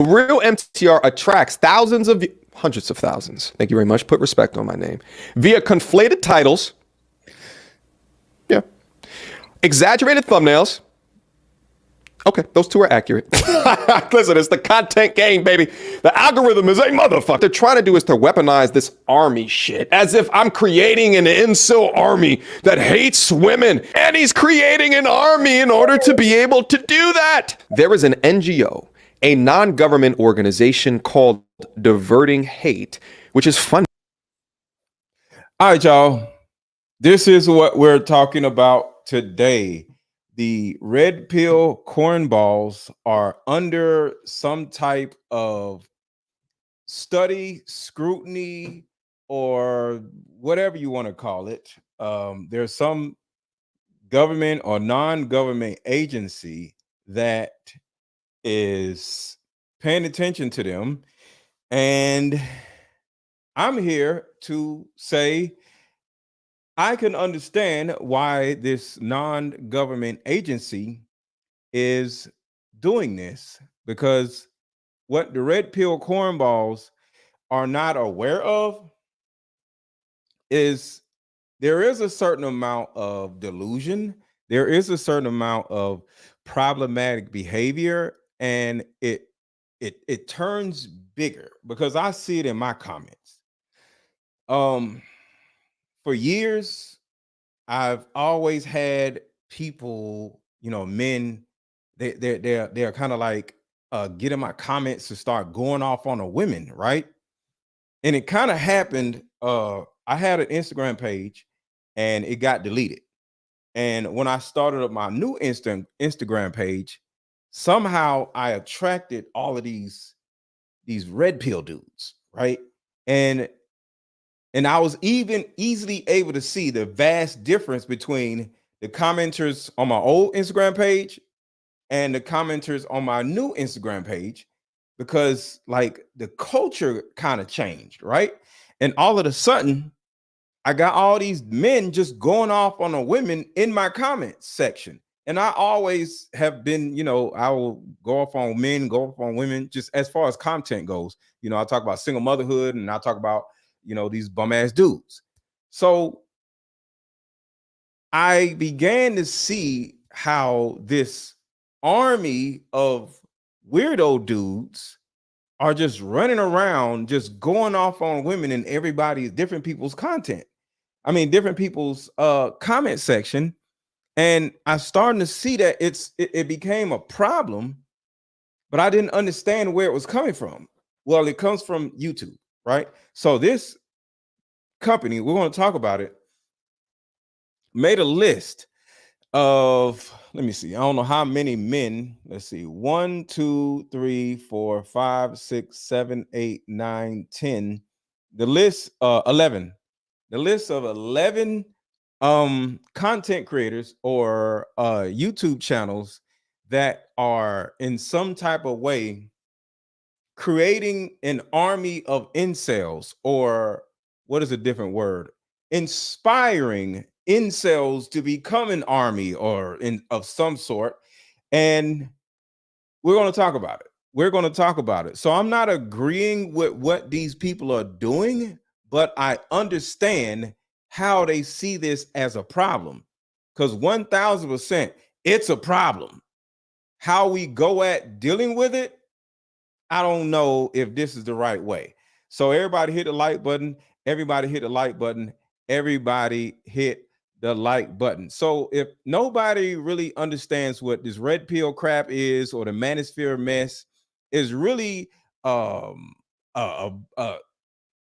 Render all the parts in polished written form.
Real MTR attracts hundreds of thousands. Thank you very much. Put respect on my name. Via conflated titles. Yeah. Exaggerated thumbnails. Okay, those two are accurate. Listen, it's the content game, baby. The algorithm is a motherfucker. They're trying to do is to weaponize this army shit as if I'm creating an incel army that hates women. And he's creating an army in order to be able to do that. There is an NGO, a non-government organization called Diverting Hate, which is fun. All right, y'all. This is what we're talking about today. The red pill cornballs are under some type of study, scrutiny, or whatever you want to call it. There's some government or non-government agency that is paying attention to them. And I'm here to say I can understand why this non-government agency is doing this, because what the red pill cornballs are not aware of is there is a certain amount of delusion, there is a certain amount of problematic behavior, and it turns bigger because I see it in my comments. For years, I've always had people, men, they're kind of like get in my comments to start going off on the women, right? And it kind of happened. I had an Instagram page and it got deleted. And when I started up my new Instagram page, somehow I attracted all of these red pill dudes, right? And I was even easily able to see the vast difference between the commenters on my old Instagram page and the commenters on my new Instagram page, because like the culture kind of changed, right? And all of a sudden, I got all these men just going off on the women in my comments section. And I always have been, I will go off on men, go off on women, just as far as content goes. I talk about single motherhood and I talk about, these bum ass dudes. So I began to see how this army of weirdo dudes are just running around, just going off on women and everybody's different people's content. I mean, different people's comment section. And I starting to see that it became a problem, but I didn't understand where it was coming from. Well, it comes from YouTube, right? So this company, we're going to talk about it, made a list of, let me see, I don't know how many men. Let's see, 1, 2, 3, 4, 5, 6, 7, 8, 9, 10. The list, 11. The list of 11 content creators or YouTube channels that are in some type of way creating an army of incels, or what is a different word? Inspiring incels to become an army or of some sort. And we're going to talk about it. We're going to talk about it. So I'm not agreeing with what these people are doing, but I understand how they see this as a problem, because 1000% it's a problem. How we go at dealing with it, I don't know if this is the right way. So everybody hit the like button. Everybody hit the like button. Everybody hit the like button. So if nobody really understands what this red pill crap is, or the Manosphere mess is really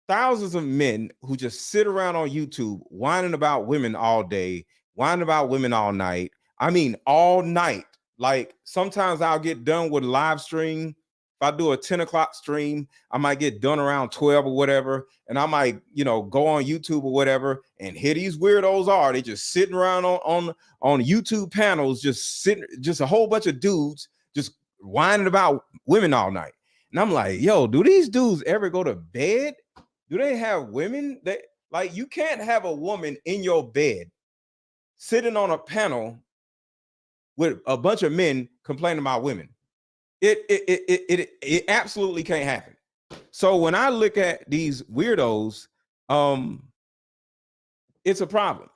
thousands of men who just sit around on YouTube whining about women all day, whining about women all night. I mean, all night. Like sometimes I'll get done with a live stream. If I do a 10 o'clock stream, I might get done around 12 or whatever. And I might, go on YouTube or whatever. And here these weirdos are. They just sitting around on YouTube panels, just sitting, just a whole bunch of dudes just whining about women all night. And I'm like, yo, do these dudes ever go to bed? Do they have women that, like, you can't have a woman in your bed sitting on a panel with a bunch of men complaining about women. It absolutely can't happen. So when I look at these weirdos, it's a problem.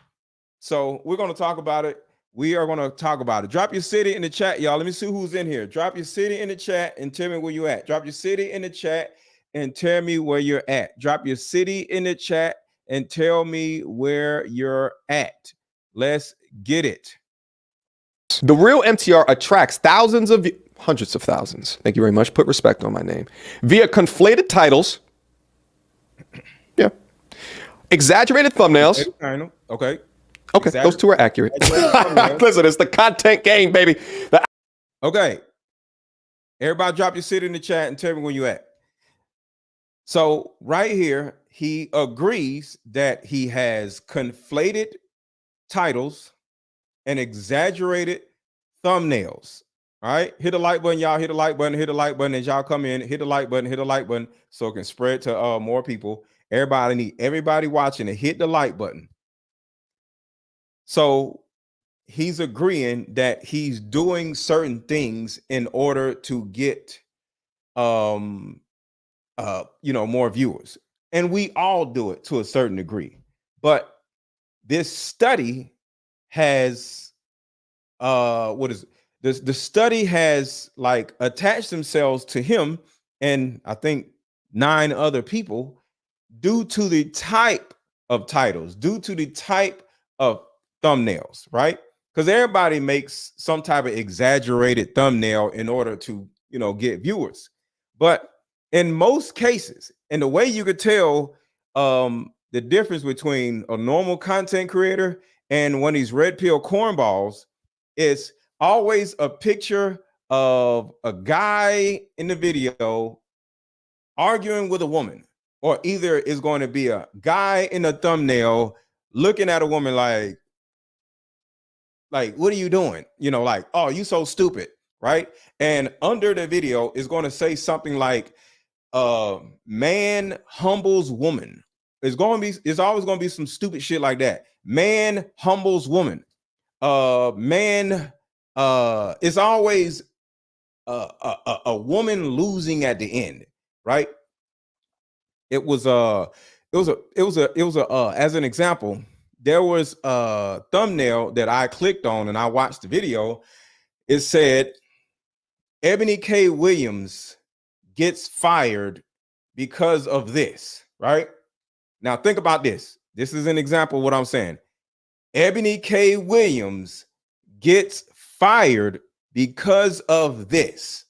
So we're going to talk about it. We are going to talk about it. Drop your city in the chat, y'all. Let me see who's in here. Drop your city in the chat and tell me where you at. Drop your city in the chat and tell me where you're at. Drop your city in the chat and tell me where you're at. Let's get it. The real MTR attracts hundreds of thousands. Thank you very much. Put respect on my name. Via conflated titles. Yeah. Exaggerated thumbnails. Okay. Okay, those two are accurate. Listen, it's the content game, baby. Okay. Everybody drop your city in the chat and tell me where you at. So right here, he agrees that he has conflated titles and exaggerated thumbnails. All right. Hit the like button, y'all. Hit the like button. Hit the like button as y'all come in. Hit the like button. Hit the like button so it can spread to more people. Everybody watching to hit the like button. So he's agreeing that he's doing certain things in order to get more viewers. And we all do it to a certain degree. But this study has the study has like attached themselves to him and I think 9 other people due to the type of titles, due to the type of thumbnails, right? Because everybody makes some type of exaggerated thumbnail in order to, get viewers. But in most cases, and the way you could tell the difference between a normal content creator and one of these red pill cornballs is always a picture of a guy in the video arguing with a woman, or either is going to be a guy in a thumbnail looking at a woman like, what are you doing? Like, oh, you so stupid, right? And under the video is going to say something like, man humbles woman. It's always going to be some stupid shit like that. Man humbles woman. It's always a woman losing at the end, right? As an example, there was a thumbnail that I clicked on and I watched the video. It said Ebony K. Williams gets fired because of this, right? Now think about this. This is an example of what I'm saying. Ebony K. Williams gets fired because of this.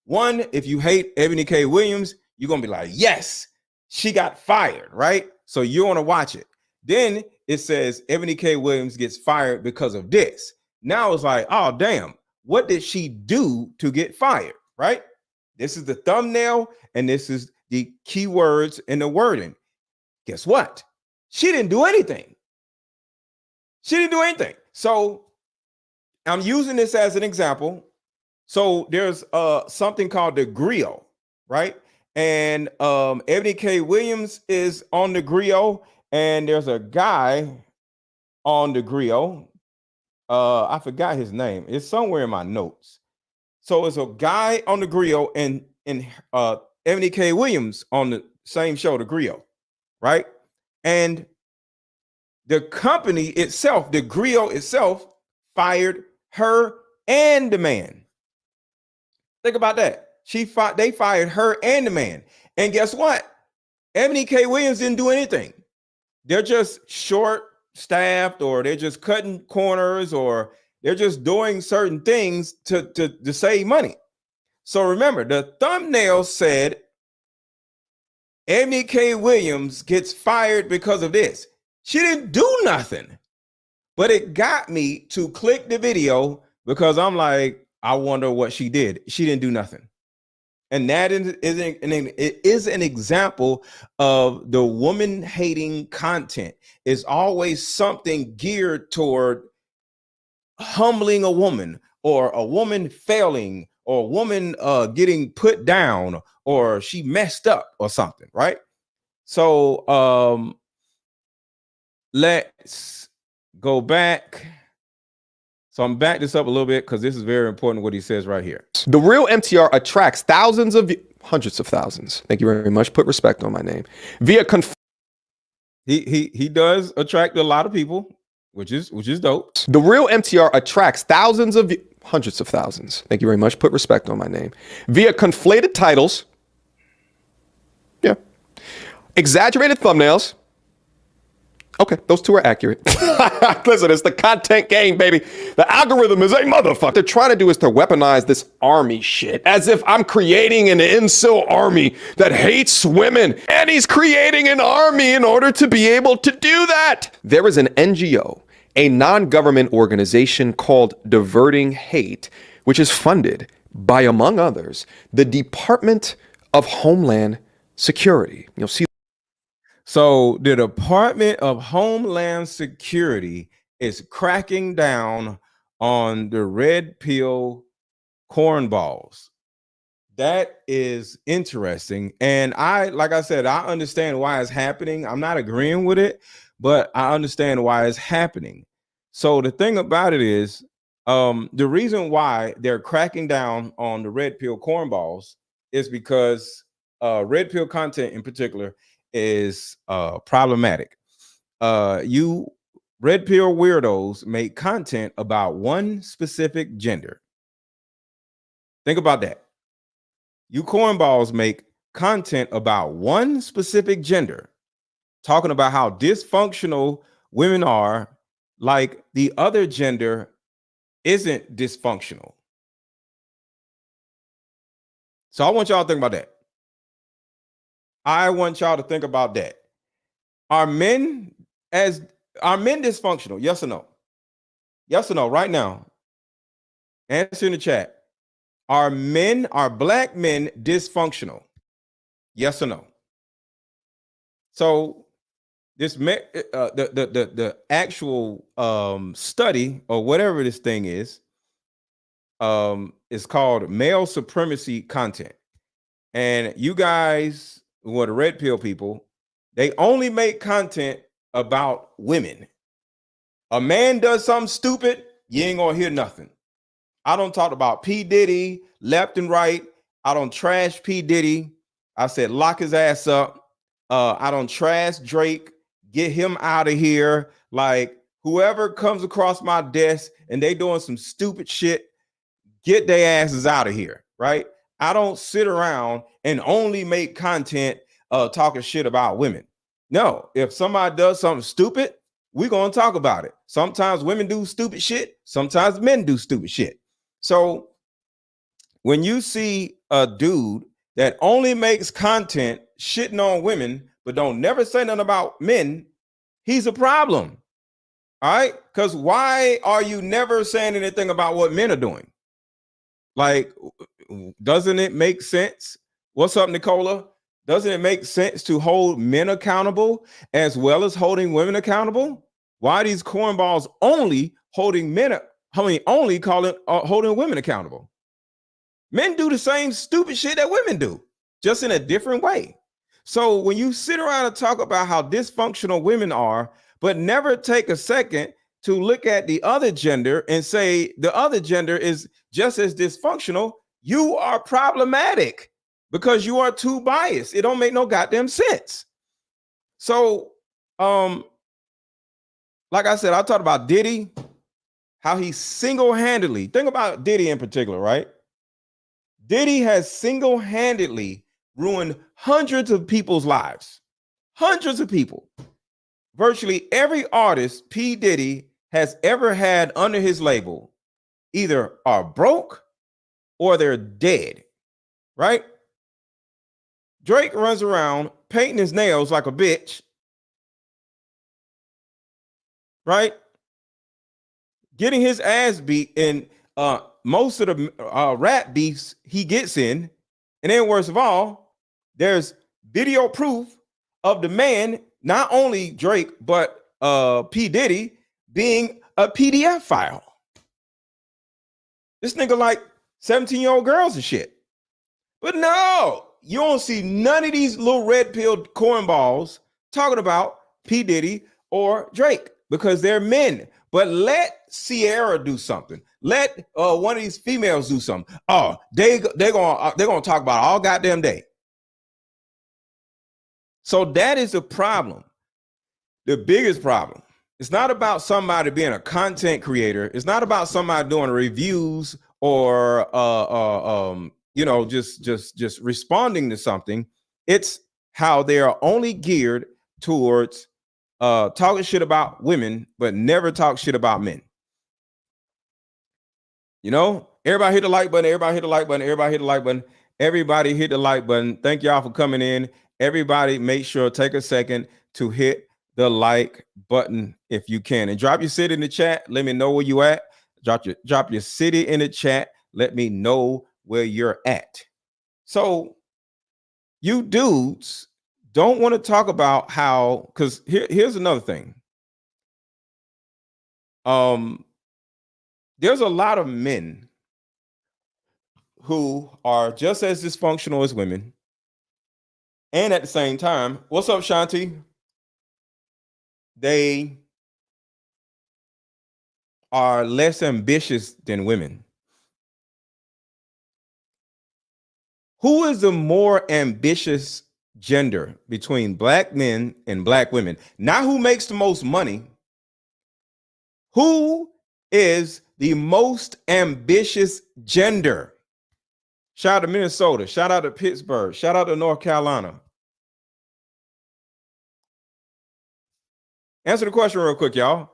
One, if you hate Ebony K. Williams, you're going to be like, yes, she got fired, right? So you want to watch it. Then it says Ebony K. Williams gets fired because of this. Now it's like, oh, damn, what did she do to get fired, right? This is the thumbnail and this is the keywords and the wording. Guess what? She didn't do anything. So I'm using this as an example. So there's something called the griot, right? And Ebony K. Williams is on the griot, and there's a guy on the griot. I forgot his name. It's somewhere in my notes. So it's a guy on the griot and Ebony K. Williams on the same show, the griot, right? And the company itself, the griot itself, fired her and the man. Think about that. They fired her and the man. And guess what? Ebony K. Williams didn't do anything. They're just short-staffed, or they're just cutting corners, or they're just doing certain things to save money. So remember, the thumbnail said Ebony K. Williams gets fired because of this. She didn't do nothing. But it got me to click the video because I'm like, I wonder what she did. She didn't do nothing. And that is an example of the woman hating content. Is always something geared toward humbling a woman, or a woman failing, or a woman getting put down, or she messed up or something, right? So let's go back. So I'm back this up a little bit because this is very important what he says right here. The real MTR attracts hundreds of thousands. Thank you very much. Put respect on my name. Via he does attract a lot of people, which is dope. The real MTR attracts hundreds of thousands. Thank you very much. Put respect on my name. Via conflated titles. Yeah. Exaggerated thumbnails. Okay, those two are accurate. Listen, it's the content game, baby. The algorithm is a motherfucker. What they're trying to do is to weaponize this army shit as if I'm creating an incel army that hates women. And he's creating an army in order to be able to do that. There is an NGO, a non-government organization called Diverting Hate, which is funded by, among others, the Department of Homeland Security. You'll see. So the Department of Homeland Security is cracking down on the red pill cornballs. That is interesting. And like I said, I understand why it's happening. I'm not agreeing with it, but I understand why it's happening. So the thing about it is, the reason why they're cracking down on the red pill cornballs is because red pill content in particular is problematic. You red pill weirdos make content about one specific gender. Think about that. You cornballs make content about one specific gender, talking about how dysfunctional women are, like the other gender isn't dysfunctional. So I want y'all to think about that. I want y'all to think about that. Are men dysfunctional? Yes or no? Yes or no? Right now. Answer in the chat. Are black men dysfunctional? Yes or no? So this the actual study or whatever this thing is called male supremacy content. And you guys, who are the red pill people, they only make content about women. A man does something stupid, you ain't gonna hear nothing. I don't talk about P. Diddy left and right. I don't trash P. Diddy. I said lock his ass up. I don't trash Drake. Get him out of here. Like, whoever comes across my desk and they doing some stupid shit, get their asses out of here, right? I don't sit around and only make content talking shit about women. No, if somebody does something stupid, we're going to talk about it. Sometimes women do stupid shit. Sometimes men do stupid shit. So when you see a dude that only makes content shitting on women, but don't never say nothing about men, he's a problem. All right? Because why are you never saying anything about what men are doing? Like, doesn't it make sense? What's up, Nicola? Doesn't it make sense to hold men accountable as well as holding women accountable? Why are these cornballs only holding holding women accountable? Men do the same stupid shit that women do, just in a different way. So when you sit around and talk about how dysfunctional women are, but never take a second to look at the other gender and say the other gender is just as dysfunctional, you are problematic because you are too biased. It don't make no goddamn sense. So, like I said, I talked about Diddy, how he single-handedly, think about Diddy in particular, right? Diddy has single-handedly ruined hundreds of people's lives. Hundreds of people. Virtually every artist P. Diddy has ever had under his label either are broke or they're dead, right? Drake runs around painting his nails like a bitch, right? Getting his ass beat in most of the rap beefs he gets in. And then worst of all, there's video proof of the man, not only Drake, but P. Diddy being a PDF file. This nigga like 17-year-old girls and shit. But no, you don't see none of these little red-pilled cornballs talking about P. Diddy or Drake because they're men. But let Sierra do something. Let one of these females do something. Oh, they're gonna talk about all goddamn day. So that is the problem. The biggest problem. It's not about somebody being a content creator. It's not about somebody doing reviews or just responding to something. It's how they are only geared towards talking shit about women, but never talk shit about men. You know, everybody hit the like button. Everybody hit the like button. Everybody hit the like button. Everybody hit the like button. Thank y'all for coming in. Everybody, make sure take a second to hit the like button if you can, and drop your city in the chat. Let me know where you at. Drop your city in the chat. Let me know where you're at. So you dudes don't want to talk about how, because here's another thing. There's a lot of men who are just as dysfunctional as women, and at the same time, what's up, Shanti? They are less ambitious than women. Who is the more ambitious gender between black men and black women? Not who makes the most money. Who is the most ambitious gender? Shout out to Minnesota. Shout out to Pittsburgh. Shout out to North Carolina. Answer the question real quick, y'all.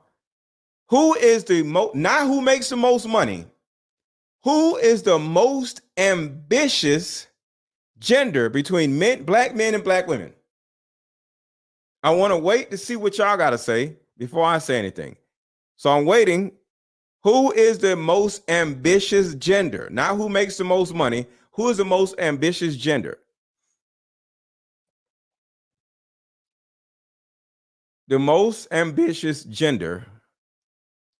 Who is the most, not who makes the most money, who is the most ambitious gender between black men and black women? I want to wait to see what y'all got to say before I say anything. So I'm waiting. Who is the most ambitious gender? Not who makes the most money. Who is the most ambitious gender? The most ambitious gender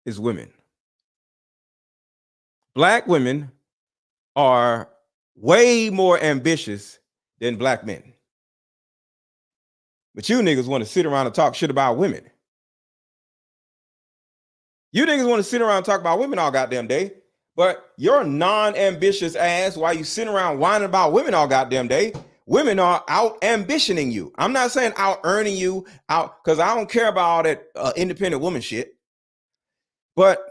is women. Black women are way more ambitious than black men. But you niggas want to sit around and talk shit about women. You niggas want to sit around and talk about women all goddamn day, but your non-ambitious ass, while you sitting around whining about women all goddamn day, women are out ambitioning you. I'm not saying out earning you out, because I don't care about all that independent woman shit. But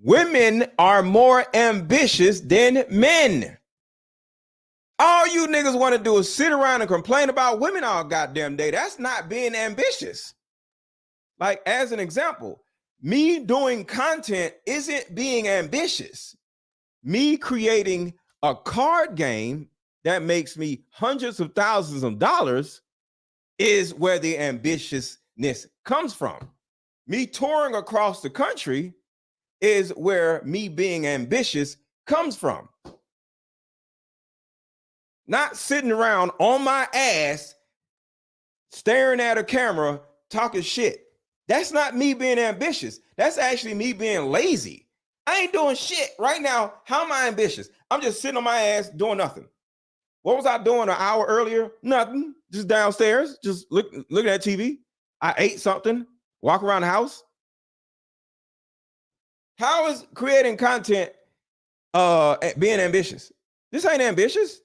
women are more ambitious than men. All you niggas want to do is sit around and complain about women all goddamn day. That's not being ambitious. Like, as an example, me doing content isn't being ambitious. Me creating a card game that makes me hundreds of thousands of dollars is where the ambitiousness comes from. Me touring across the country is where me being ambitious comes from. Not sitting around on my ass, staring at a camera, talking shit. That's not me being ambitious. That's actually me being lazy. I ain't doing shit right now. How am I ambitious? I'm just sitting on my ass doing nothing. What was I doing an hour earlier? Nothing. Just downstairs, just looking at TV. I ate something, walk around the house. How is creating content being ambitious? This ain't ambitious.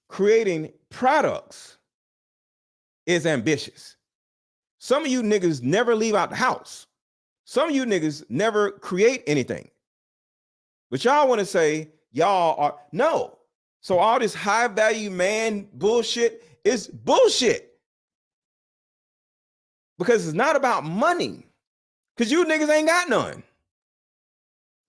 Creating products is ambitious. Some of you niggas never leave out the house. Some of you niggas never create anything. But y'all want to say y'all are, no. So all this high value man bullshit is bullshit. Because it's not about money. Because you niggas ain't got none.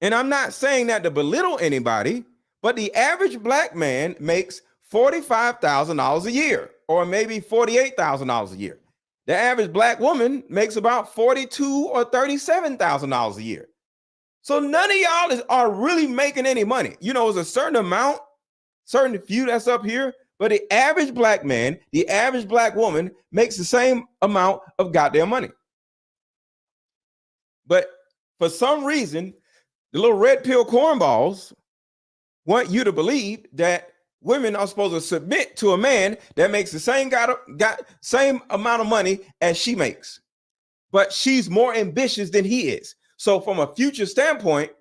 And I'm not saying that to belittle anybody, but the average black man makes $45,000 a year, or maybe $48,000 a year. The average black woman makes about $42,000 or $37,000 a year. So none of y'all are really making any money. You know, there's a certain amount, certain few that's up here, but the average black man, the average black woman makes the same amount of goddamn money. But for some reason, the little red pill cornballs want you to believe that women are supposed to submit to a man that makes the same same amount of money as she makes. but she's more ambitious than he is. So from a future standpoint,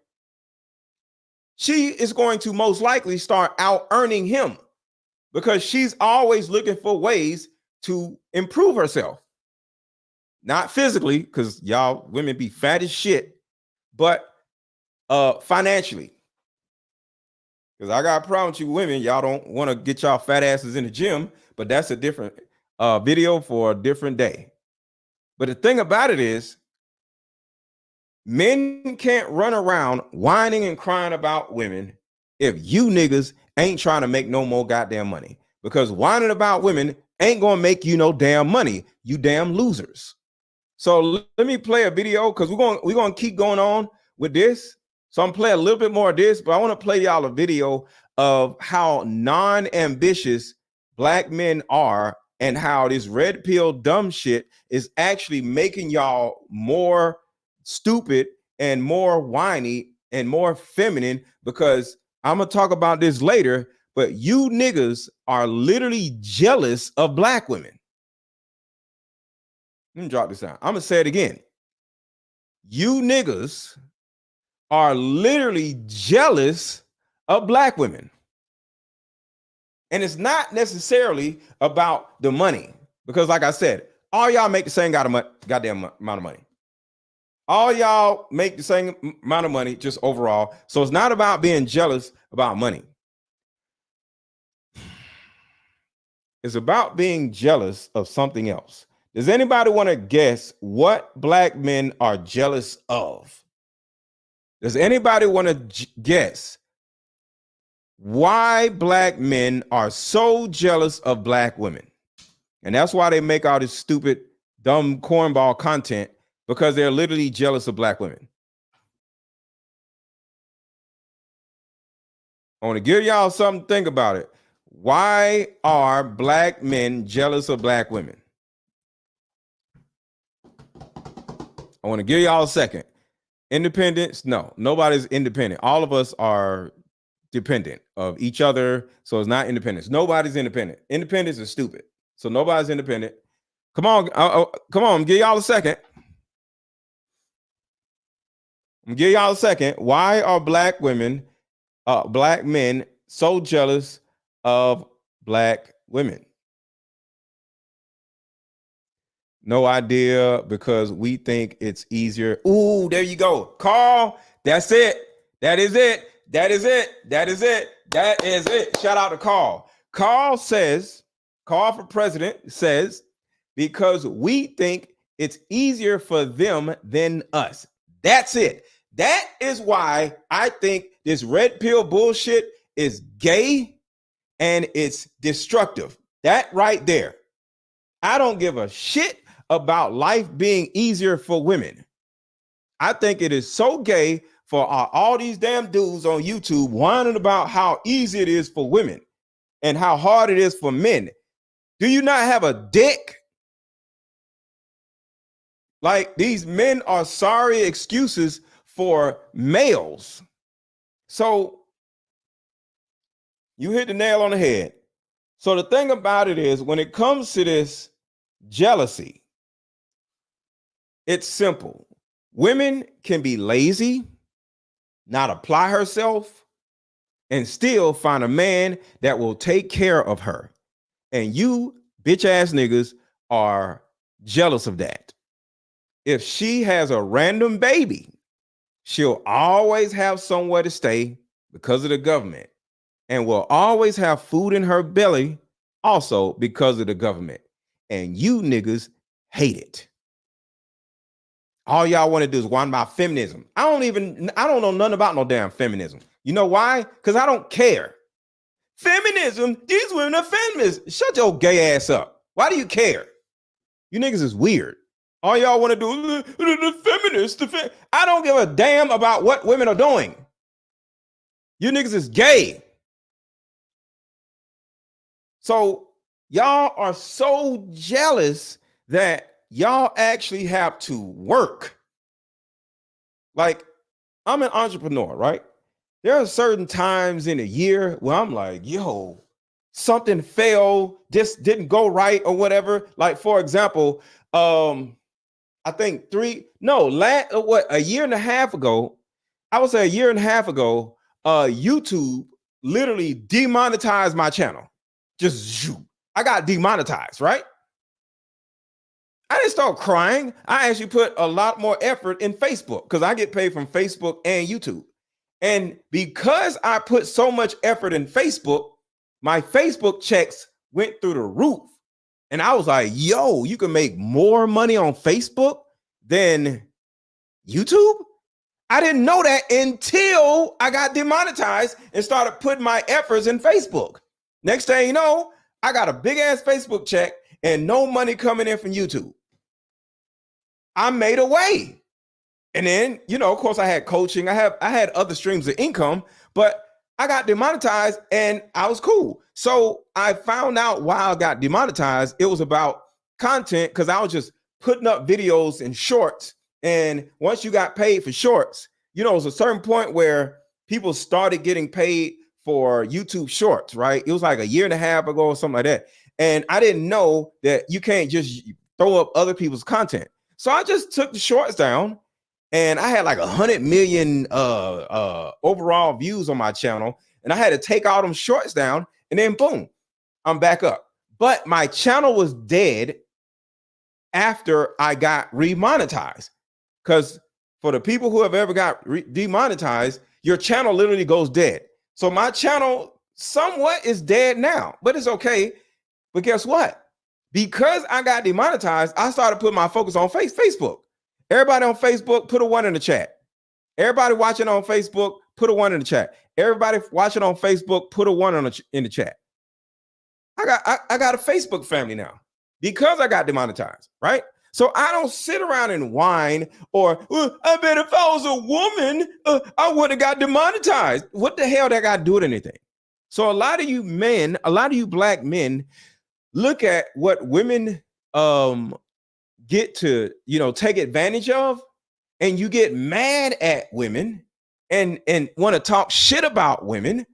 she is going to most likely start out earning him because she's always looking for ways to improve herself. Not physically, because y'all women be fat as shit, but financially. Because I got a problem with you women. Y'all don't want to get y'all fat asses in the gym, but that's a different video for a different day. But the thing about it is, men can't run around whining and crying about women if you niggas ain't trying to make no more goddamn money. Because whining about women ain't gonna make you no damn money, you damn losers. So let me play a video because we're gonna keep going on with this. So I'm playing a little bit more of this, but I want to play y'all a video of how non-ambitious black men are and how this red pill dumb shit is actually making y'all more stupid and more whiny and more feminine, because I'm gonna talk about this later, but you niggas are literally jealous of black women. Let me drop this out. I'm gonna say it again. You niggas are literally jealous of black women. And it's not necessarily about the money, because like I said, all y'all make the same goddamn amount of money. All y'all make the same amount of money just overall. So it's not about being jealous about money. It's about being jealous of something else. Does anybody want to guess what black men are jealous of? Does anybody want to guess why black men are so jealous of black women? And that's why they make all this stupid, dumb cornball content, because they're literally jealous of black women. I want to give y'all something to think about it. Why are black men jealous of black women? I want to give y'all a second. Independence? No, nobody's independent. All of us are dependent of each other. So it's not independence. Nobody's independent. Independence is stupid. So nobody's independent. Come on. Come on. Give y'all a second. Give y'all a second. Why are black men so jealous of black women? No idea, because we think it's easier. Ooh, there you go. Carl, that's it. That is it. That is it. That is it. That is it. Shout out to Carl. Carl for president says, because we think it's easier for them than us. That's it. That is why I think this red pill bullshit is gay and it's destructive. That right there. I don't give a shit about life being easier for women. I think it is so gay for all these damn dudes on YouTube whining about how easy it is for women and how hard it is for men. Do you not have a dick? Like, these men are sorry excuses for males. So you hit the nail on the head. So the thing about it is, when it comes to this jealousy, it's simple. Women can be lazy, not apply herself, and still find a man that will take care of her. And you bitch ass niggas are jealous of that. If she has a random baby, she'll always have somewhere to stay because of the government, and will always have food in her belly also because of the government. And you niggas hate it. All y'all want to do is whine about feminism. I don't know nothing about no damn feminism. You know why? Because I don't care. Feminism, these women are feminists. Shut your gay ass up. Why do you care? You niggas is weird. All y'all want to do is the feminists. I don't give a damn about what women are doing. You niggas is gay. So y'all are so jealous that y'all actually have to work. Like, I'm an entrepreneur, right? There are certain times in a year where I'm like, yo, something failed, just didn't go right or whatever. Like, for example, I think a year and a half ago, I would say a year and a half ago, YouTube literally demonetized my channel. I got demonetized, right? I didn't start crying. I actually put a lot more effort in Facebook because I get paid from Facebook and YouTube. And because I put so much effort in Facebook, my Facebook checks went through the roof. And I was like, yo, you can make more money on Facebook than YouTube? I didn't know that until I got demonetized and started putting my efforts in Facebook. Next thing you know, I got a big ass Facebook check and no money coming in from YouTube. I made a way. And then, of course, I had coaching. I had other streams of income, but I got demonetized and I was cool. So I found out why I got demonetized. It was about content because I was just putting up videos and shorts. And once you got paid for shorts, it was a certain point where people started getting paid for YouTube shorts, right? It was like a year and a half ago or something like that. And I didn't know that you can't just throw up other people's content. So I just took the shorts down and I had like 100 million overall views on my channel. And I had to take all them shorts down and then boom, I'm back up. But my channel was dead after I got remonetized. Because for the people who have ever got demonetized, your channel literally goes dead. So my channel somewhat is dead now, but it's okay. But guess what? Because I got demonetized, I started putting my focus on Facebook. Everybody on Facebook, put a 1 in the chat. Everybody watching on Facebook, put a 1 in the chat. Everybody watching on Facebook, put a 1 in the chat. I got a Facebook family now because I got demonetized, right? So I don't sit around and whine or, I bet if I was a woman, I would have got demonetized. What the hell that got to do with anything? So a lot of you men, a lot of you black men look at what women get to, take advantage of, and you get mad at women and want to talk shit about women.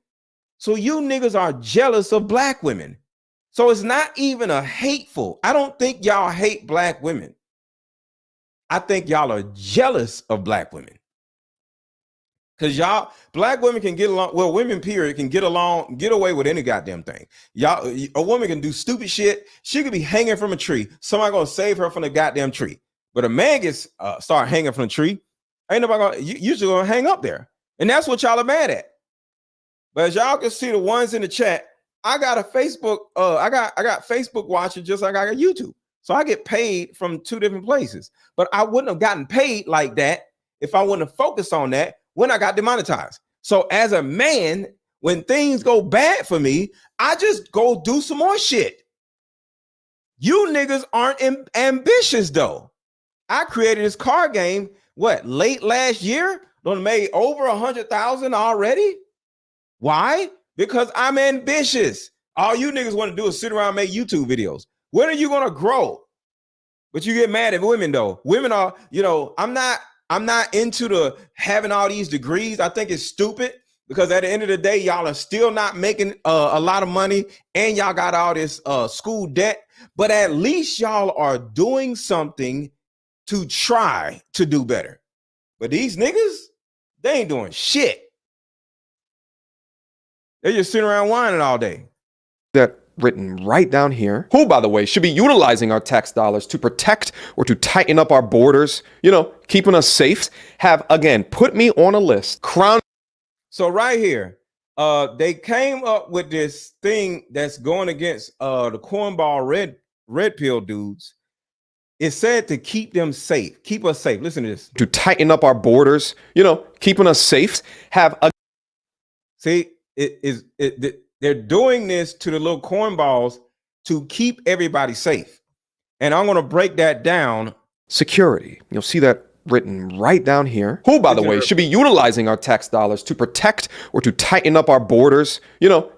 So you niggas are jealous of black women. So it's not even a hateful. I don't think y'all hate black women. I think y'all are jealous of black women. Because black women can get along, well, women period can get away with any goddamn thing. A woman can do stupid shit. She could be hanging from a tree. Somebody gonna save her from the goddamn tree. But a man gets start hanging from a tree. Ain't nobody usually gonna hang up there. And that's what y'all are mad at. But as y'all can see the ones in the chat, I got a Facebook, I got Facebook watching just like I got YouTube. So I get paid from 2 different places. But I wouldn't have gotten paid like that if I wouldn't have focused on that when I got demonetized. So as a man, when things go bad for me, I just go do some more shit. You niggas aren't ambitious though. I created this card game, late last year? Done made over 100,000 already? Why? Because I'm ambitious. All you niggas want to do is sit around and make YouTube videos. When are you going to grow? But you get mad at women though. Women are, I'm not into the having all these degrees. I think it's stupid because at the end of the day, y'all are still not making a lot of money and y'all got all this school debt. But at least y'all are doing something to try to do better. But these niggas, they ain't doing shit. They just sitting around whining all day. That written right down here, who, by the way, should be utilizing our tax dollars to protect or to tighten up our borders, keeping us safe, have, again, put me on a list. So right here, they came up with this thing that's going against the cornball red pill dudes. It said to keep them safe, keep us safe. Listen to this. To tighten up our borders, keeping us safe, have a... See, they're doing this to the little cornballs to keep everybody safe. And I'm going to break that down. Security. You'll see that written right down here. Who, by the way, should be utilizing our tax dollars to protect or to tighten up our borders,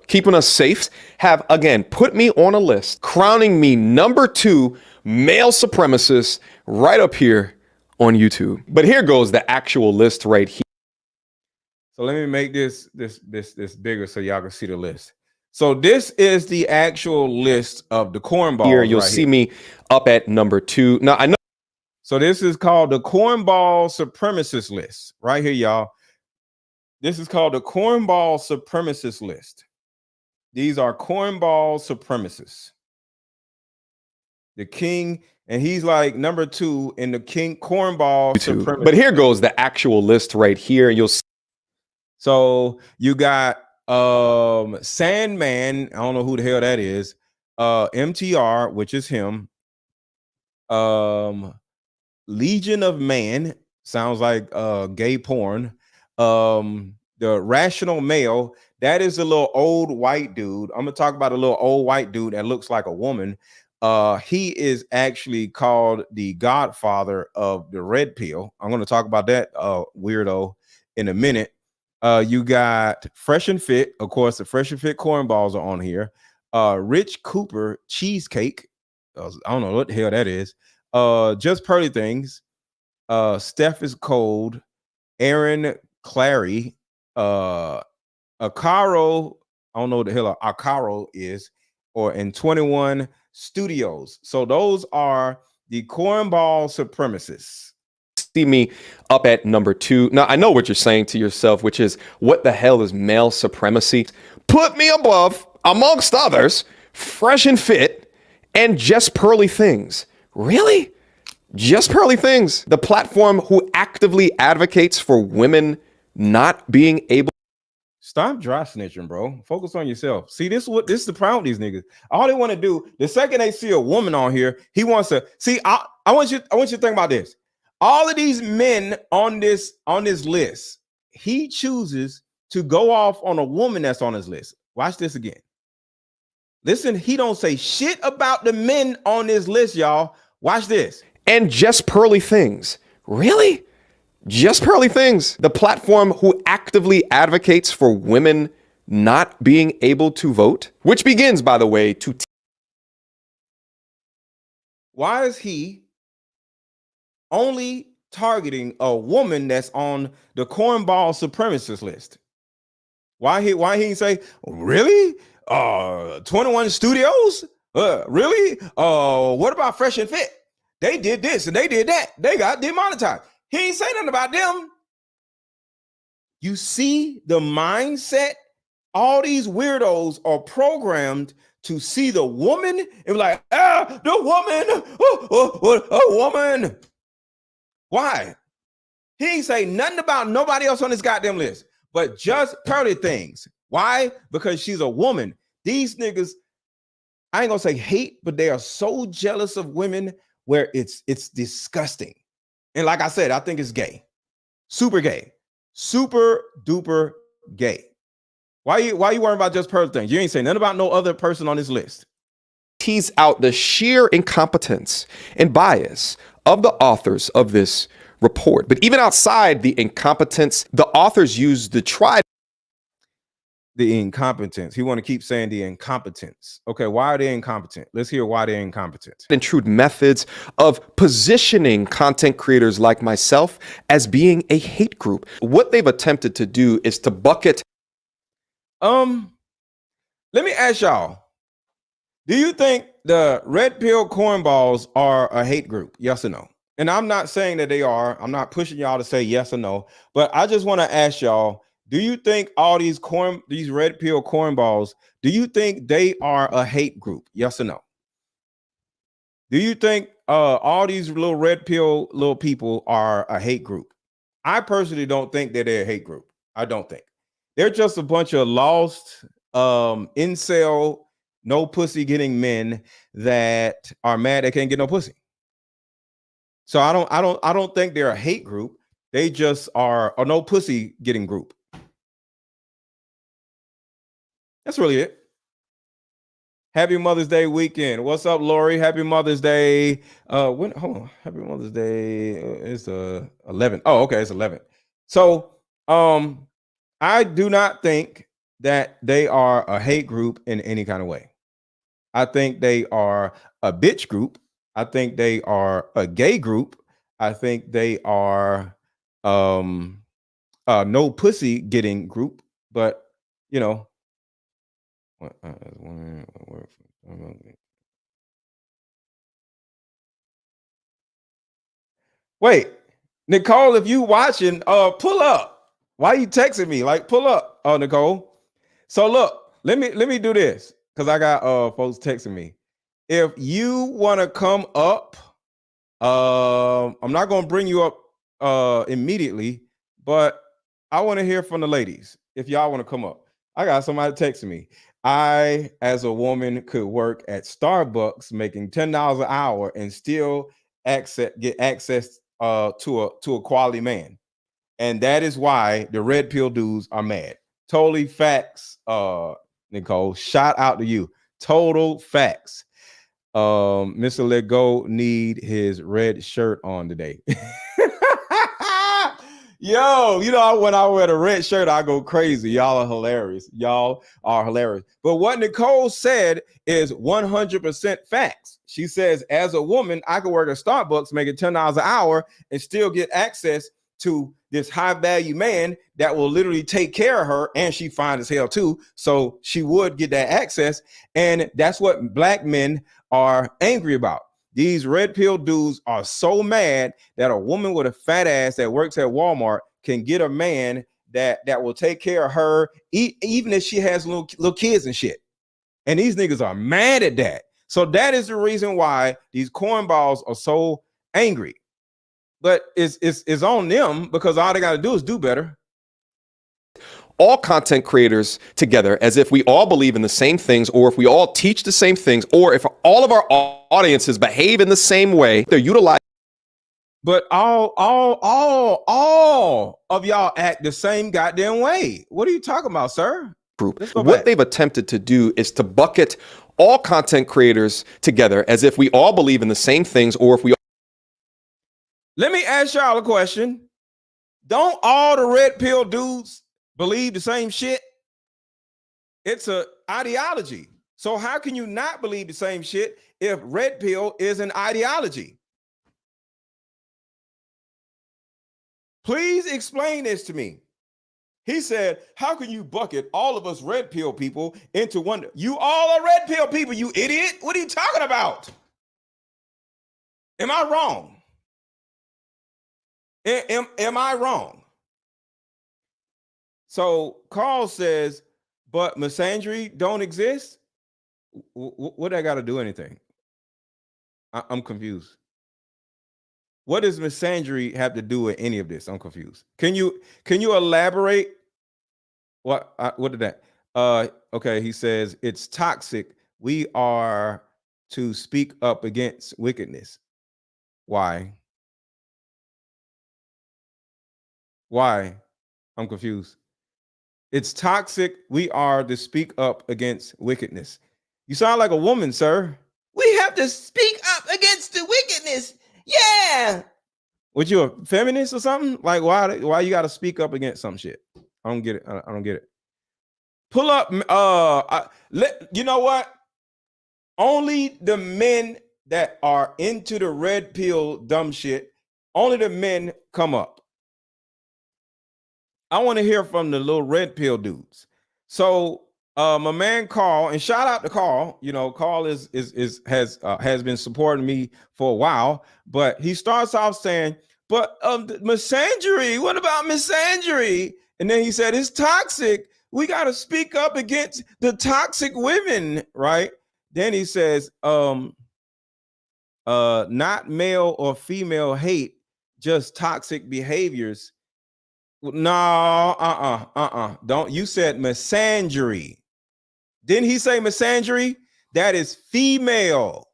keeping us safe, have, again, put me on a list, crowning me number 2 male supremacist right up here on YouTube. But here goes the actual list right here. So let me make this bigger so y'all can see the list. So this is the actual list of the cornballs. Here you'll see me up at number 2. Now I know. So this is called the cornball supremacist list right here, y'all. This is called the cornball supremacist list. These are cornball supremacists. The king, and he's like number 2 in the king cornball supremacist. But here goes the actual list right here. You'll see. So you got Sandman, I don't know who the hell that is. MTR, which is him. Legion of Man, sounds like gay porn. The Rational Male, that is a little old white dude. I'm gonna talk about a little old white dude that looks like a woman. He is actually called the godfather of the red pill. I'm gonna talk about that weirdo in a minute. You got Fresh and Fit, of course. The Fresh and Fit cornballs are on here. Rich Cooper cheesecake, I don't know what the hell that is. Just Pearly Things, Steph is Cold, Aaron Clary, Akaro, I don't know what the hell Akaro is, or in 21 Studios. So those are the cornball supremacists. See me up at number 2. Now, I know what you're saying to yourself, which is, what the hell is male supremacy? Put me above, amongst others, Fresh and Fit and Just Pearly Things. Really? Just Pearly Things, the platform who actively advocates for women not being able. Stop dry snitching, bro. Focus on yourself. See, this is the problem with these niggas. All they want to do, the second they see a woman on here, he wants to see. I want you to think about this. All of these men on this list, he chooses to go off on a woman that's on his list. Watch this again. Listen, he don't say shit about the men on this list, y'all. Watch this. And Just Pearly Things. Really? Just Pearly Things, the platform who actively advocates for women not being able to vote, which begins, by the way, to. Why is he only targeting a woman that's on the cornball supremacist list? Why he say, really? 21 Studios? Really? What about Fresh and Fit? They did this and they did that. They got demonetized. He ain't say nothing about them. You see the mindset? All these weirdos are programmed to see the woman and be like, the woman, a woman. Why? He ain't say nothing about nobody else on this goddamn list, but Just Pearly Things. Why? Because she's a woman. These niggas, I ain't gonna say hate, but they are so jealous of women where it's disgusting. And like I said, I think it's gay. Super gay. Super duper gay. Why you worrying about Just Pearly Things? You ain't saying nothing about no other person on this list. Tease out the sheer incompetence and bias of the authors of this report. But even outside the incompetence, the authors use the tried. The incompetence. He want to keep saying the incompetence. Okay, why are they incompetent? Let's hear why they're incompetent. And true methods of positioning content creators like myself as being a hate group. What they've attempted to do is to bucket. Let me ask y'all. Do you think the red pill cornballs are a hate group? Yes or no? And I'm not saying that they are. I'm not pushing y'all to say yes or no, but I just want to ask y'all, do you think all these red pill cornballs, do you think they are a hate group? Yes or no? Do you think all these little red pill little people are a hate group? I personally don't think that they're a hate group. I don't think. They're just a bunch of lost incel, no pussy getting men that are mad they can't get no pussy. So I don't think they're a hate group. They just are a no pussy getting group. That's really it. Happy Mother's Day weekend. What's up, Lori? Happy Mother's Day. Hold on. Happy Mother's Day. It's 11. Oh, okay, it's 11. So, I do not think that they are a hate group in any kind of way. I think they are a bitch group. I think they are a gay group. I think they are no pussy getting group, but you know. Wait, Nicole, if you watching, pull up. Why you texting me? Like, pull up, Nicole. So look, let me do this because I got folks texting me. If you want to come up, I'm not gonna bring you up immediately, but I want to hear from the ladies. If y'all want to come up, I got somebody texting me. I, as a woman, could work at Starbucks making $10 an hour and still get access to a quality man, and that is why the red pill dudes are mad. Totally facts, Nicole. Shout out to you. Total facts. Mr. Lego need his red shirt on today. Yo, when I wear the red shirt, I go crazy. Y'all are hilarious. Y'all are hilarious. But what Nicole said is 100% facts. She says, as a woman, I could work at Starbucks making $10 an hour and still get access to this high value man that will literally take care of her, and she fine as hell too. So she would get that access. And that's what black men are angry about. These red pill dudes are so mad that a woman with a fat ass that works at Walmart can get a man that will take care of her, even if she has little kids and shit. And these niggas are mad at that. So that is the reason why these cornballs are so angry. But it's on them because all they got to do is do better. All content creators together as if we all believe in the same things, or if we all teach the same things, or if all of our audiences behave in the same way, they're utilizing. But all of y'all act the same goddamn way. What are you talking about, sir? What they've attempted to do is to bucket all content creators together as if we all believe in the same things, or if we. Let me ask y'all a question. Don't all the red pill dudes believe the same shit? It's an ideology. So how can you not believe the same shit if red pill is an ideology? Please explain this to me. He said, how can you bucket all of us red pill people into one? You all are red pill people, you idiot. What are you talking about? Am I wrong? Am I wrong? So Carl says, but misandry don't exist. What I got to do anything? I'm confused. What does misandry have to do with any of this? I'm confused. Can you elaborate? What did that? Okay, he says it's toxic. We are to speak up against wickedness. Why? Why? I'm confused. It's toxic. We are to speak up against wickedness. You sound like a woman, sir. We have to speak up against the wickedness. Yeah. What, you a feminist or something? Like, why you got to speak up against some shit? I don't get it. I don't get it. Pull up. You know what? Only the men that are into the red pill dumb shit, only the men come up. I want to hear from the little red pill dudes. So my man Carl, and shout out to Carl. Carl has been supporting me for a while, but he starts off saying, but misandry, what about misandry? And then he said, it's toxic. We got to speak up against the toxic women, right? Then he says, not male or female hate, just toxic behaviors. No, don't. You said misandry. Didn't he say misandry? That is female.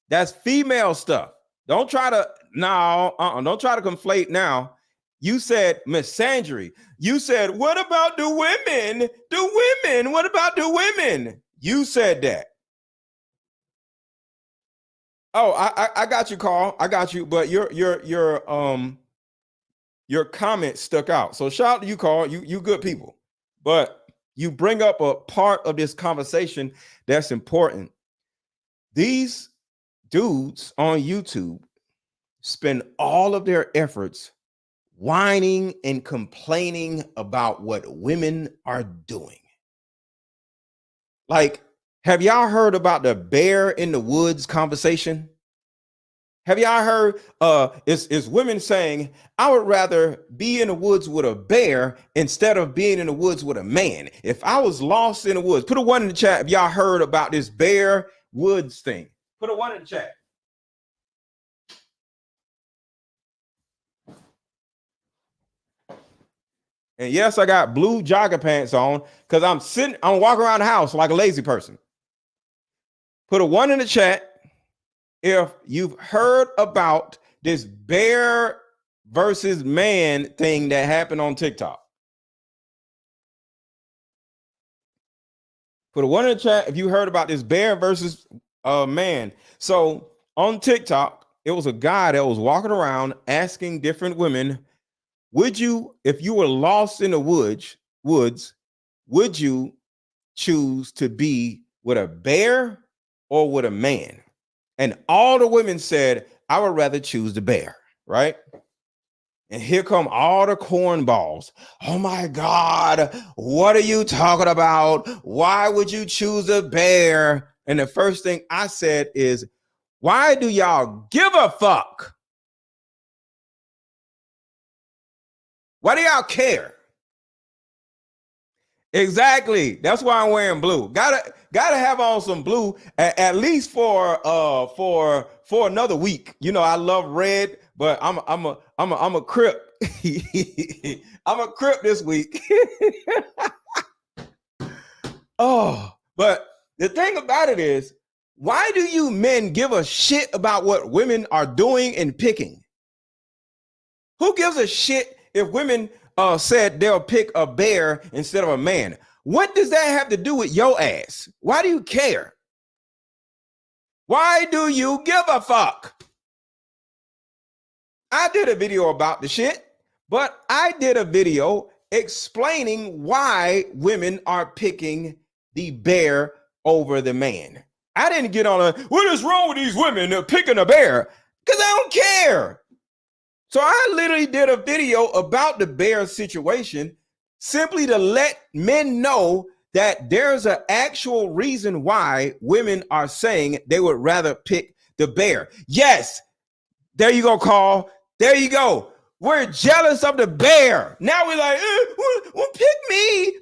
That's female stuff. Don't try to don't try to conflate now. You said misandry. You said, what about the women? The women. What about the women? You said that. Oh, I got you, Carl. I got you. But your comment stuck out. So shout out to you, Carl. You good people. But you bring up a part of this conversation that's important. These dudes on YouTube spend all of their efforts whining and complaining about what women are doing. Like, have y'all heard about the bear in the woods conversation? Have y'all heard it's women saying, I would rather be in the woods with a bear instead of being in the woods with a man. If I was lost in the woods, put a one in the chat if y'all heard about this bear woods thing. Put a one in the chat. And yes, I got blue jogger pants on because I'm walking around the house like a lazy person. Put a one in the chat if you've heard about this bear versus man thing that happened on TikTok. Put a one in the chat if you heard about this bear versus man. So on TikTok, it was a guy that was walking around asking different women, would you, if you were lost in the woods, would you choose to be with a bear or with a man? And all the women said, I would rather choose the bear, right? And here come all the cornballs. Oh my God, what are you talking about? Why would you choose a bear? And the first thing I said is, why do y'all give a fuck? Why do y'all care? Exactly. That's why I'm wearing blue. Gotta have on some blue at least for another week. You know, I love red, but I'm a Crip. I'm a Crip this week. Oh, but the thing about it is, why do you men give a shit about what women are doing and picking? Who gives a shit if women said they'll pick a bear instead of a man? What does that have to do with your ass? Why do you care? Why do you give a fuck? I did a video about the shit, but I did a video explaining why women are picking the bear over the man. I didn't get on what is wrong with these women picking a bear? Because I don't care. So I literally did a video about the bear situation simply to let men know that there's an actual reason why women are saying they would rather pick the bear. Yes, there you go, Carl. There you go. We're jealous of the bear. Now we're like, well, pick me.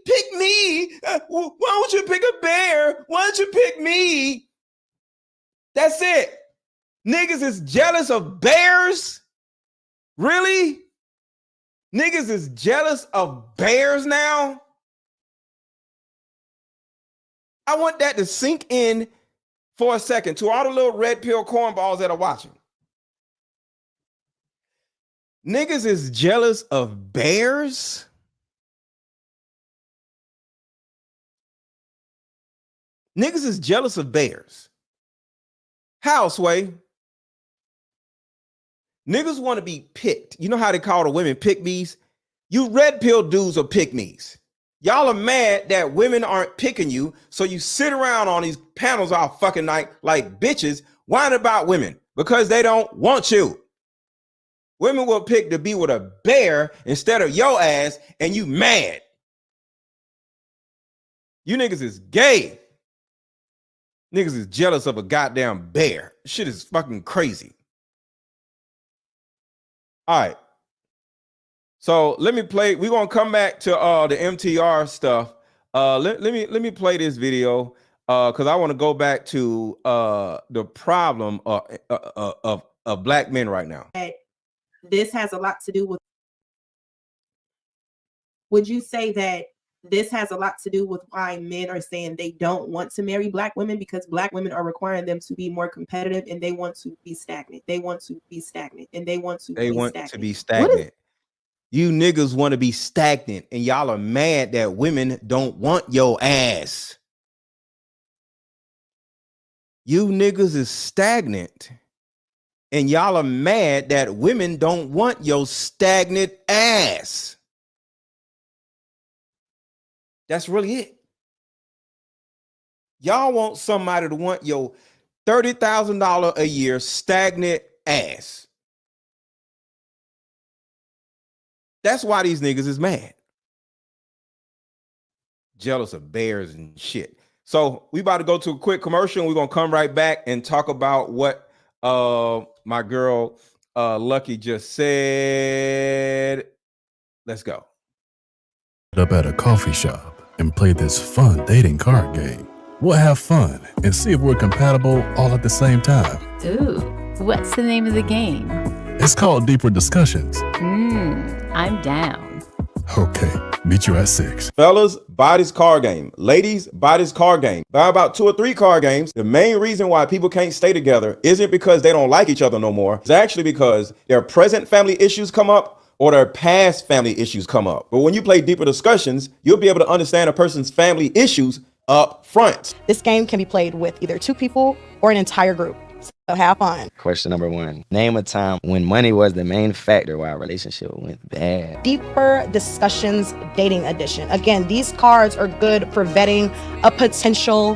Why don't you pick a bear? Why don't you pick me? That's it. Niggas is jealous of bears. Really? Niggas is jealous of bears now? I want that to sink in for a second to all the little red pill cornballs that are watching. Niggas is jealous of bears? Niggas is jealous of bears. How, Sway? Niggas want to be picked. You know how they call the women pick-me's? You red pill dudes are pick-me's. Y'all are mad that women aren't picking you, so you sit around on these panels all fucking night like bitches whining about women because they don't want you. Women will pick to be with a bear instead of your ass, and you mad. You niggas is gay. Niggas is jealous of a goddamn bear. Shit is fucking crazy. All right. So let me play. We're gonna come back to the MTR stuff. Let me play this video because I want to go back to the problem of black men right now. This has a lot to do with. Would you say that this has a lot to do with why men are saying they don't want to marry black women, because black women are requiring them to be more competitive and they want to be stagnant. They want to be stagnant and they want to be stagnant. You niggas want to be stagnant and y'all are mad that women don't want your ass. You niggas is stagnant and y'all are mad that women don't want your stagnant ass. That's really it. Y'all want somebody to want your $30,000 a year stagnant ass. That's why these niggas is mad. Jealous of bears and shit. So we about to go to a quick commercial and we're going to come right back and talk about what My girl Lucky just said, let's go. Up at a coffee shop and play this fun dating card game. We'll have fun and see if we're compatible all at the same time. Ooh, what's the name of the game? It's called Deeper Discussions. I'm down. Okay, meet you at 6. Fellas, buy this card game. Ladies, buy this card game. Buy about 2 or 3 card games. The main reason why people can't stay together isn't because they don't like each other no more. It's actually because their present family issues come up or their past family issues come up. But when you play Deeper Discussions, you'll be able to understand a person's family issues up front. This game can be played with either 2 people or an entire group. So have fun. Question number 1. Name a time when money was the main factor why a relationship went bad. Deeper Discussions Dating Edition. Again, these cards are good for vetting a potential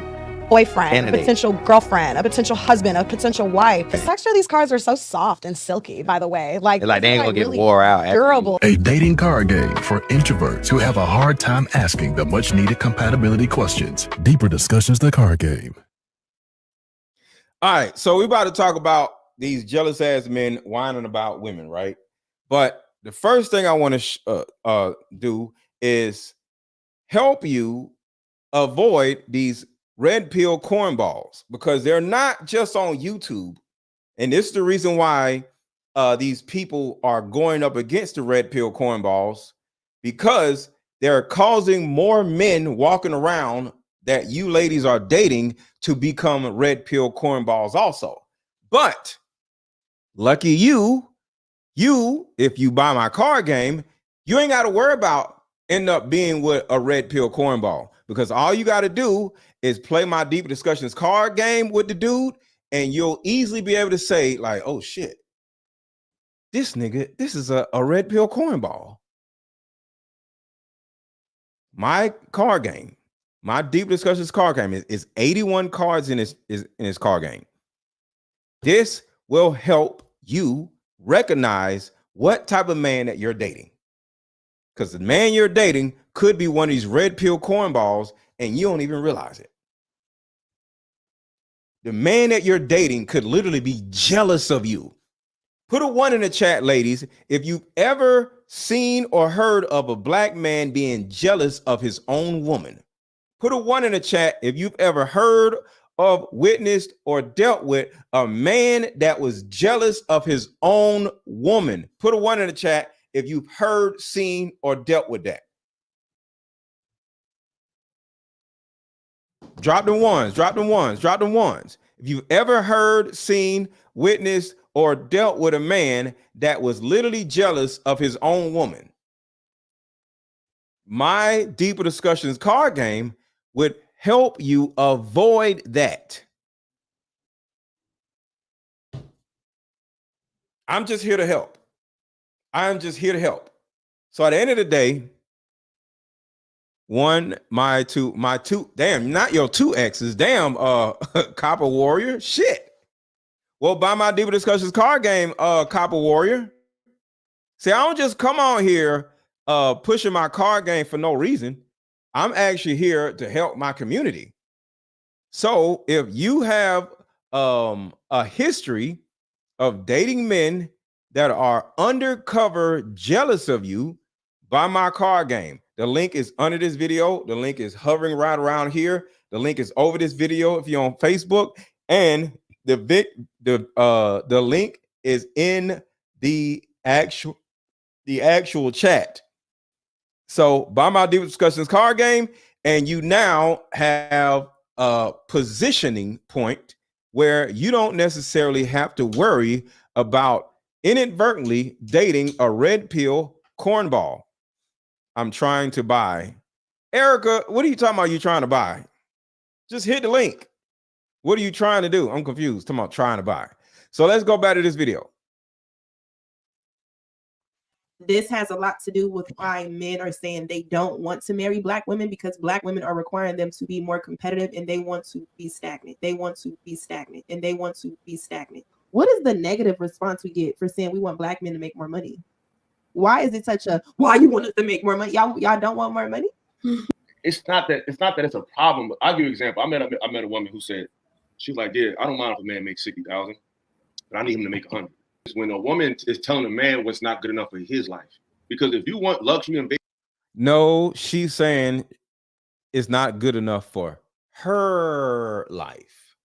boyfriend, Candidate. a potential girlfriend, a potential husband, a potential wife. The texture of these cards are so soft and silky, by the way. Like They ain't gonna get really wore out. after you- durable. A dating card game for introverts who have a hard time asking the much needed compatibility questions. Deeper Discussions, the card game. All right, so we're about to talk about these jealous ass men whining about women, right? But the first thing I want to do is help you avoid these red pill cornballs, because they're not just on YouTube. And this is the reason why these people are going up against the red pill cornballs, because they're causing more men walking around that you ladies are dating to become red pill cornballs also. But lucky you, if you buy my card game, you ain't got to worry about end up being with a red pill cornball, because all you got to do is play my Deeper Discussions card game with the dude, and you'll easily be able to say like, oh shit, this nigga, this is a red pill cornball. My card game, my Deeper Discussions card game is 81 cards in this card game. This will help you recognize what type of man that you're dating, because the man you're dating could be one of these red pill cornballs and you don't even realize it. The man that you're dating could literally be jealous of you. Put a 1 in the chat, ladies, if you've ever seen or heard of a black man being jealous of his own woman. Put a 1 in the chat if you've ever heard of, witnessed, or dealt with a man that was jealous of his own woman. Put a 1 in the chat if you've heard, seen, or dealt with that. Drop the ones, drop the ones, drop the ones. If you've ever heard, seen, witnessed, or dealt with a man that was literally jealous of his own woman, my Deeper Discussions card game would help you avoid that. I'm just here to help. I'm just here to help. So at the end of the day, my two, damn, not your 2 exes, damn, Copper Warrior, shit. Well, buy my Deeper Discussions card game, Copper Warrior. See, I don't just come on here pushing my card game for no reason. I'm actually here to help my community. So if you have a history of dating men that are undercover jealous of you, buy my card game. The link is under this video. The link is hovering right around here. The link is over this video if you're on Facebook, and the link is in the actual chat. So buy my Deeper Discussions card game, and you now have a positioning point where you don't necessarily have to worry about inadvertently dating a red pill cornball. I'm trying to buy. Erica, what are you talking about? You trying to buy? Just hit the link. What are you trying to do? I'm confused. Talking about trying to buy. So let's go back to this video. This has a lot to do with why men are saying they don't want to marry black women, because black women are requiring them to be more competitive and they want to be stagnant. They want to be stagnant and they want to be stagnant. What is the negative response we get for saying we want black men to make more money? Why is it such a, why you want us to make more money? Y'all don't want more money? It's not that it's a problem. I'll give you an example. I met a woman who said, she's like, yeah, I don't mind if a man makes 60,000. but I need him to make 100. It's when a woman is telling a man what's not good enough for his life. Because if you want luxury and no, she's saying it's not good enough for her life.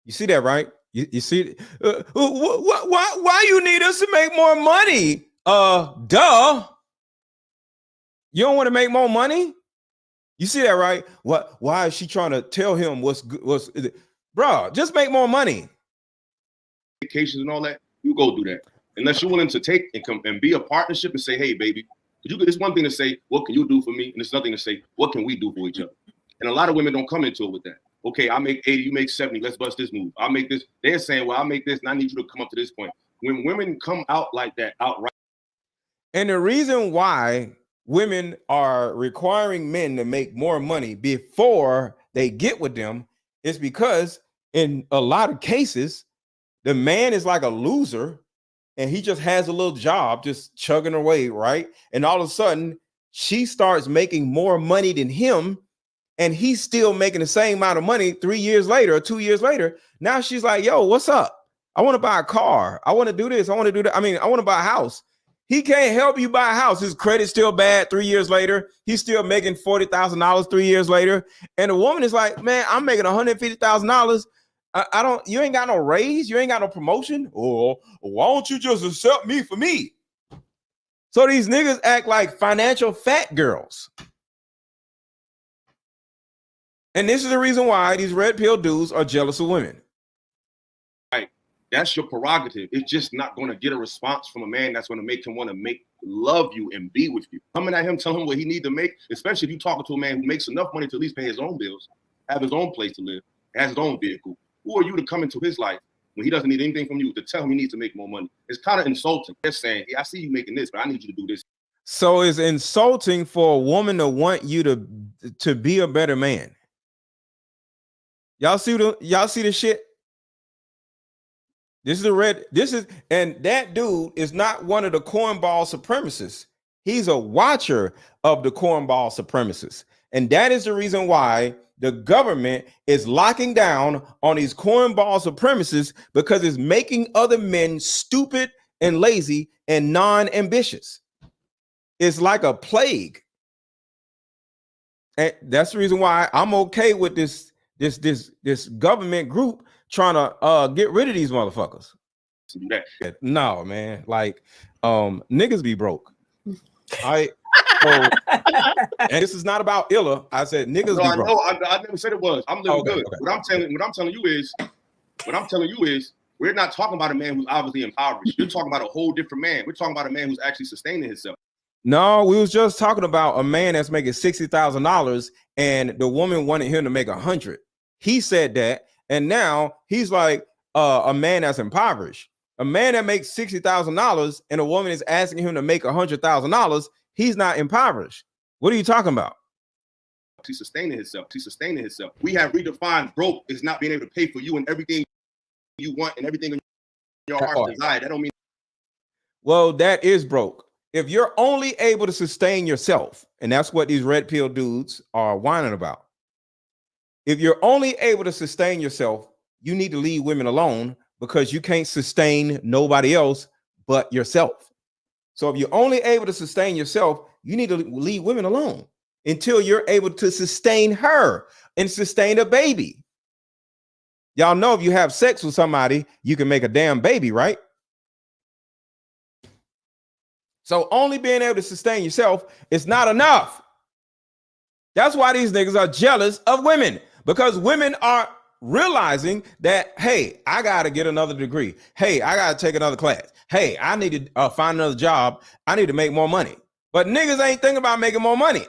You see that, right? You see, why you need us to make more money? Duh. You don't want to make more money? You see that, right? Why is she trying to tell him what's good? Bro, just make more money. Vacations and all that, you go do that. Unless you're willing to take and come and be a partnership and say, hey, baby, it's one thing to say, what can you do for me? And it's nothing to say, what can we do for each other? And a lot of women don't come into it with that. Okay, I make 80, you make 70, let's bust this move. I'll make this. They're saying, well, I'll make this, and I need you to come up to this point. When women come out like that, outright. And the reason why women are requiring men to make more money before they get with them is because in a lot of cases, the man is like a loser and he just has a little job just chugging away, right? And all of a sudden, she starts making more money than him, and he's still making the same amount of money 3 years later or 2 years later. Now she's like, yo, what's up? I want to buy a car. I want to do this. I want to do that. I mean, I want to buy a house. He can't help you buy a house. His credit's still bad 3 years later. He's still making $40,000 3 years later. And the woman is like, man, I'm making $150,000. I don't, you ain't got no raise. You ain't got no promotion. Or why don't you just accept me for me? So these niggas act like financial fat girls. And this is the reason why these red pill dudes are jealous of women. Right. That's your prerogative. It's just not going to get a response from a man that's going to make him want to love you and be with you. Coming at him, telling him what he need to make, especially if you're talking to a man who makes enough money to at least pay his own bills, have his own place to live, has his own vehicle. Who are you to come into his life when he doesn't need anything from you to tell him he needs to make more money? It's kind of insulting. They're saying, hey, I see you making this, but I need you to do this. So it's insulting for a woman to want you to be a better man. Y'all see the shit? And that dude is not one of the cornball supremacists. He's a watcher of the cornball supremacists. And that is the reason why the government is locking down on these cornball supremacists, because it's making other men stupid and lazy and non-ambitious. It's like a plague. And that's the reason why I'm okay with this government group trying to get rid of these motherfuckers. No, man, like niggas be broke. And this is not about Illa. I said niggas be broke. I never said it was. I'm living good. Okay. What I'm telling you is we're not talking about a man who's obviously impoverished. You're talking about a whole different man. We're talking about a man who's actually sustaining himself. No, we was just talking about a man that's making $60,000 and the woman wanted him to make 100. He said that, and now he's like a man that's impoverished. A man that makes $60,000 and a woman is asking him to make $100,000. He's not impoverished. What are you talking about? He's sustaining himself. We have redefined broke is not being able to pay for you and everything you want and everything in your heart desire. That don't mean. Well, that is broke. If you're only able to sustain yourself, and that's what these red pill dudes are whining about. If you're only able to sustain yourself, you need to leave women alone, because you can't sustain nobody else but yourself. So if you're only able to sustain yourself, you need to leave women alone until you're able to sustain her and sustain a baby. Y'all know if you have sex with somebody, you can make a damn baby, right? So only being able to sustain yourself is not enough. That's why these niggas are jealous of women, because women are realizing that, hey, I got to get another degree. Hey, I got to take another class. Hey, I need to find another job. I need to make more money. But niggas ain't thinking about making more money.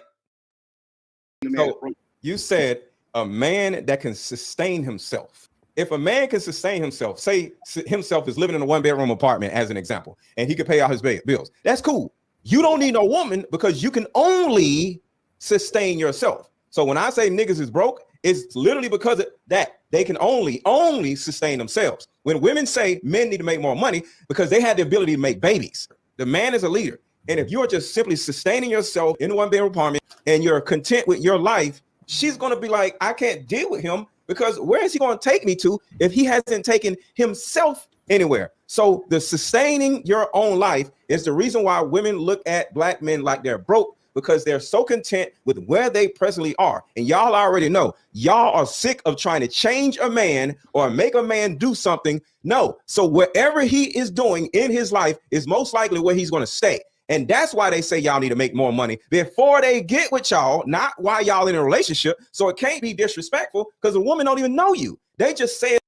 So you said a man that can sustain himself. If a man can sustain himself, say himself is living in a 1-bedroom apartment as an example, and he can pay all his bills, that's cool. You don't need no woman because you can only sustain yourself. So when I say niggas is broke, it's literally because of that. They can only sustain themselves. When women say men need to make more money because they have the ability to make babies, the man is a leader. And if you're just simply sustaining yourself in a 1-bedroom apartment and you're content with your life, she's going to be like, I can't deal with him, because where is he going to take me to if he hasn't taken himself anywhere? So the sustaining your own life is the reason why women look at black men like they're broke, because they're so content with where they presently are. And y'all already know, y'all are sick of trying to change a man or make a man do something. No. So wherever he is doing in his life is most likely where he's going to stay. And that's why they say y'all need to make more money before they get with y'all, not while y'all in a relationship. So it can't be disrespectful because a woman don't even know you. They just say it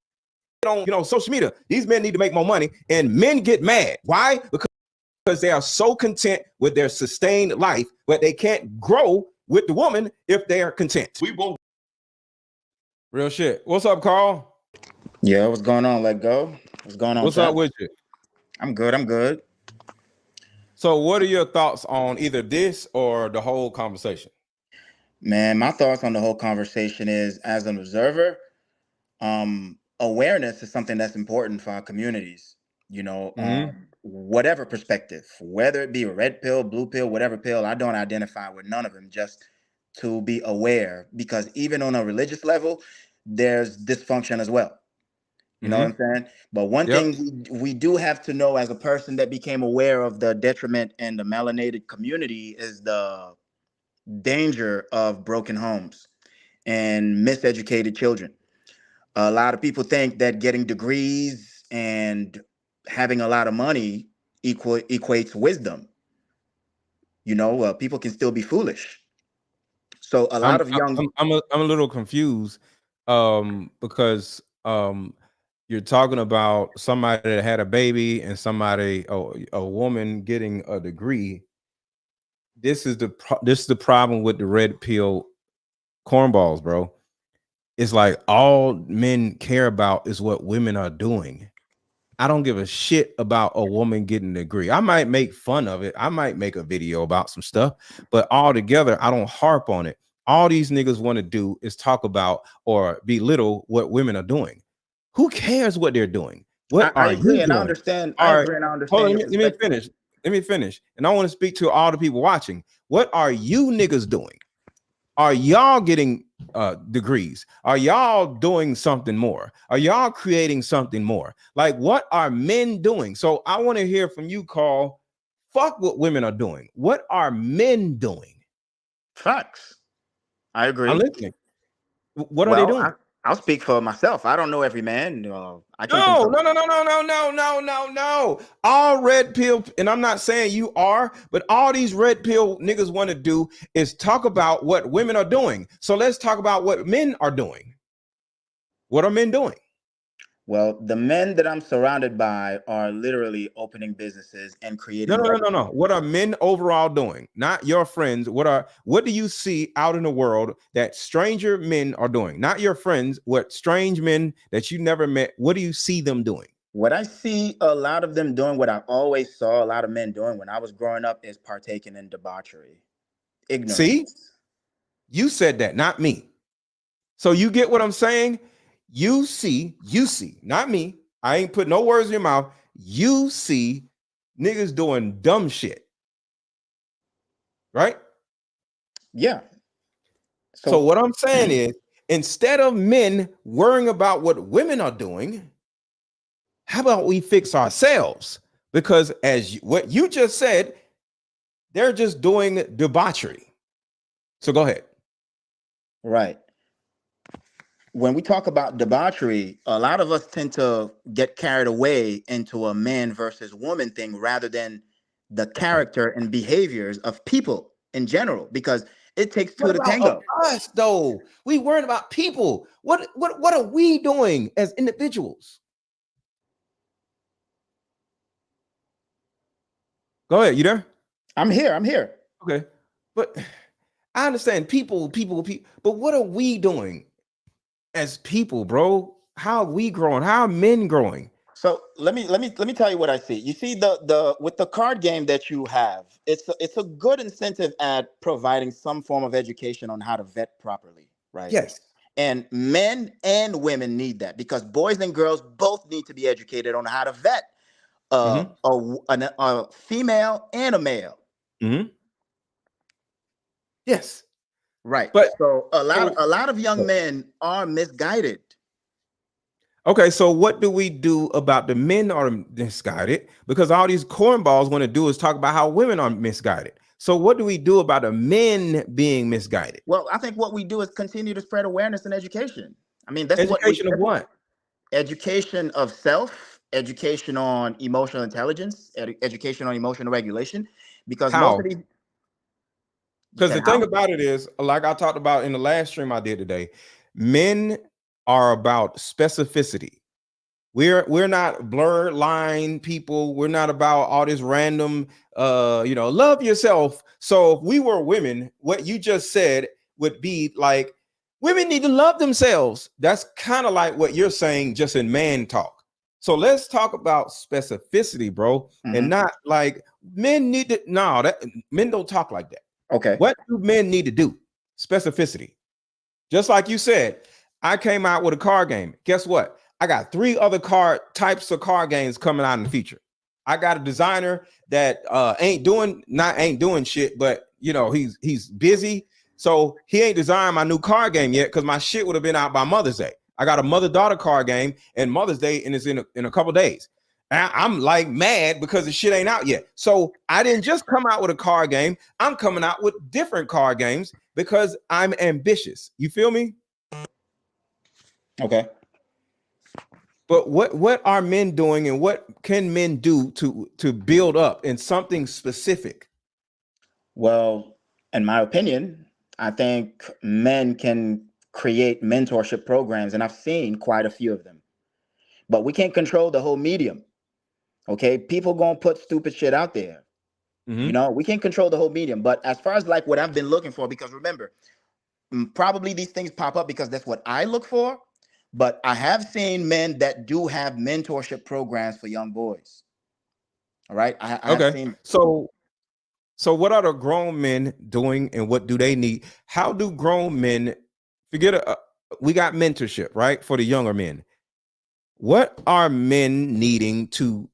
on social media. These men need to make more money, and men get mad. Why? Because they are so content with their sustained life, but they can't grow with the woman if they are content. We both. Real shit. What's up, Carl? Yeah, what's going on? Let go. What's going on? What's up with you? I'm good. I'm good. So what are your thoughts on either this or the whole conversation? Man, my thoughts on the whole conversation is, as an observer, awareness is something that's important for our communities. Whatever perspective, whether it be a red pill, blue pill, whatever pill, I don't identify with none of them, just to be aware, because even on a religious level, there's dysfunction as well. You know what I'm saying? But one thing we do have to know as a person that became aware of the detriment in the melanated community is the danger of broken homes and miseducated children. A lot of people think that getting degrees and having a lot of money equates wisdom. People can still be foolish. So a lot of young... I'm a little confused because you're talking about somebody that had a baby and a woman getting a degree. This is the problem with the red pill cornballs, bro. It's like all men care about is what women are doing. I don't give a shit about a woman getting a degree. I might make fun of it. I might make a video about some stuff, but altogether, I don't harp on it. All these niggas want to do is talk about or belittle what women are doing. Who cares what they're doing? What I are agree, you and doing? I understand. All I right. agree, and I Hold understand. on, let me finish. And I want to speak to all the people watching. What are you niggas doing? Are y'all getting degrees? Are y'all doing something more? Are y'all creating something more? Like, what are men doing? So I want to hear from you, Carl. Fuck what women are doing. What are men doing? Facts. I agree. I'm listening. What are they doing? I'll speak for myself. I don't know every man. I can No. All red pill, and I'm not saying you are, but all these red pill niggas want to do is talk about what women are doing. So let's talk about what men are doing. What are men doing? Well, the men that I'm surrounded by are literally opening businesses and creating. No. What are men overall doing? Not your friends. What do you see out in the world that stranger men are doing? Not your friends, what strange men that you never met. What do you see them doing? What I see a lot of them doing, what I always saw a lot of men doing when I was growing up, is partaking in debauchery. Ignorance. See? You said that, not me. So you get what I'm saying? You see, not me. I ain't put no words in your mouth. You see niggas doing dumb shit. Right? Yeah. So what I'm saying is, instead of men worrying about what women are doing, how about we fix ourselves? Because what you just said, they're just doing debauchery. So go ahead. Right. When we talk about debauchery, a lot of us tend to get carried away into a man versus woman thing rather than the character and behaviors of people in general, because it takes two to tango. Us though, we worried about people. What are we doing as individuals? Go ahead, you there? I'm here. Okay, but I understand people, but what are we doing as people, bro? How are we growing? How are men growing? So let me tell you what I see. You see the with the card game that you have, it's a good incentive at providing some form of education on how to vet properly, right? Yes. And men and women need that, because boys and girls both need to be educated on how to vet a female and a male. Yes. Right. But so a lot of young men are misguided. Okay, so what do we do about the men are misguided? Because all these cornballs want to do is talk about how women are misguided. So what do we do about the men being misguided? Well, I think what we do is continue to spread awareness and education. I mean, that's what we Education of what? education of self, education on emotional intelligence, education on emotional regulation, because most How? of these. You Because said the thing how? about it is, like I talked about in the last stream I did today, men are about specificity. We're not blurred line people. We're not about all this random love yourself. So if we were women, what you just said would be like women need to love themselves. That's kind of like what you're saying just in man talk. So let's talk about specificity, bro, and not like men need to that men don't talk like that. Okay. What do men need to do? Specificity. Just like you said, I came out with a card game. Guess what? I got 3 other types of card games coming out in the future. I got a designer that ain't doing shit, but he's busy. So he ain't designed my new card game yet because my shit would have been out by Mother's Day. I got a mother-daughter card game and Mother's Day, and it's in a couple days. I'm like mad because the shit ain't out yet. So I didn't just come out with a card game. I'm coming out with different card games because I'm ambitious. You feel me? Okay. But what are men doing, and what can men do to build up in something specific? Well, in my opinion, I think men can create mentorship programs, and I've seen quite a few of them. But we can't control the whole medium. Okay, people gonna put stupid shit out there. We can't control the whole medium. But as far as like what I've been looking for, because remember, probably these things pop up because that's what I look for. But I have seen men that do have mentorship programs for young boys. All right. I have seen. So what are the grown men doing, and what do they need? How do grown men we got mentorship, right? For the younger men. What are men needing to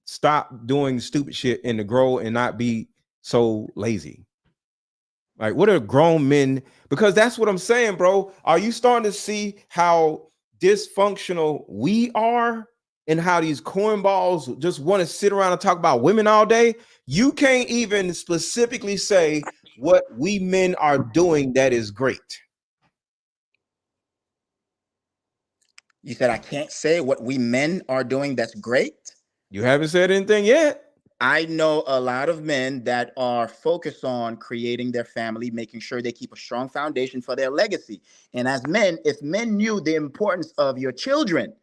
stop doing stupid shit and to grow and not be so lazy? Like, what are grown men? Because that's what I'm saying, bro. Are you starting to see how dysfunctional we are and how these cornballs just want to sit around and talk about women all day? You can't even specifically say what we men are doing that is great. You said I can't say what we men are doing that's great? You haven't said anything yet. I know a lot of men that are focused on creating their family, making sure they keep a strong foundation for their legacy. And as men, if men knew the importance of your children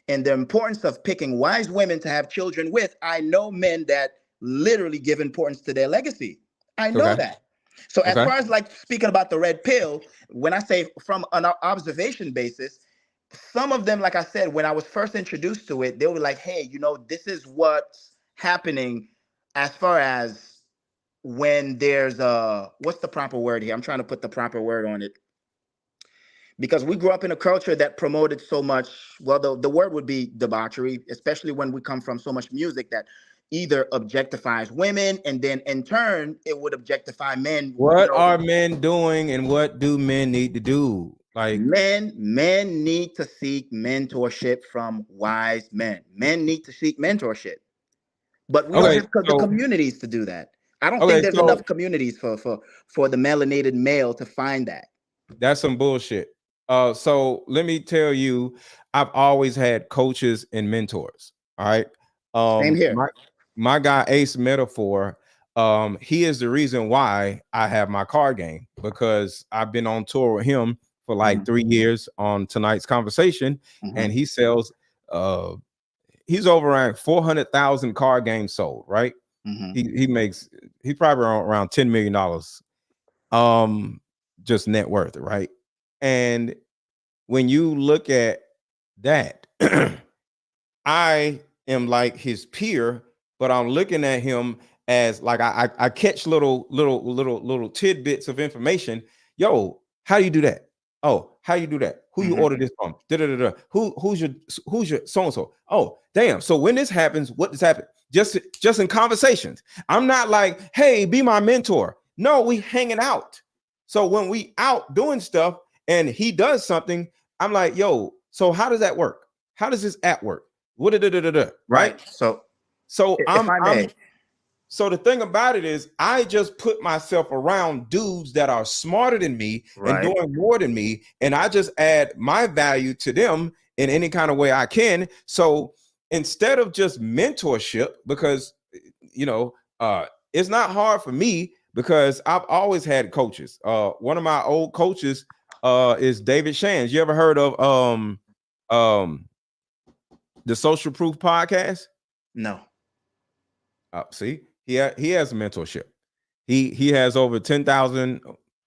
and the importance of picking wise women to have children with, I know men that literally give importance to their legacy. I know that. So as far as like speaking about the red pill, when I say from an observation basis, some of them, like I said, when I was first introduced to it, they were like, hey, this is what's happening as far as when there's what's the proper word here? I'm trying to put the proper word on it. Because we grew up in a culture that promoted so much, well, the word would be debauchery, especially when we come from so much music that either objectifies women, and then in turn, it would objectify men. What are men doing, and what do men need to do? Like men need to seek mentorship from wise men. Men need to seek mentorship. But we don't have the communities to do that. I don't think there's enough communities for the melanated male to find that. That's some bullshit. So let me tell you, I've always had coaches and mentors. All right. Same here. My guy Ace Metaphor, he is the reason why I have my card game, because I've been on tour with him for like 3 years on tonight's conversation, and he sells he's over around 400,000 card games sold, right? He's probably around $10 million just net worth, right? And when you look at that, I am like his peer, but I'm looking at him as like I catch little tidbits of information. Yo, how do you do that? Oh, how you do that? Who you order this from? Who's your so-and-so? Oh, damn. So when this happens, what does happen? Just in conversations. I'm not like, hey, be my mentor. No, we hanging out. So when we out doing stuff and he does something, I'm like, yo, so how does that work? how does this app work? What right? Right. So So if I may, so the thing about it is I just put myself around dudes that are smarter than me and right. doing more than me, and I just add my value to them in any kind of way I can. So instead of just mentorship, because it's not hard for me because I've always had coaches. One of my old coaches is David Shands. You ever heard of the Social Proof podcast? No. See, he has a mentorship. He has over 10,000.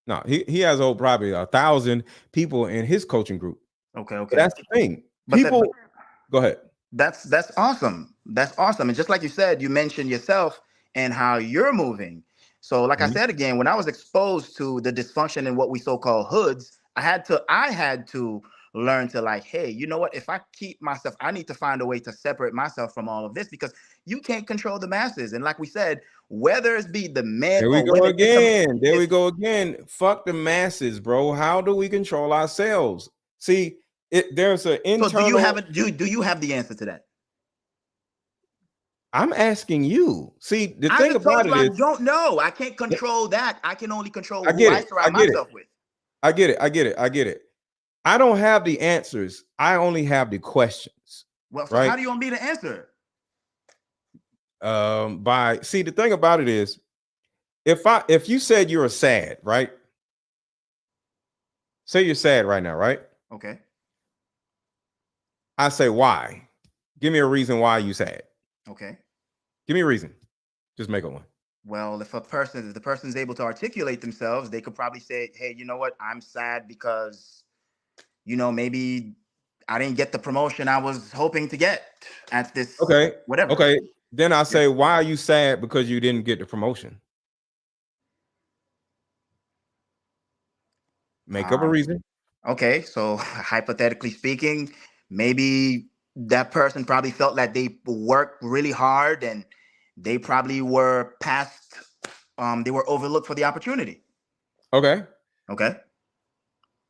No, he has over probably 1,000 people in his coaching group. Okay. But that's the thing. But People, go ahead. That's awesome. That's awesome. And just like you said, you mentioned yourself and how you're moving. So like I said again, when I was exposed to the dysfunction in what we so-called hoods, I had to learn to like, hey, you know what? If I keep myself, I need to find a way to separate myself from all of this because you can't control the masses. And like we said, whether it be the men There we or go women, again. There we go again. Fuck the masses, bro. How do we control ourselves? See, there's an internal. So do you have the answer to that? I'm asking you. See, the thing about it is, I don't know. I can't control that. I can only control who I surround myself with. I get it. I don't have the answers. I only have the questions. Well, so right? How do you want me to answer? The thing about it is, if you said you're sad, right? Say you're sad right now, right? Okay. I say, why? Give me a reason why you sad. Okay. Give me a reason. Just make up one. Well, if the person's able to articulate themselves, they could probably say, hey, you know what? I'm sad because, maybe I didn't get the promotion I was hoping to get at this. Okay. Whatever. Okay. Then I say, why are you sad because you didn't get the promotion? Make up a reason. Okay. So hypothetically speaking, maybe that person probably felt that they worked really hard and they probably were they were overlooked for the opportunity. Okay. Okay.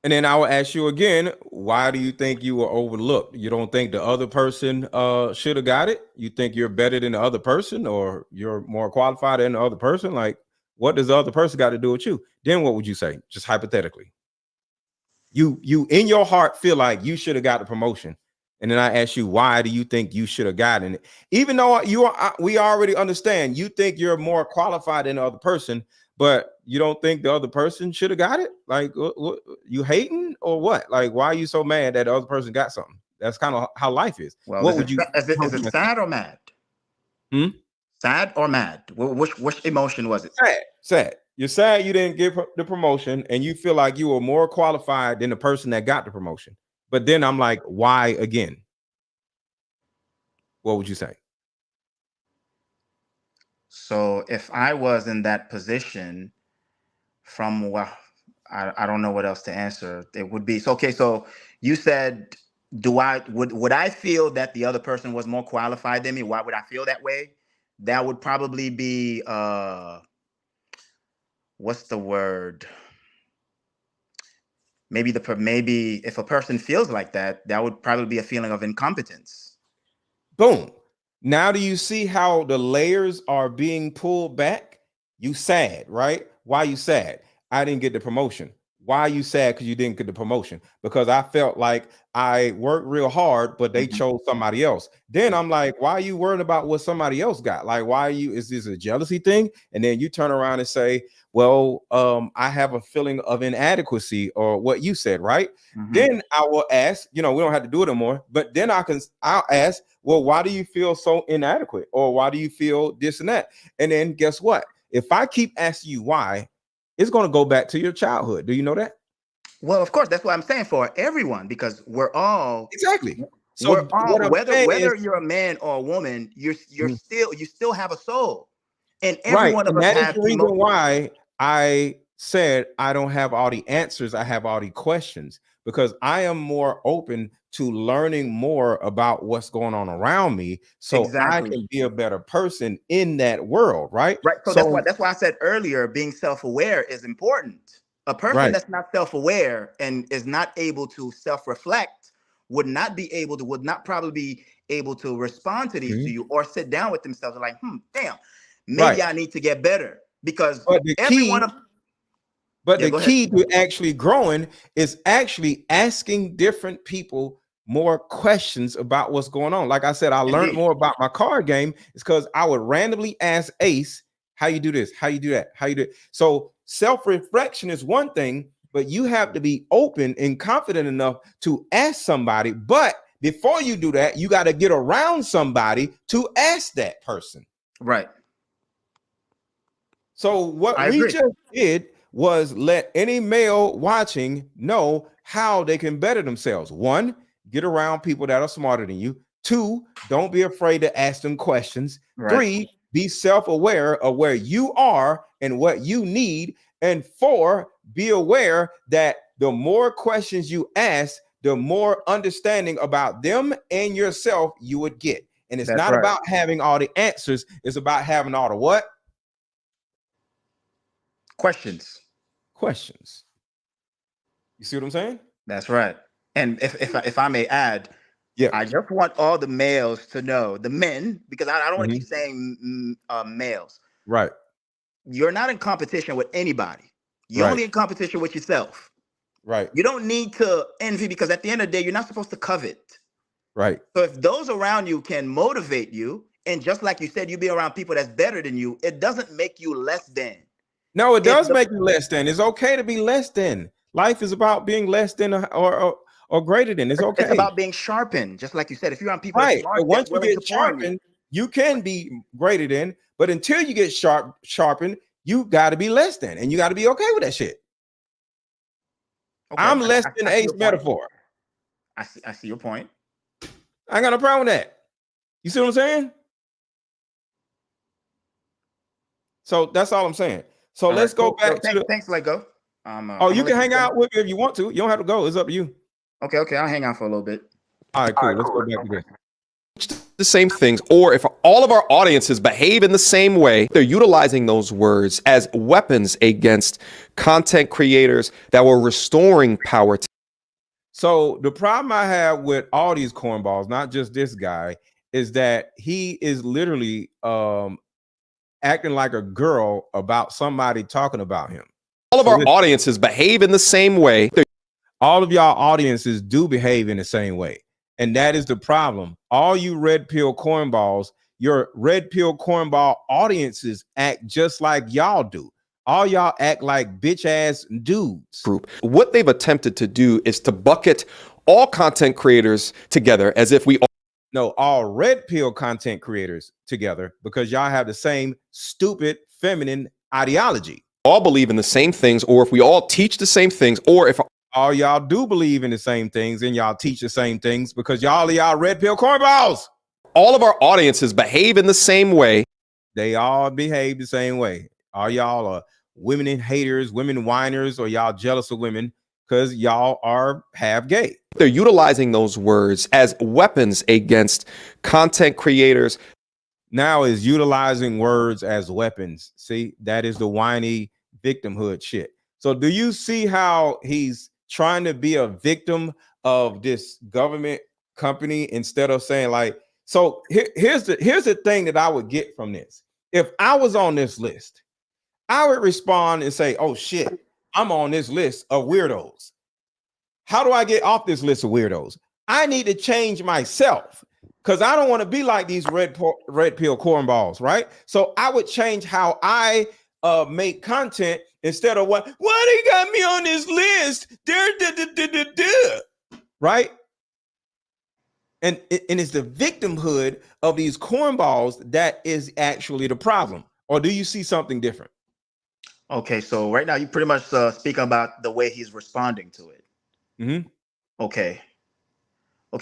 And then I will ask you again, why do you think you were overlooked? You don't think the other person should have got it? You think you're better than the other person or you're more qualified than the other person? Like, what does the other person got to do with you? Then what would you say? Just hypothetically. You in your heart feel like you should have got the promotion. And then I ask you, why do you think you should have gotten it? Even though we already understand you think you're more qualified than the other person, but you don't think the other person should have got it? Like, what, you hating or what? Like, why are you so mad that the other person got something? That's kind of how life is. Well, what is would you? Is it sad or mad? Sad or mad? Which emotion was it? Sad. You're sad you didn't get the promotion, and you feel like you were more qualified than the person that got the promotion. But then I'm like, why again? What would you say? So if I was in that position, I don't know what else to answer. It would be okay. So you said, would I feel that the other person was more qualified than me? Why would I feel that way? That would probably be what's the word? Maybe if a person feels like that, that would probably be a feeling of incompetence. Boom. Now do you see how the layers are being pulled back? You sad, right? Why you sad? I didn't get the promotion. Why are you sad because you didn't get the promotion? Because I felt like I worked real hard, but they chose somebody else. Then I'm like, why are you worried about what somebody else got? Like, is this a jealousy thing? And then you turn around and say, well, I have a feeling of inadequacy, or what you said, right? Then I will ask, we don't have to do it anymore, but then I'll ask, well, why do you feel so inadequate? Or why do you feel this and that? And then guess what? If I keep asking you why, it's going to go back to your childhood. Do you know that? Well, of course, that's what I'm saying for everyone, because we're all exactly. So we're all, whether you're a man or a woman, you still have a soul, and every one of us has. That is the reason why I said I don't have all the answers. I have all the questions, because I am more open to learning more about what's going on around me, so I can be a better person in that world, right? Right. So that's why I said earlier, being self-aware is important. A person that's not self-aware and is not able to self-reflect would not probably be able to respond to these to you or sit down with themselves and like, damn, maybe I need to get better, because the key to actually growing is actually asking different people more questions about what's going on. Like I said, I learned more about my card game is because I would randomly ask Ace, how you do this, how you do that, how you do it. So self-reflection is one thing, but you have to be open and confident enough to ask somebody. But before you do that, you got to get around somebody to ask that person. Right. So what we just did was let any male watching know how they can better themselves. 1, get around people that are smarter than you. 2, don't be afraid to ask them questions. 3, be self-aware of where you are and what you need. And 4, be aware that the more questions you ask, the more understanding about them and yourself you would get. And it's not about having all the answers. It's about having all the what? Questions. You see what I'm saying? That's right. And if I may add, I just want all the males to know, the men, because I don't want to keep saying males. Right. You're not in competition with anybody. You're only in competition with yourself. Right. You don't need to envy, because at the end of the day, you're not supposed to covet. Right. So if those around you can motivate you, and just like you said, you be around people that's better than you, it doesn't make you less than. No, it does make you less than. It's okay to be less than. Life is about being less than or greater than. It's okay. It's about being sharpened, just like you said. If you're on people, right. But once you get sharpened, you can be greater than. But until you get sharpened, you got to be less than, and you got to be okay with that shit. Okay, I'm less than Ace metaphor. I see your point. I ain't got no problem with that. You see what I'm saying? So that's all I'm saying. So let's go back to thanks, Lego. You can hang out with me if you want to. You don't have to go. It's up to you. Okay, I'll hang out for a little bit. All right, cool. Let's go back to this. The same things, or if all of our audiences behave in the same way, they're utilizing those words as weapons against content creators that were restoring power. So the problem I have with all these cornballs, not just this guy, is that he is literally acting like a girl about somebody talking about him. All of our audiences behave in the same way. All of y'all audiences do behave in the same way. And that is the problem. All you red pill cornballs, your red pill cornball audiences act just like y'all do. All y'all act like bitch ass dudes. Group. What they've attempted to do is to bucket all content creators together as if we all red pill content creators together, because y'all have the same stupid feminine ideology. All believe in the same things, or if we all teach the same things, or if all y'all do believe in the same things and y'all teach the same things, because y'all red pill cornballs. All of our audiences behave in the same way. They all behave the same way. All y'all are women haters, women whiners, or y'all jealous of women because y'all are half gay. They're utilizing those words as weapons against content creators. Now is utilizing words as weapons. See, that is the whiny victimhood shit. So do you see how he's trying to be a victim of this government company instead of saying like, so here's the thing that I would get from this. If I was on this list, I would respond and say, oh shit, I'm on this list of weirdos. How do I get off this list of weirdos? I need to change myself because I don't want to be like these red pill cornballs, right? So I would change how I make content instead of why they got me on this list, right? And it's the victimhood of these cornballs that is actually the problem. Or do you see something different? Okay, so right now you pretty much speak about the way he's responding to it. Mm-hmm. Okay,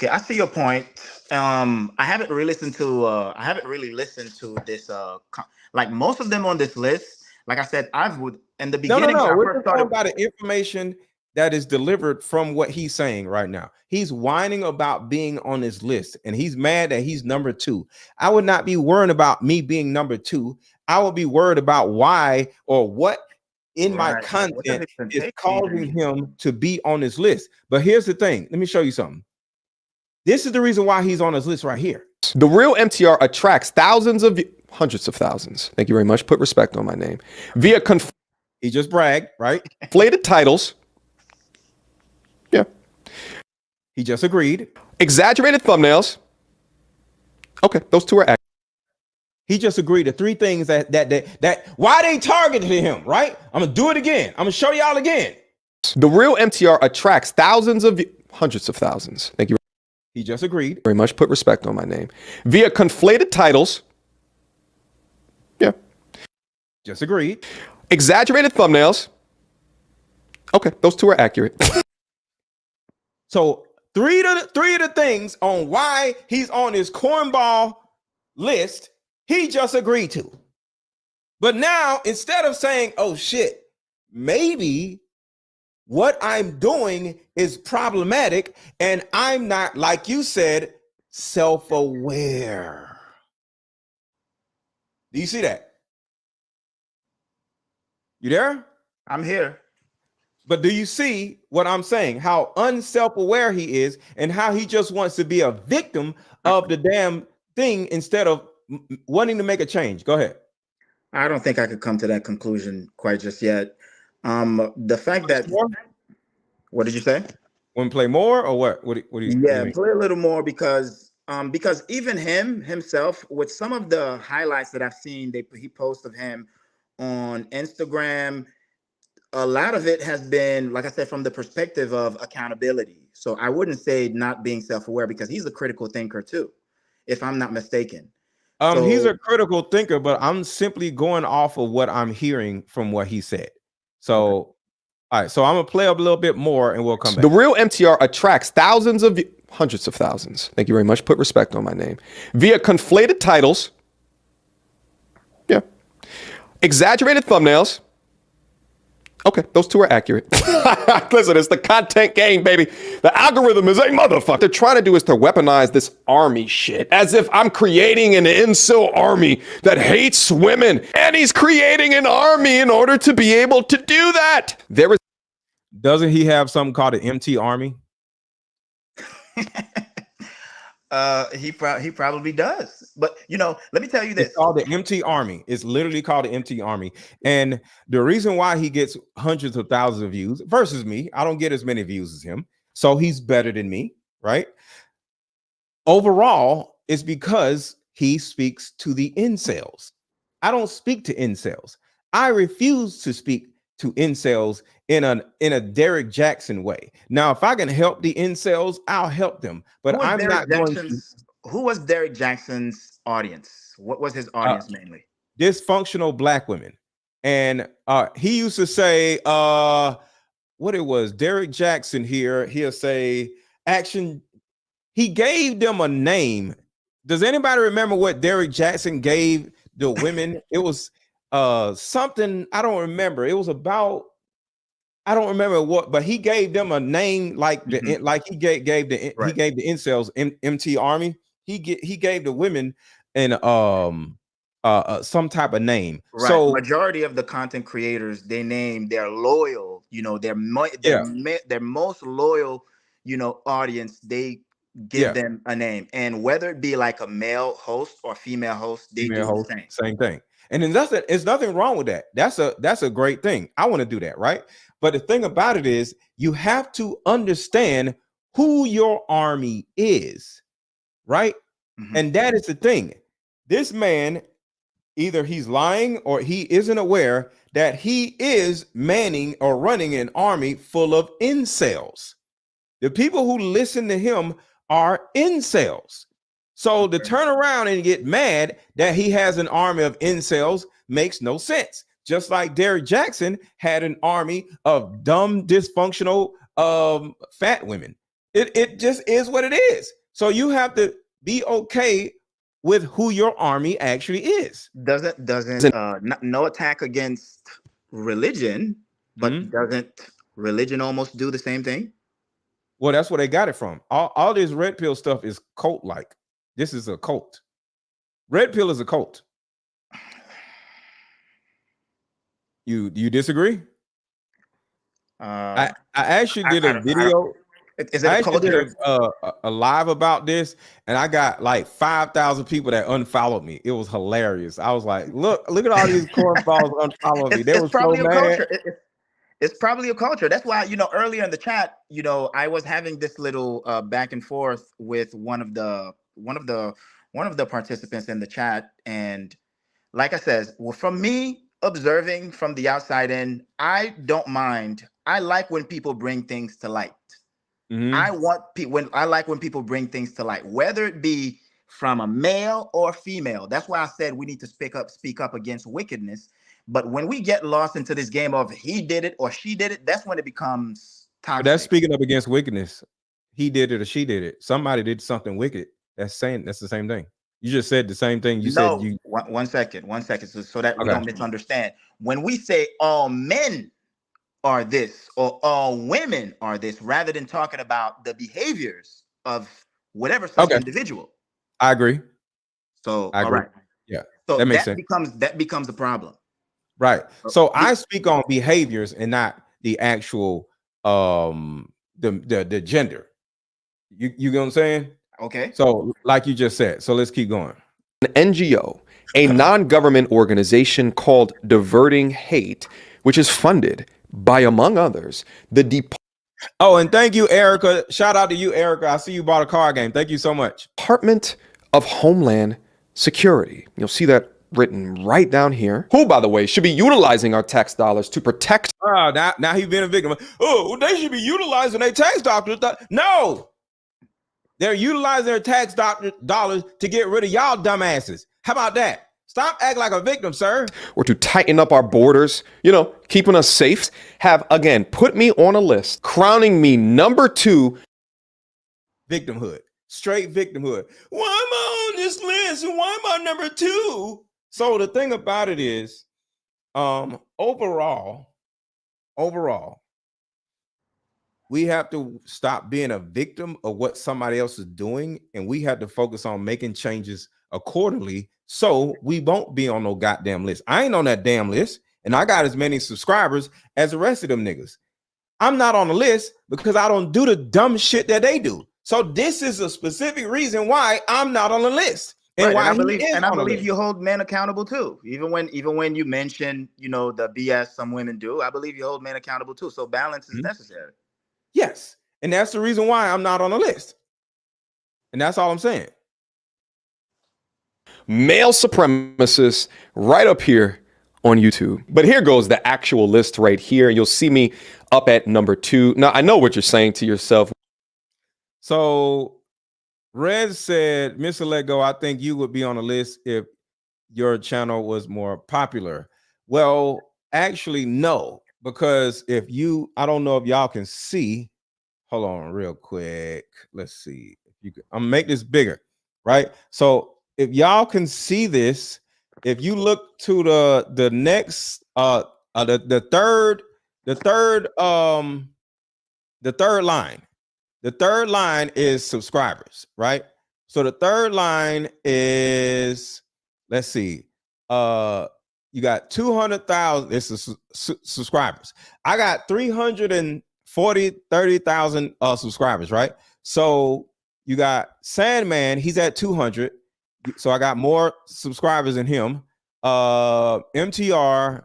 I see your point. I haven't really listened to this. Like most of them on this list, like I said, in the beginning. No. We're talking about the information that is delivered from what he's saying right now. He's whining about being on this list, and he's mad that he's number 2. I would not be worried about me being number 2. I would be worried about why or what in my content is causing him to be on this list. But here's the thing. Let me show you something. This is the reason why he's on this list right here. The real MTR attracts hundreds of thousands. Thank you very much. Put respect on my name. Via He just bragged, right? conflated titles. Yeah. He just agreed. Exaggerated thumbnails. Okay, those two are accurate. He just agreed to three things that why they targeted him, right? I'm gonna do it again. I'm gonna show y'all again. The real MTR attracts hundreds of thousands. Thank you He just agreed. very much. Put respect on my name. Via conflated titles. Yeah. Just agreed. Exaggerated thumbnails. Okay, those two are accurate. So three of the things on why he's on this cornball list, he just agreed to. But now, instead of saying, oh shit, maybe what I'm doing is problematic and I'm not, like you said, self-aware. Do you see that? You there? I'm here. But do you see what I'm saying? How unself-aware he is and how he just wants to be a victim of the damn thing instead of wanting to make a change. Go ahead. I don't think I could come to that conclusion quite just yet. The fact that, what did you say? Want to play more or what? What do you mean? Play a little more because even himself, with some of the highlights that I've seen, he posts of him on Instagram, a lot of it has been, like I said, from the perspective of accountability. So I wouldn't say not being self-aware because he's a critical thinker too, if I'm not mistaken. He's a critical thinker, but I'm simply going off of what I'm hearing from what he said. So, all right. So I'm gonna play up a little bit more, and we'll come back. The real MTR attracts hundreds of thousands. Thank you very much. Put respect on my name. Via conflated titles. Yeah. Exaggerated thumbnails. Okay, those two are accurate. Listen, it's the content game, baby. The algorithm is a motherfucker. They're trying to do is to weaponize this army shit as if I'm creating an incel army that hates women. And he's creating an army in order to be able to do that. Doesn't he have something called an MT Army? He probably does. But let me tell you this. It's called the MT Army. It's literally called the MT Army. And the reason why he gets hundreds of thousands of views versus me, I don't get as many views as him. So he's better than me, right? Overall, it's because he speaks to the incels. I don't speak to incels. I refuse to speak to incels in a Derek Jackson way. Now, if I can help the incels, I'll help them. But I'm not going to. Who was Derek Jackson's audience? What was his audience mainly? Dysfunctional black women. And he used to say, what it was, Derek Jackson here, he'll say, action. He gave them a name. Does anybody remember what Derek Jackson gave the women? It was something, I don't remember. It was about, I don't remember what, but he gave them a name like the like he gave the he gave the incels MT Army. He gave the women an some type of name. Right. So majority of the content creators, they name their loyal, their most loyal, audience, they give them a name. And whether it be like a male host or female host, they do the same thing. And then there's nothing wrong with that. That's a great thing. I want to do that, right? But the thing about it is you have to understand who your army is, right? And that is the thing. This man, either he's lying or he isn't aware that he is manning or running an army full of incels. The people who listen to him are incels. So to turn around and get mad that he has an army of incels makes no sense. Just like Derek Jackson had an army of dumb, dysfunctional, fat women. It just is what it is. So you have to be okay with who your army actually is. Doesn't no attack against religion, but doesn't religion almost do the same thing? Well, that's where they got it from. All this red pill stuff is cult-like. This is a cult. Red pill is a cult. You disagree? I actually did a video. Is it I a actually did culture? a live about this, and I got like 5,000 people that unfollowed me. It was hilarious. I was like, look at all these cornballs unfollowing me. They It's were so probably a mad. culture. It's probably a culture. That's why, earlier in the chat, I was having this little back and forth with one of the participants in the chat, and like I said, well, from me observing from the outside in, I don't mind. I like when people bring things to light. I like when people bring things to light, whether it be from a male or female. That's why I said we need to speak up against wickedness. But when we get lost into this game of he did it or she did it, that's when it becomes But that's toxic. speaking up against wickedness. He did it or she did it. Somebody did something wicked. That's the same thing. You just said the same thing. You said you. One second, so that we Okay. don't misunderstand. When we say all men are this or all women are this, rather than talking about the behaviors of whatever such individual. I agree. So I agree. all right. Yeah. So that makes sense. becomes a problem. Right. So I speak on behaviors and not the actual the gender. You get what I'm saying? Okay. So like you just said. So let's keep going. An NGO, a non-government organization called Diverting Hate, which is funded by, among others, the Oh, and thank you, Erica. Shout out to you, Erica. I see you bought a card game. Thank you so much. Department of Homeland Security. You'll see that written right down here. Who, by the way, should be utilizing our tax dollars to protect. Oh, now he's been a victim. Oh, well, they should be utilizing their tax dollars. No, they're utilizing their tax dollars to get rid of y'all dumbasses. How about that? Stop acting like a victim, sir. Or to tighten up our borders, keeping us safe. Have, again, put me on a list, crowning me number 2. Victimhood. Straight victimhood. Why am I on this list? And why am I number 2? So the thing about it is, overall, we have to stop being a victim of what somebody else is doing, and we have to focus on making changes accordingly so we won't be on no goddamn list. I ain't on that damn list, and I got as many subscribers as the rest of them niggas. I'm not on the list because I don't do the dumb shit that they do. So this is a specific reason why I'm not on the list. And right, why and I believe you hold men accountable too. Even when you mention, the BS some women do, I believe you hold men accountable too. So balance is necessary. Yes. And that's the reason why I'm not on the list. And that's all I'm saying. Male supremacists right up here on YouTube. But here goes the actual list right here. You'll see me up at number 2. Now, I know what you're saying to yourself. So Red said, Mr. Lego, I think you would be on the list if your channel was more popular. Well, actually, no, because I don't know if y'all can see. Hold on real quick. Let's see if you can. I'm gonna make this bigger, right? So if y'all can see this, if you look to the next the third line is subscribers, right? So the third line is, let's see, you got 200,000. This is subscribers. I got 30,000 subscribers, right? So you got Sandman, he's at 200. So I got more subscribers than him. MTR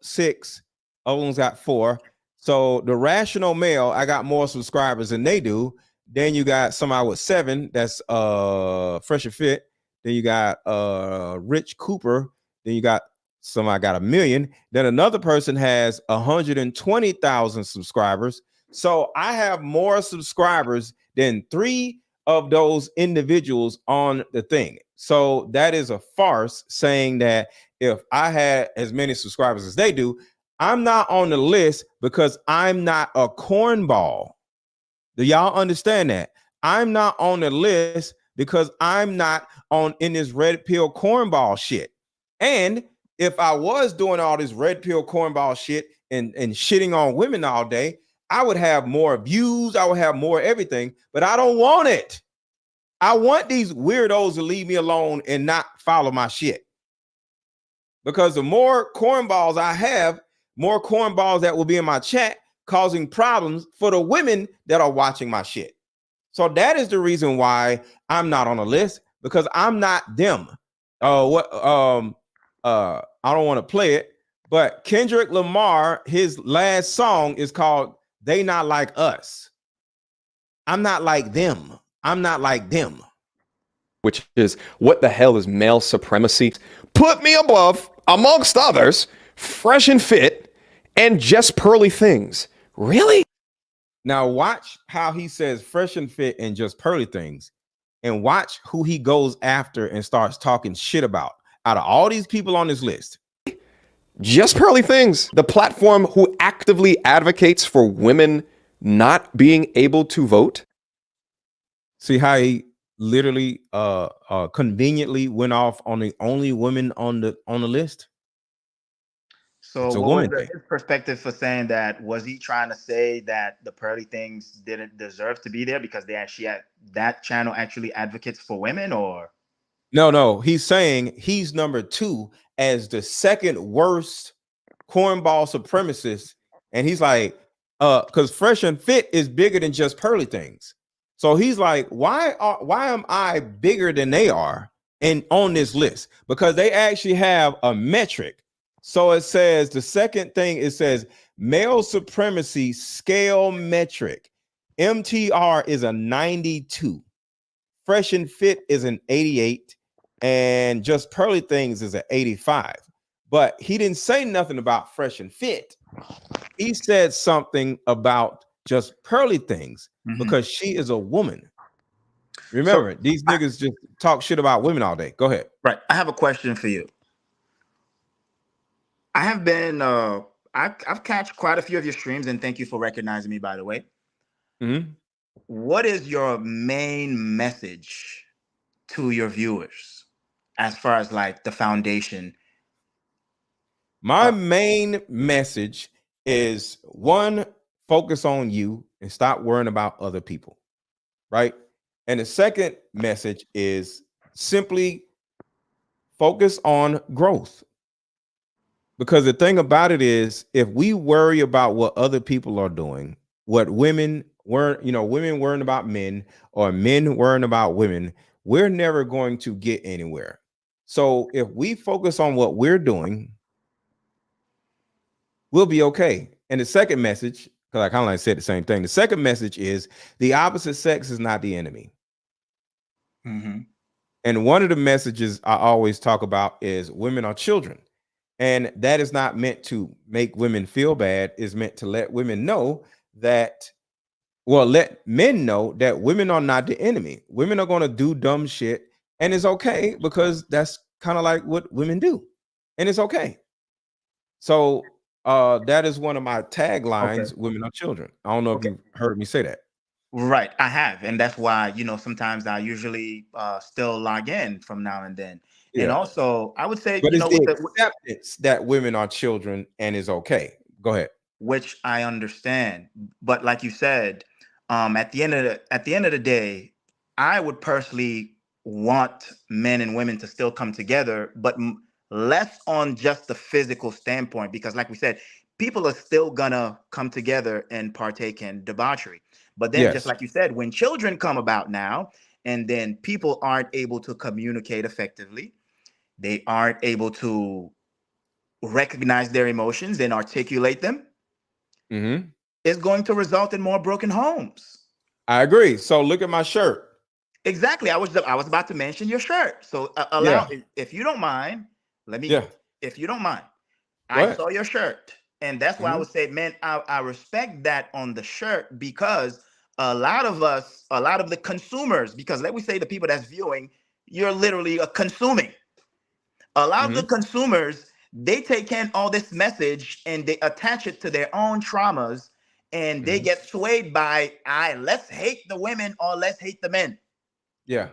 6, other one's got 4. So the Rational Male, I got more subscribers than they do. Then you got somebody with 7, that's Fresh and Fit. Then you got Rich Cooper. Then you got somebody got 1 million. Then another person has 120,000 subscribers. So I have more subscribers than 3 of those individuals on the thing. So that is a farce, saying that if I had as many subscribers as they do, I'm not on the list because I'm not a cornball. Do y'all understand that? I'm not on the list because I'm not in this red pill cornball shit. And if I was doing all this red pill cornball shit and shitting on women all day, I would have more views. I would have more everything, but I don't want it. I want these weirdos to leave me alone and not follow my shit. Because the more cornballs I have, more cornballs that will be in my chat, causing problems for the women that are watching my shit. So that is the reason why I'm not on the list, because I'm not them. I don't want to play it, but Kendrick Lamar, his last song is called "They Not Like Us." I'm not like them. I'm not like them. Which is, what the hell is male supremacy? Put me above, amongst others, fresh and fit, and just pearly things. Really? Now watch how he says fresh and fit and just pearly things, and watch who he goes after and starts talking shit about out of all these people on this list. Just pearly things. The platform who actively advocates for women not being able to vote. See how he literally conveniently went off on the only women on the list. So It's a what woman was thing. his perspective for saying that? Was he trying to say that the pearly things didn't deserve to be there because they actually that channel actually advocates for women, or? No, he's saying he's number 2 as the second worst cornball supremacist, and he's like, because fresh and fit is bigger than just pearly things. So he's like, why am I bigger than they are and on this list? Because they actually have a metric. So it says, the second thing, it says male supremacy scale metric. MTR is a 92. Fresh and fit is an 88. And just pearly things is an 85. But he didn't say nothing about fresh and fit. He said something about just pearly things because she is a woman. Remember, these niggas just talk shit about women all day. Go ahead. Right. I have a question for you. I have been I've catched quite a few of your streams, and thank you for recognizing me, by the way. What is your main message to your viewers as far as like the foundation? My main message is, one, focus on you and stop worrying about other people, right? And the second message is simply focus on growth. Because the thing about it is, if we worry about what other people are doing, what women weren't, women worrying about men or men worrying about women, we're never going to get anywhere. So if we focus on what we're doing, we'll be okay. And the second message, because I kind of like said the same thing, the second message is the opposite sex is not the enemy. And one of the messages I always talk about is women are children. And that is not meant to make women feel bad. It's meant to let women know that, let men know that women are not the enemy. Women are going to do dumb shit, and it's okay, because that's kind of like what women do, and it's okay. So that is one of my taglines, women are children. I don't know if you've heard me say that. Right, I have, and that's why sometimes I usually still log in from now and then. And also, I would say, but it's the acceptance that women are children and is okay. Go ahead. Which I understand, but like you said, at the end of the day, I would personally want men and women to still come together, but less on just the physical standpoint, because like we said, people are still gonna come together and partake in debauchery. But then, just like you said, when children come about now, and then people aren't able to communicate effectively, they aren't able to recognize their emotions and articulate them, it's going to result in more broken homes. I agree. So look at my shirt. Exactly. I was about to mention your shirt. So if you don't mind, if you don't mind, I saw your shirt. And that's why I would say, man, I respect that on the shirt, because a lot of the consumers, because let me say the people that's viewing, you're literally consuming. A lot of the consumers, they take in all this message and they attach it to their own traumas, and they get swayed by, let's hate the women or let's hate the men. Yeah.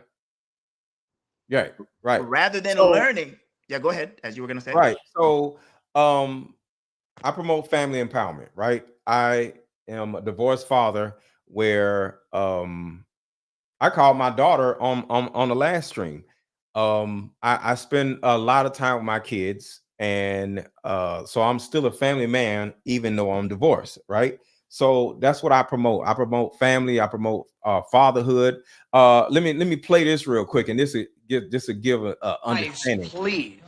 Yeah. Right. Rather than learning. Yeah, go ahead, as you were gonna say. Right. So I promote family empowerment, right? I am a divorced father where I called my daughter on the last stream. I spend a lot of time with my kids, and so I'm still a family man, even though I'm divorced, right? So that's what I promote. I promote family. I promote fatherhood. Let me play this real quick, and this will give a understanding. Please.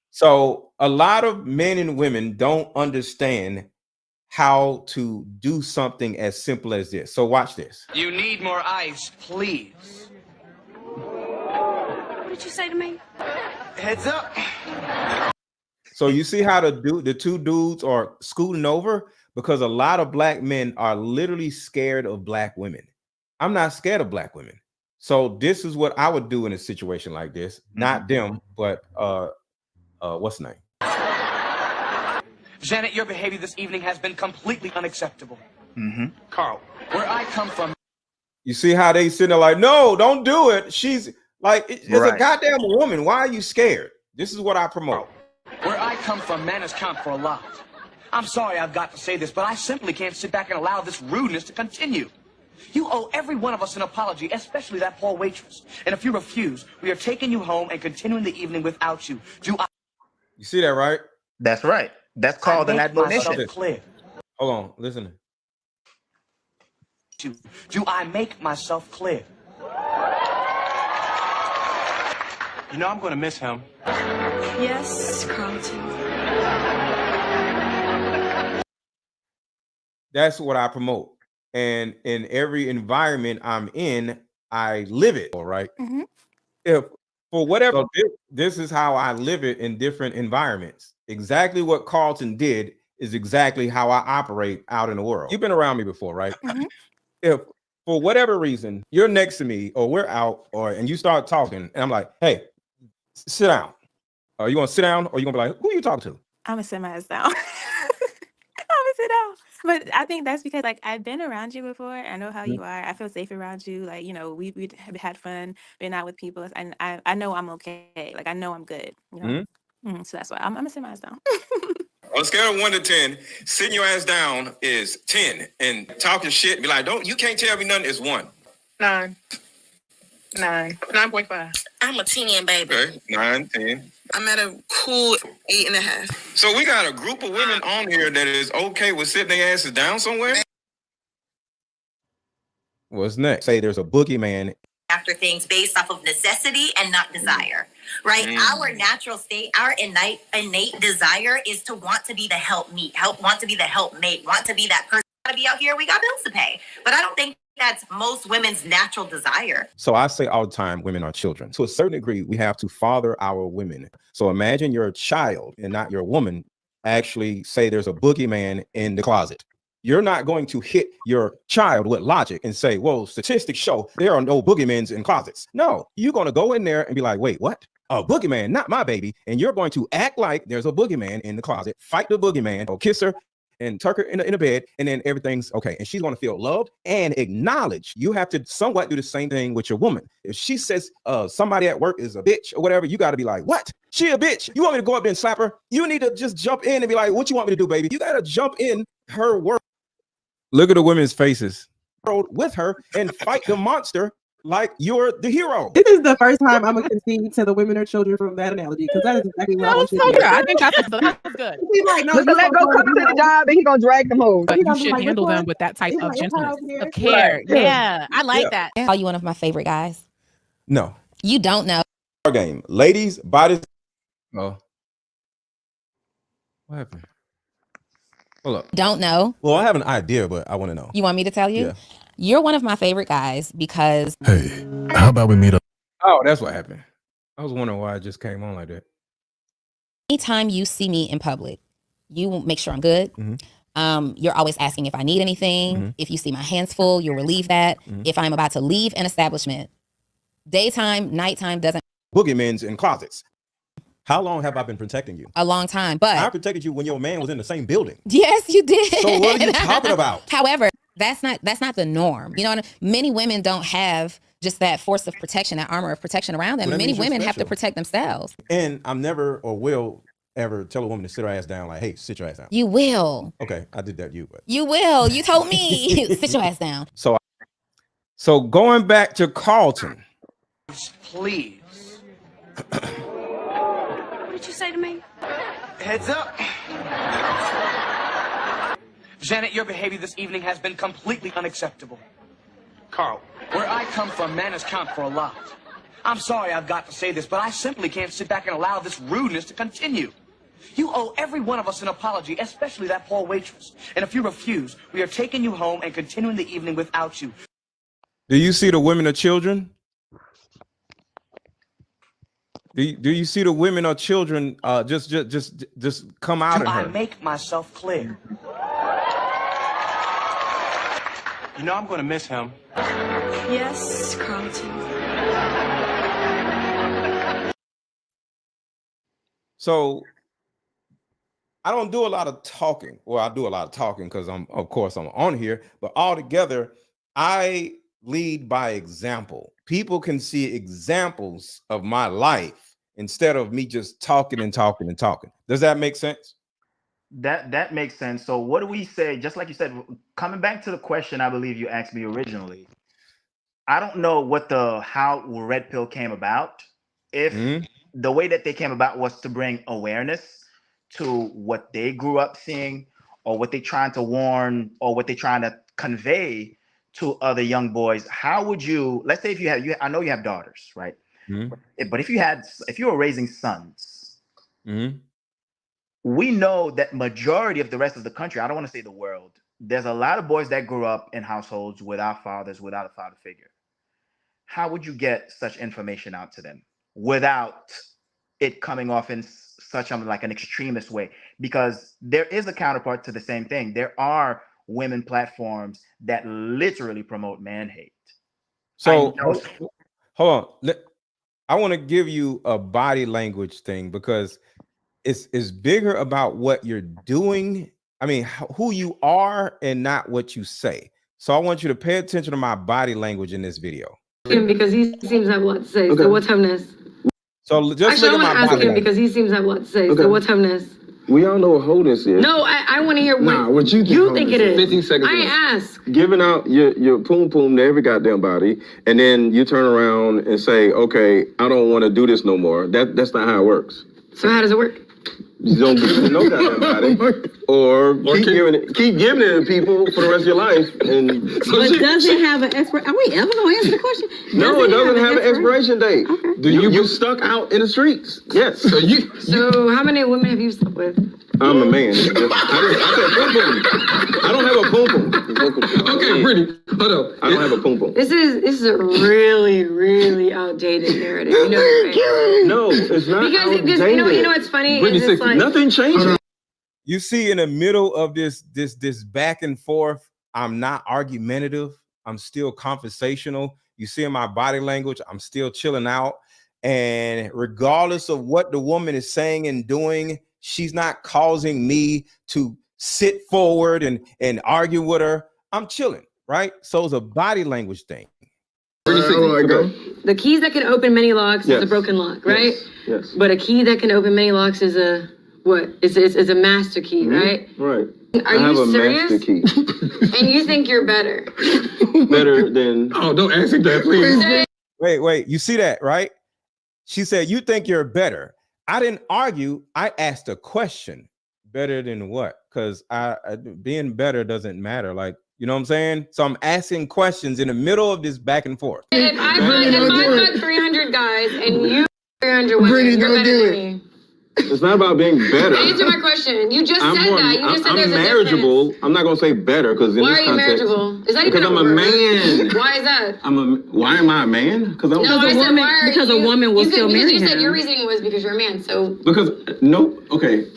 So a lot of men and women don't understand how to do something as simple as this. So watch this. You need more ice, please. What did you say to me? Heads up. So you see how the two dudes are scooting over, because a lot of black men are literally scared of black women. I'm not scared of black women. So this is what I would do in a situation like this. Not them, but what's the name? Janet, your behavior this evening has been completely unacceptable. Carl, where I come from. You see how they sitting there like, no, don't do it. She's like, it's Right. a goddamn woman. Why are you scared? This is what I promote. Where I come from, manners count for a lot. I'm sorry I've got to say this, but I simply can't sit back and allow this rudeness to continue. You owe every one of us an apology, especially that poor waitress. And if you refuse, we are taking you home and continuing the evening without you. You see that, right? That's right. That's called an admonition. Clear? Hold on, listen. Do I make myself clear? You know I'm going to miss him. Yes, Carlton. That's what I promote. And in every environment I'm in, I live it. All right. If for whatever, this is how I live it in different environments. Exactly what Carlton did is exactly how I operate out in the world. You've been around me before, right? If for whatever reason you're next to me or we're out and you start talking and I'm like, hey, sit down. Are you gonna sit down or you gonna be like, who are you talking to? I'm gonna sit my ass down. I'm gonna sit down. But I think that's because like I've been around you before. I know how you are. I feel safe around you. Like, you know, we have had fun being out with people, and I know I'm okay. Like I know I'm good. You know, so that's why I'm gonna sit my ass down. On a scale of 1 to 10, sitting your ass down is 10, and talking shit, be like, you can't tell me nothing is 1. 9. 9.5. I'm a 10, baby. Okay, 9, 10. I'm at a cool 8.5. So we got a group of women on here that is okay with sitting their asses down somewhere. What's next? Say there's a boogeyman. After things based off of necessity and not desire, right? Our natural state, our innate desire is to want to be the helpmeet, want to be the helpmate, want to be that person. Gotta be out here, we got bills to pay. But I don't think that's most women's natural desire. So I say all the time, women are children. To a certain degree, we have to father our women. So imagine you're a child and not your woman. Actually say there's a boogeyman in the closet. You're not going to hit your child with logic and say, well, statistics show there are no boogeymans in closets. No, you're going to go in there and be like, wait, what? A boogeyman, not my baby. And you're going to act like there's a boogeyman in the closet, fight the boogeyman or kiss her and tuck her in a bed, and then everything's okay. And she's going to feel loved and acknowledged. You have to somewhat do the same thing with your woman. If she says somebody at work is a bitch or whatever, you got to be like, what? She a bitch. You want me to go up there and slap her? You need to just jump in and be like, what you want me to do, baby? You got to jump in her world. Look at the women's faces with her and fight the monster like you're the hero. This is the first time I'm gonna concede to the women or children from that analogy, because that is exactly what I was so good. I think that's good. He's like, no, Just to let go come to the job and he's gonna drag them home. But you should handle them with that type of gentleness, of care. Right. Yeah, I like that. Are you one of my favorite guys? No. You don't know. Our game. Ladies, bodies. Oh. What happened? Hold up. Don't know. Well, I have an idea, but I want to know. You want me to tell you? Yeah. You're one of my favorite guys because. Hey, how about we meet up? Oh, that's what happened. I was wondering why I just came on like that. Anytime you see me in public, you make sure I'm good. You're always asking if I need anything. If you see my hands full, you'll relieve that. If I'm about to leave an establishment, daytime, nighttime doesn't. Boogeymen's in closets. How long have I been protecting you? A long time, but I protected you when your man was in the same building. Yes, you did. So what are you talking about? However, that's not the norm. You know, many women don't have just that force of protection, that armor of protection around them. Well, Many women have to protect themselves. And I'm never or will ever tell a woman to sit her ass down like, hey, sit your ass down. You will. Okay, I did that to you, but you will. You told me sit your ass down. So going back to Carlton. Please. What did you say to me? Heads up. Janet, your behavior this evening has been completely unacceptable. Carl, where I come from, manners count for a lot. I'm sorry I've got to say this, but I simply can't sit back and allow this rudeness to continue. You owe every one of us an apology, especially that poor waitress. And if you refuse, we are taking you home and continuing the evening without you. Do you see the women or children? Do you see the women or children just come out Do at I her? make myself clear? You know I'm gonna miss him. Yes, Carlton. So I don't do a lot of talking. Well, I do a lot of talking because I'm on here, but altogether, I lead by example. People can see examples of my life instead of me just talking and talking and talking. Does that make sense? That makes sense. So what do we say? Just like you said, coming back to the question I believe you asked me originally, I don't know how Red Pill came about. If the way that they came about was to bring awareness to what they grew up seeing, or what they're trying to warn, or what they're trying to convey to other young boys, how would you? Let's say if I know you have daughters, right? But if you were raising sons. We know that majority of the rest of the country, I don't want to say the world, there's a lot of boys that grew up in households without fathers, without a father figure. How would you get such information out to them without it coming off in such like an extremist way? Because there is a counterpart to the same thing. There are women platforms that literally promote man hate. So hold on. I want to give you a body language thing because it's bigger about what you're doing. I mean, who you are and not what you say. So I want you to pay attention to my body language in this video. Because he seems to have a lot to say. Okay. So what's Homeland? So just actually, I want to ask him because he seems to have a lot to say. Okay. So what's Homeland? We all know what holdings is. No, I want to hear what you think it is. 15 seconds. I ask. Giving out your poom poom to every goddamn body, and then you turn around and say, "Okay, I don't want to do this no more." That's not how it works. So how does it work? You don't give it to no goddamn body, or keep giving it to people for the rest of your life. And but does it have an expiration? Are we ever gonna answer the question? No, it doesn't have an expiration date. Okay. Do you stuck out in the streets? Yes. So how many women have you slept with? I'm a man. I said poom poom. I don't have a poom poom. Okay, Brittany, hold up. I don't have a poom poom. This is a really, really outdated narrative. You know, right? No, it's not because you know what's funny? Brittany, is like, nothing changes. You see, in the middle of this back and forth, I'm not argumentative. I'm still conversational. You see in my body language, I'm still chilling out. And regardless of what the woman is saying and doing, she's not causing me to sit forward and argue with her. I'm chilling, right? So it's a body language thing. The keys that can open many locks is a broken lock, right? Yes. But a key that can open many locks is a what? It's a master key, right? Right. Are you serious? Master key. And you think you're better? Better than? Oh, don't ask me that, please. Wait. You see that, right? She said, "You think you're better." I didn't argue. I asked a question. Better than what? Because being better doesn't matter. Like, you know what I'm saying? So I'm asking questions in the middle of this back and forth. If I fuck 300 guys and you 300 women, you're better than me. It's not about being better. Answer my question. You just said that. You just said there's a marriageable. difference. I'm not gonna say better because why are you marriageable? Is that because even I'm a man. Why is that? Why am I a man? Because I'm because a woman will still marry him. You said your reason. reasoning was because you're a man. So Because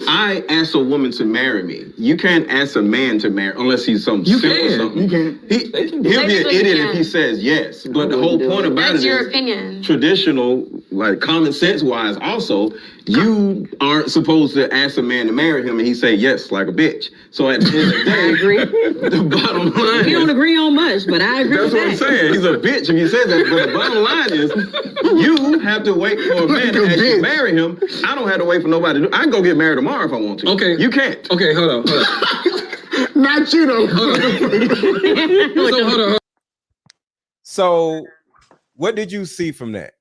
I asked a woman to marry me. You can't ask a man to marry unless he's some simp or something. You can. He'll be an idiot if he says yes. But the whole point about that's it your is opinion. Traditional, like common sense wise, also you aren't supposed to ask a man to marry him and he say yes like a bitch. So at the end of the day, I agree. The bottom line We don't agree on much, but I agree. That's what I'm saying. He's a bitch if he says that. But the bottom line is, you have to wait for a man to actually marry him. I don't have to wait for nobody to do. I can go get married tomorrow if I want to. Okay. You can't. Okay, hold on. Not you though. So what did you see from that?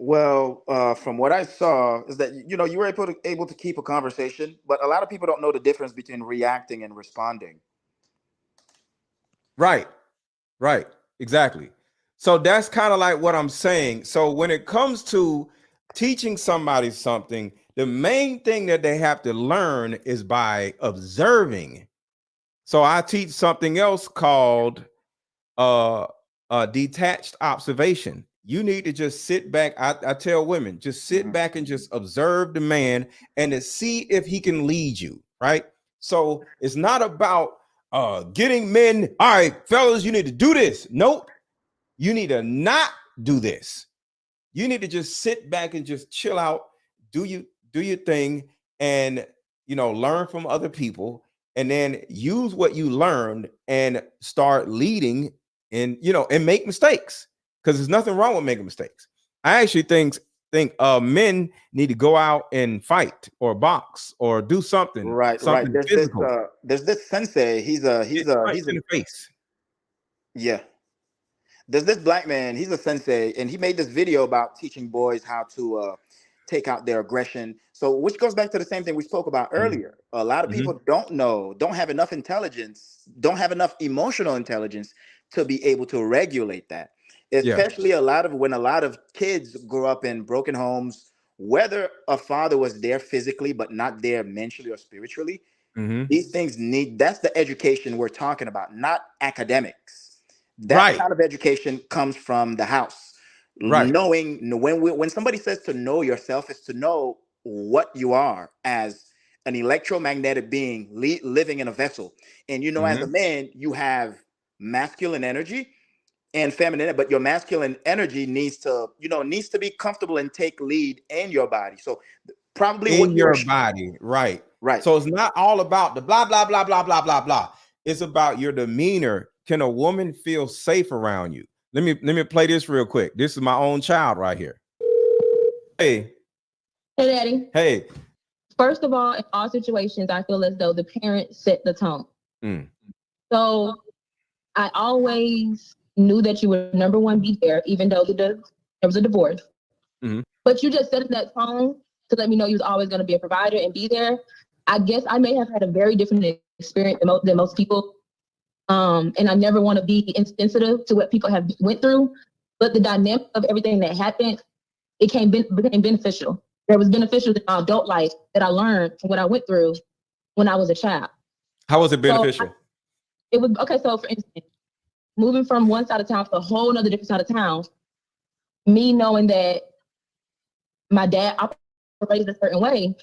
Well, from what I saw is that you know you were able to keep a conversation, but a lot of people don't know the difference between reacting and responding. Right. Right. Exactly. So that's kind of like what I'm saying. So when it comes to teaching somebody something, the main thing that they have to learn is by observing. So I teach something else called detached observation. You need to just sit back. I tell women, just sit back and just observe the man and to see if he can lead you, right? So it's not about getting men, all right, fellas, you need to do this. Nope. You need to not do this. You need to just sit back and just chill out, do your thing, and learn from other people, and then use what you learned and start leading and make mistakes, because there's nothing wrong with making mistakes. I actually think men need to go out and fight or box or do something Right. physical. There's this sensei. He's In the face. Yeah. There's this black man, he's a sensei, and he made this video about teaching boys how to take out their aggression. So, which goes back to the same thing we spoke about earlier. A lot of people don't have enough intelligence, don't have enough emotional intelligence to be able to regulate that. Especially when a lot of kids grow up in broken homes, whether a father was there physically but not there mentally or spiritually. These things that's the education we're talking about, not academics. That kind of education comes from the house. Knowing when somebody says to know yourself is to know what you are as an electromagnetic being living in a vessel. And as a man, you have masculine energy and feminine, but your masculine energy needs to be comfortable and take lead in your body. So probably In your body, right. So it's not all about the blah blah blah blah blah blah blah. It's about your demeanor. Can a woman feel safe around you? Let me play this real quick. This is my own child right here. Hey. Hey, Daddy. Hey. First of all, in all situations, I feel as though the parents set the tone. So I always knew that you would, number one, be there, even though there was a divorce. But you just set that tone to let me know you was always going to be a provider and be there. I guess I may have had a very different experience than most people. And I never want to be insensitive to what people have went through. But the dynamic of everything that happened, became beneficial. There was beneficial in my adult life that I learned from what I went through when I was a child. How was it beneficial? So for instance, moving from one side of town to a whole other different side of town, me knowing that my dad operated a certain way,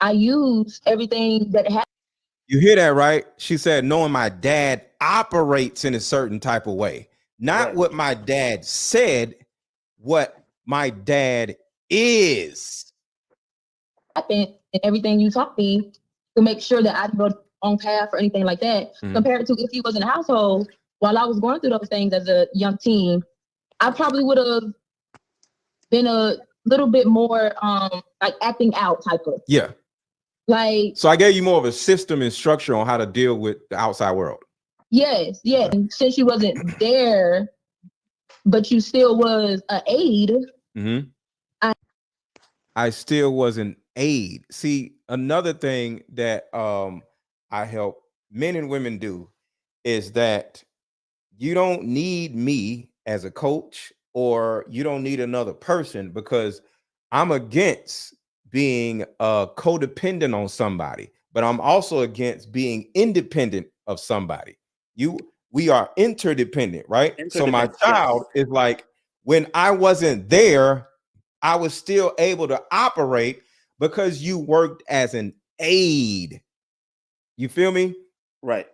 I used everything that happened. You hear that, right? She said, knowing my dad operates in a certain type of way, not what my dad said, what my dad is. And everything you taught me to make sure that I didn't go the wrong path or anything like that, compared to if he was in a household while I was going through those things as a young teen, I probably would have been a little bit more like acting out type of. Yeah. So I gave you more of a system and structure on how to deal with the outside world. Yes. And since you wasn't there, but you still was an aid. I still was an aid. See, another thing that I help men and women do is that you don't need me as a coach, or you don't need another person, because I'm against being codependent on somebody, but I'm also against being independent of somebody. We are interdependent, right? So my child is like, when I wasn't there, I was still able to operate because you worked as an aid. You feel me? Right.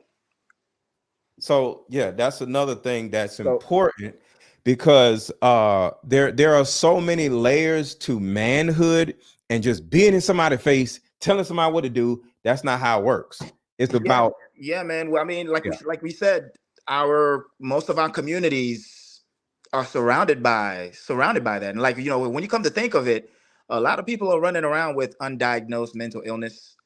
So yeah, that's another thing that's important, because there are so many layers to manhood, and just being in somebody's face, telling somebody what to do, that's not how it works. It's about man. Well, I mean, like we said, most of our communities are surrounded by that. And like, when you come to think of it, a lot of people are running around with undiagnosed mental illness.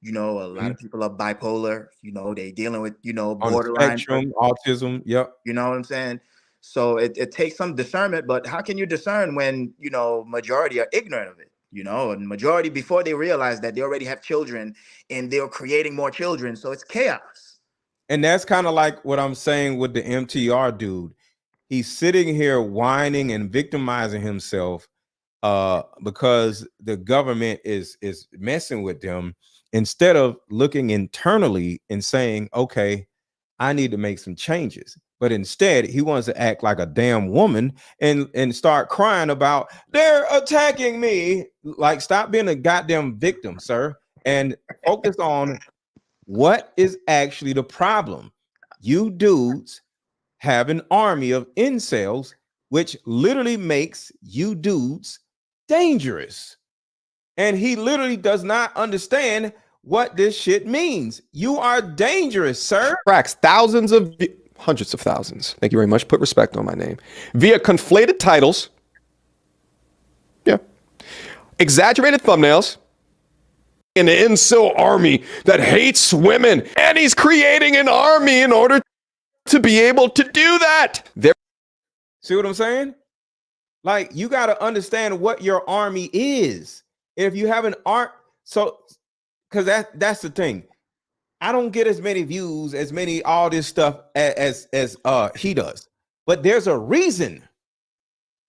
A lot of people are bipolar, they dealing with, borderline spectrum, autism. Yep. You know what I'm saying? So it takes some discernment, but how can you discern when, majority are ignorant of it? And majority, before they realize that they already have children and they're creating more children. So it's chaos. And that's kind of like what I'm saying with the MTR dude. He's sitting here whining and victimizing himself because the government is messing with them, instead of looking internally and saying, okay, I need to make some changes. But instead, he wants to act like a damn woman and start crying about they're attacking me. Like, stop being a goddamn victim, sir, and focus on what is actually the problem. You dudes have an army of incels, which literally makes you dudes dangerous. And he literally does not understand what this shit means. You are dangerous, sir. Tracks thousands of, hundreds of thousands. Thank you very much. Put respect on my name. Via conflated titles. Yeah. Exaggerated thumbnails. An incel army that hates women. And he's creating an army in order to be able to do that. See what I'm saying? Like, you got to understand what your army is. If you have an art, so because that's the thing. I don't get as many views, as many all this stuff as he does. But there's a reason.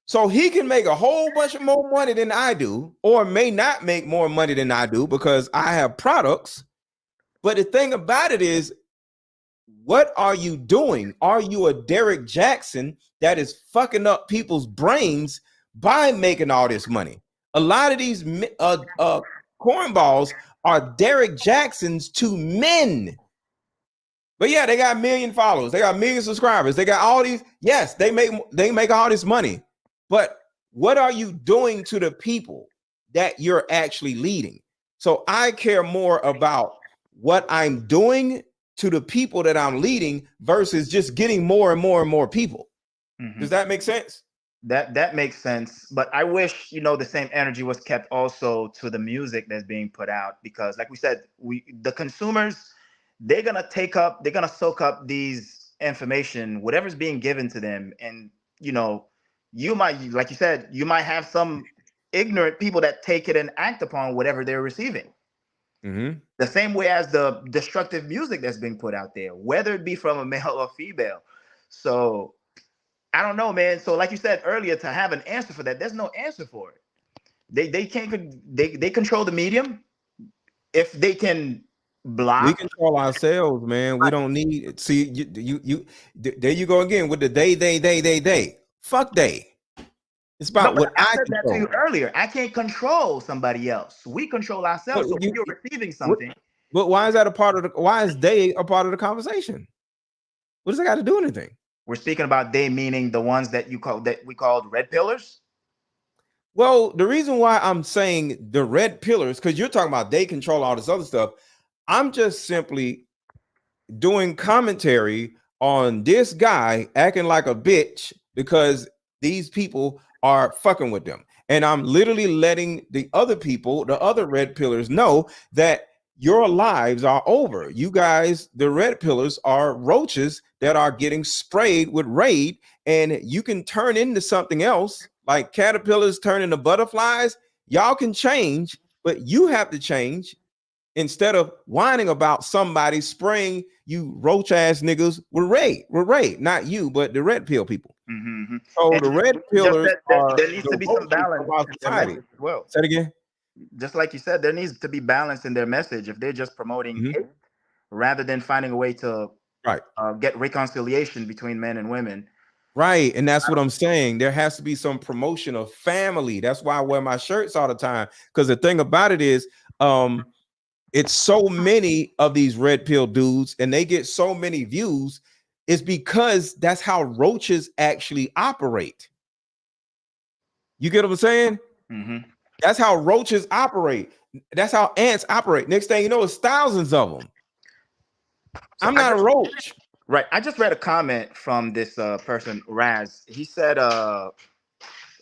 So he can make a whole bunch of more money than I do, or may not make more money than I do because I have products. But the thing about it is, what are you doing? Are you a Derek Jackson that is fucking up people's brains by making all this money? A lot of these cornballs are Derek Jacksons to men. But yeah, they got 1 million followers. They got 1 million subscribers. They got all these. Yes, they make all this money. But what are you doing to the people that you're actually leading? So I care more about what I'm doing to the people that I'm leading versus just getting more and more and more people. Mm-hmm. Does that make sense? That makes sense. But I wish, the same energy was kept also to the music that's being put out, because like we said, the consumers, they're going to soak up these information, whatever's being given to them. And, you might, like you said, you might have some ignorant people that take it and act upon whatever they're receiving. Mm-hmm. The same way as the destructive music that's being put out there, whether it be from a male or female. So I don't know, man. So like you said earlier, to have an answer for that, there's no answer for it. They control the medium. If they can block, we control ourselves, man. We don't need it. See, you there you go again with the they. Fuck they. It's about what I said that to you earlier. I can't control somebody else. We control ourselves. So when you're receiving something. But why is that why is they a part of the conversation? What does that got to do anything? We're speaking about they, meaning the ones that we called red pillars. Well, the reason why I'm saying the red pillars, because you're talking about they control all this other stuff. I'm just simply doing commentary on this guy acting like a bitch because these people are fucking with them. And I'm literally letting the other people, the other red pillars, know that your lives are over. You guys, the red pillars, are roaches that are getting sprayed with Raid, and you can turn into something else, like caterpillars turn into butterflies. Y'all can change, but you have to change instead of whining about somebody spraying you roach ass niggas with Raid. Not you, but the red pill people. Mm-hmm. So the red pillars there needs to be some balance in their message as well. Say it again. Just like you said, there needs to be balance in their message. If they're just promoting hate rather than finding a way to get reconciliation between men and women. Right. And that's what I'm saying. There has to be some promotion of family. That's why I wear my shirts all the time. Because the thing about it is, it's so many of these red pill dudes and they get so many views. It's because that's how roaches actually operate. You get what I'm saying? Mm-hmm. That's how roaches operate. That's how ants operate. Next thing you know, it's thousands of them. I'm not a roach. Right. I just read a comment from this person, Raz. He said, I'm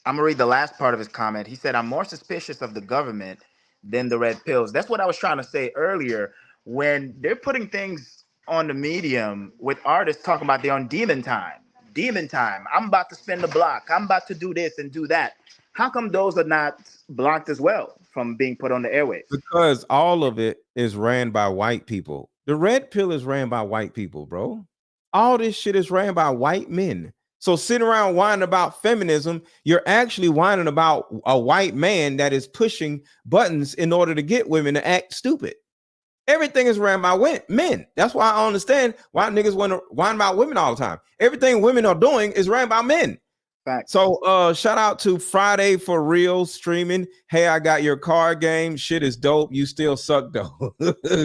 going to read the last part of his comment. He said, I'm more suspicious of the government than the red pills. That's what I was trying to say earlier. When they're putting things on the medium with artists talking about they're on demon time, demon time. I'm about to spin the block. I'm about to do this and do that. How come those are not blocked as well from being put on the airwaves? Because all of it is ran by white people. The red pill is ran by white people, bro. All this shit is ran by white men. So sitting around whining about feminism, you're actually whining about a white man that is pushing buttons in order to get women to act stupid. Everything is ran by men. That's why I understand why niggas want to whine about women all the time. Everything women are doing is ran by men. Fact. So shout out to Friday for Real streaming. Hey, I got your card game. Shit is dope. You still suck though.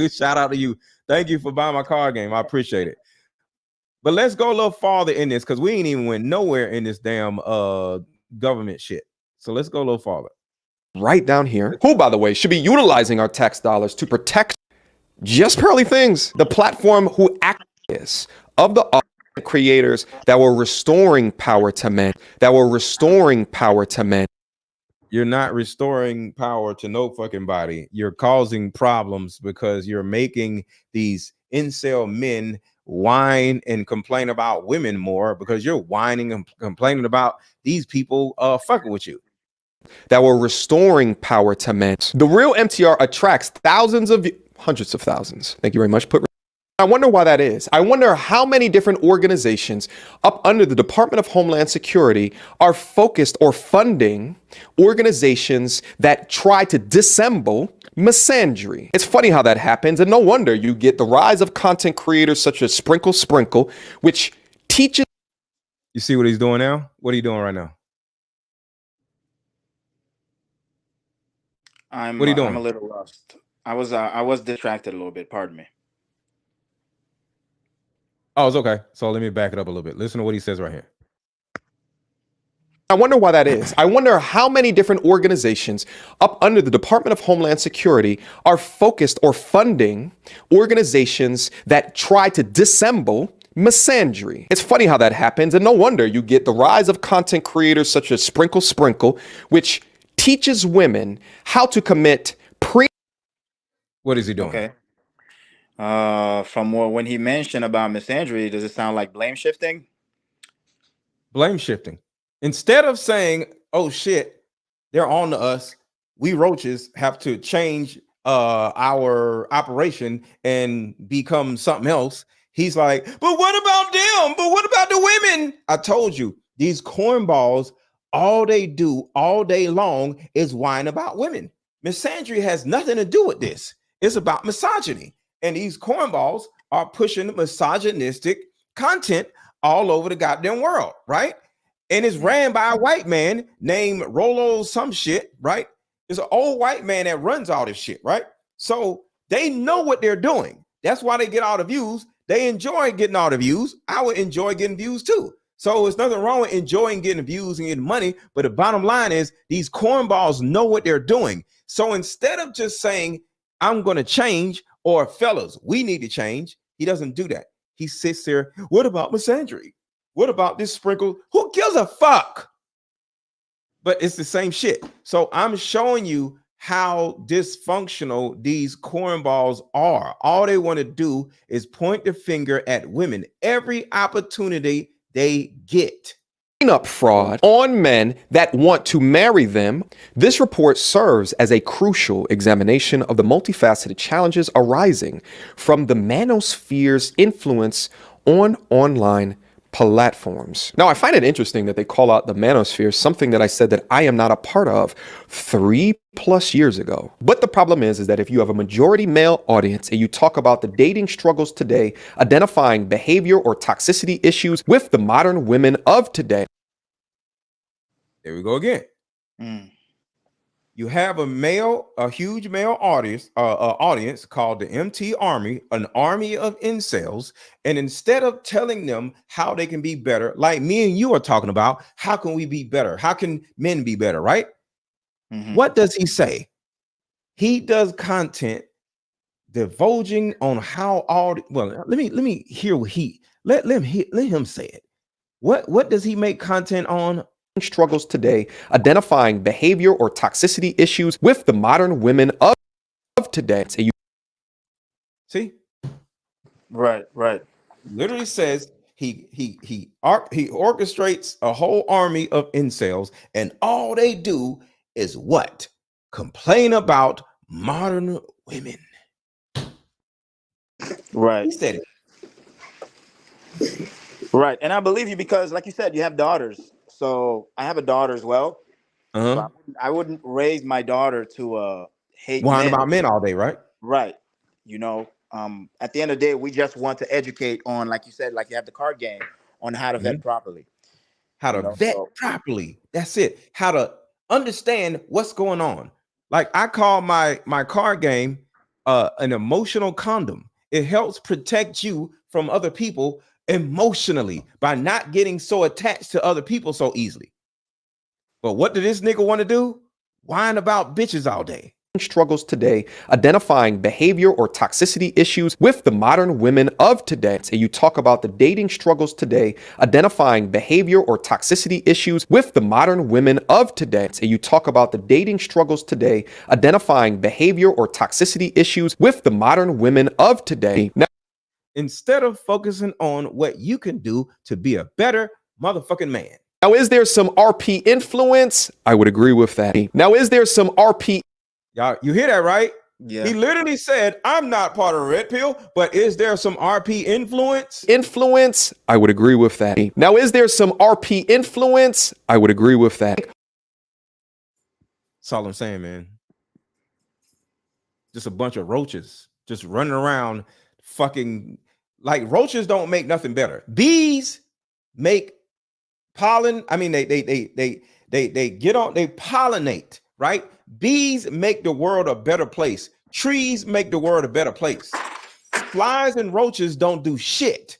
Shout out to you. Thank you for buying my card game. I appreciate it. But let's go a little farther in this because we ain't even went nowhere in this damn government shit. So let's go a little farther. Right down here, who, by the way, should be utilizing our tax dollars to protect Just Pearly Things, the platform who is of the creators that were restoring power to men, You're not restoring power to no fucking body. You're causing problems because you're making these incel men whine and complain about women more because you're whining and complaining about these people fucking with you. That were restoring power to men. The real MTR attracts hundreds of thousands. Thank you very much. I wonder why that is. I wonder how many different organizations up under the Department of Homeland Security are focused or funding organizations that try to dissemble misandry. It's funny how that happens, and no wonder you get the rise of content creators such as Sprinkle, which teaches. You see what he's doing now? What are you doing right now? What are you doing? I'm a little lost. I was distracted a little bit. Pardon me. Oh, it's okay. So let me back it up a little bit. Listen to what he says right here. I wonder why that is. I wonder how many different organizations up under the Department of Homeland Security are focused or funding organizations that try to dissemble misandry. It's funny how that happens, and no wonder you get the rise of content creators such as Sprinkle, which teaches women how to commit What is he doing? Okay. From when he mentioned about misandry, does it sound like blame shifting? Blame shifting. Instead of saying, oh shit, they're on to us, we roaches have to change our operation and become something else. He's like, but what about them? But what about the women? I told you, these cornballs, all they do all day long is whine about women. Misandry has nothing to do with this. It's about misogyny. And these cornballs are pushing misogynistic content all over the goddamn world, right? And it's ran by a white man named Rolo some shit, right? It's an old white man that runs all this shit, right? So they know what they're doing. That's why they get all the views. They enjoy getting all the views. I would enjoy getting views too. So there's nothing wrong with enjoying getting views and getting money. But the bottom line is these cornballs know what they're doing. So instead of just saying, I'm going to change, or fellas, we need to change, he doesn't do that. He sits there. What about misandry? What about this Sprinkle? Who gives a fuck? But it's the same shit. So I'm showing you how dysfunctional these cornballs are. All they want to do is point the finger at women every opportunity they get. Up fraud on men that want to marry them. This report serves as a crucial examination of the multifaceted challenges arising from the Manosphere's influence on online platforms. Now, I find it interesting that they call out the Manosphere, something that I said that I am not a part of 3+ years ago. But the problem is that if you have a majority male audience and you talk about the dating struggles today, identifying behavior or toxicity issues with the modern women of today. There we go again. You have a huge male audience called the MT Army, an army of incels. And instead of telling them how they can be better, like me and you are talking about, how can we be better? How can men be better, right? What does he say? He does content divulging on how let me hear what let him say it. What does he make content on? Struggles today, identifying behavior or toxicity issues with the modern women of today. See? Right. Literally says he orchestrates a whole army of incels, and all they do is what? Complain about modern women. Right. He said it. Right. And I believe you because, like you said, you have daughters. So I have a daughter as well. So I wouldn't raise my daughter to hate Whine men. about men all day, right? Right. You know, at the end of the day, we just want to educate on, like you said, like you have the card game on how to vet properly. How to vet properly. That's it. How to understand what's going on. Like I call my card game an emotional condom. It helps protect you from other people emotionally by not getting so attached to other people so easily. But what did this nigga want to do? Whine about bitches all day. Struggles today, identifying behavior or toxicity issues with the modern women of today. So you talk about the dating struggles today, identifying behavior or toxicity issues with the modern women of today. So you talk about the dating struggles today, identifying behavior or toxicity issues with the modern women of today. Now, instead of focusing on what you can do to be a better motherfucking man. Now, is there some RP influence? I would agree with that. Now, is there some RP? Y'all, you hear that, right? Yeah. He literally said, I'm not part of Red Pill, but is there some RP influence? Influence? I would agree with that. Now, is there some RP influence? I would agree with that. That's all I'm saying, man. Just a bunch of roaches just running around fucking like roaches don't make nothing better. Bees make pollen. I mean, they get on, they pollinate, right? Bees make the world a better place. Trees make the world a better place. Flies and roaches don't do shit.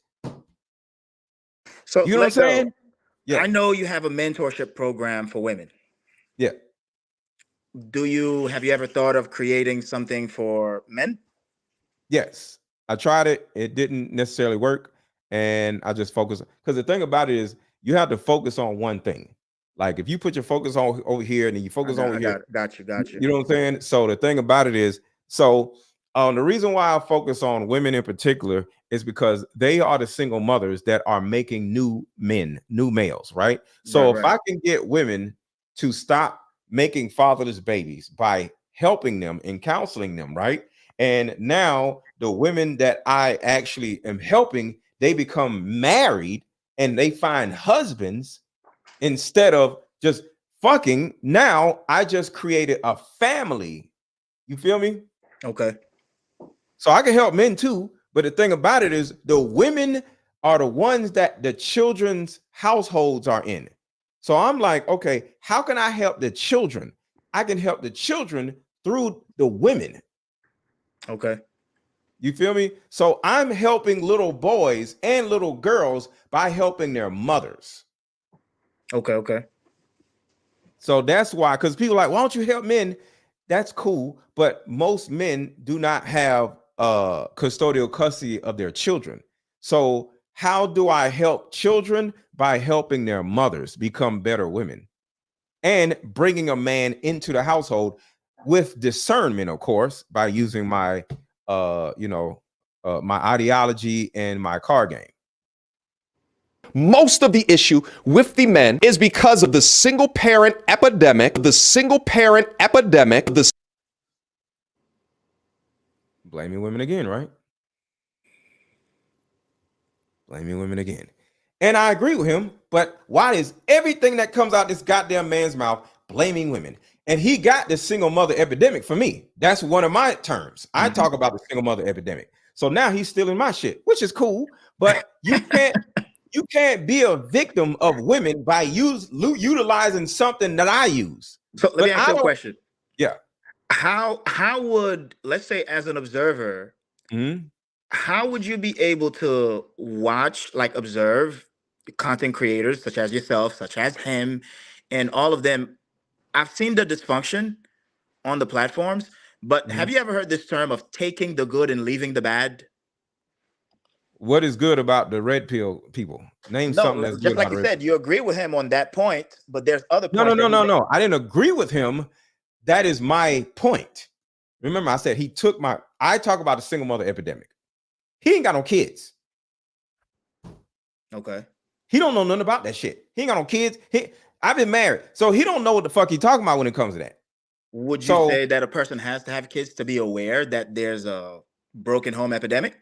So you know what I'm saying? Yeah. I know you have a mentorship program for women. Yeah. Have you ever thought of creating something for men? Yes. I tried it. It didn't necessarily work. And I just focused because the thing about it is you have to focus on one thing. Like if you put your focus on over here and then you focus on over here. Got you. You know what I'm saying? So the thing about it is, the reason why I focus on women in particular is because they are the single mothers that are making new males, right? So if I can get women to stop making fatherless babies by helping them and counseling them, right? And now the women that I actually am helping, they become married and they find husbands instead of just fucking. Now I just created a family. You feel me? Okay. So I can help men too. But the thing about it is the women are the ones that the children's households are in. So I'm like, okay, how can I help the children? I can help the children through the women. Okay. You feel me? So I'm helping little boys and little girls by helping their mothers. Okay. So that's why, because people are like, why don't you help men? That's cool. But most men do not have custodial custody of their children. So how do I help children? By helping their mothers become better women and bringing a man into the household with discernment, of course, by using my, my ideology and my card game. Most of the issue with the men is because of the single parent epidemic, Blaming women again, right? Blaming women again. And I agree with him, but why is everything that comes out this goddamn man's mouth blaming women? And he got the single mother epidemic for me. That's one of my terms. I talk about the single mother epidemic. So now he's stealing my shit, which is cool, but you can't be a victim of women by utilizing something that I use. So let me ask you a question. Yeah. How would, let's say as an observer, how would you be able to observe content creators such as yourself, such as him, and all of them? I've seen the dysfunction on the platforms, but have you ever heard this term of taking the good and leaving the bad? What is good about the red pill people? Name something that's just good. Like you said, you agree with him on that point, but there's other points. No. I didn't agree with him. That is my point. Remember, I said I talk about the single mother epidemic. He ain't got no kids. Okay. He don't know nothing about that shit. He ain't got no kids. I've been married, so he don't know what the fuck he talking about when it comes to that. Would you say that a person has to have kids to be aware that there's a broken home epidemic?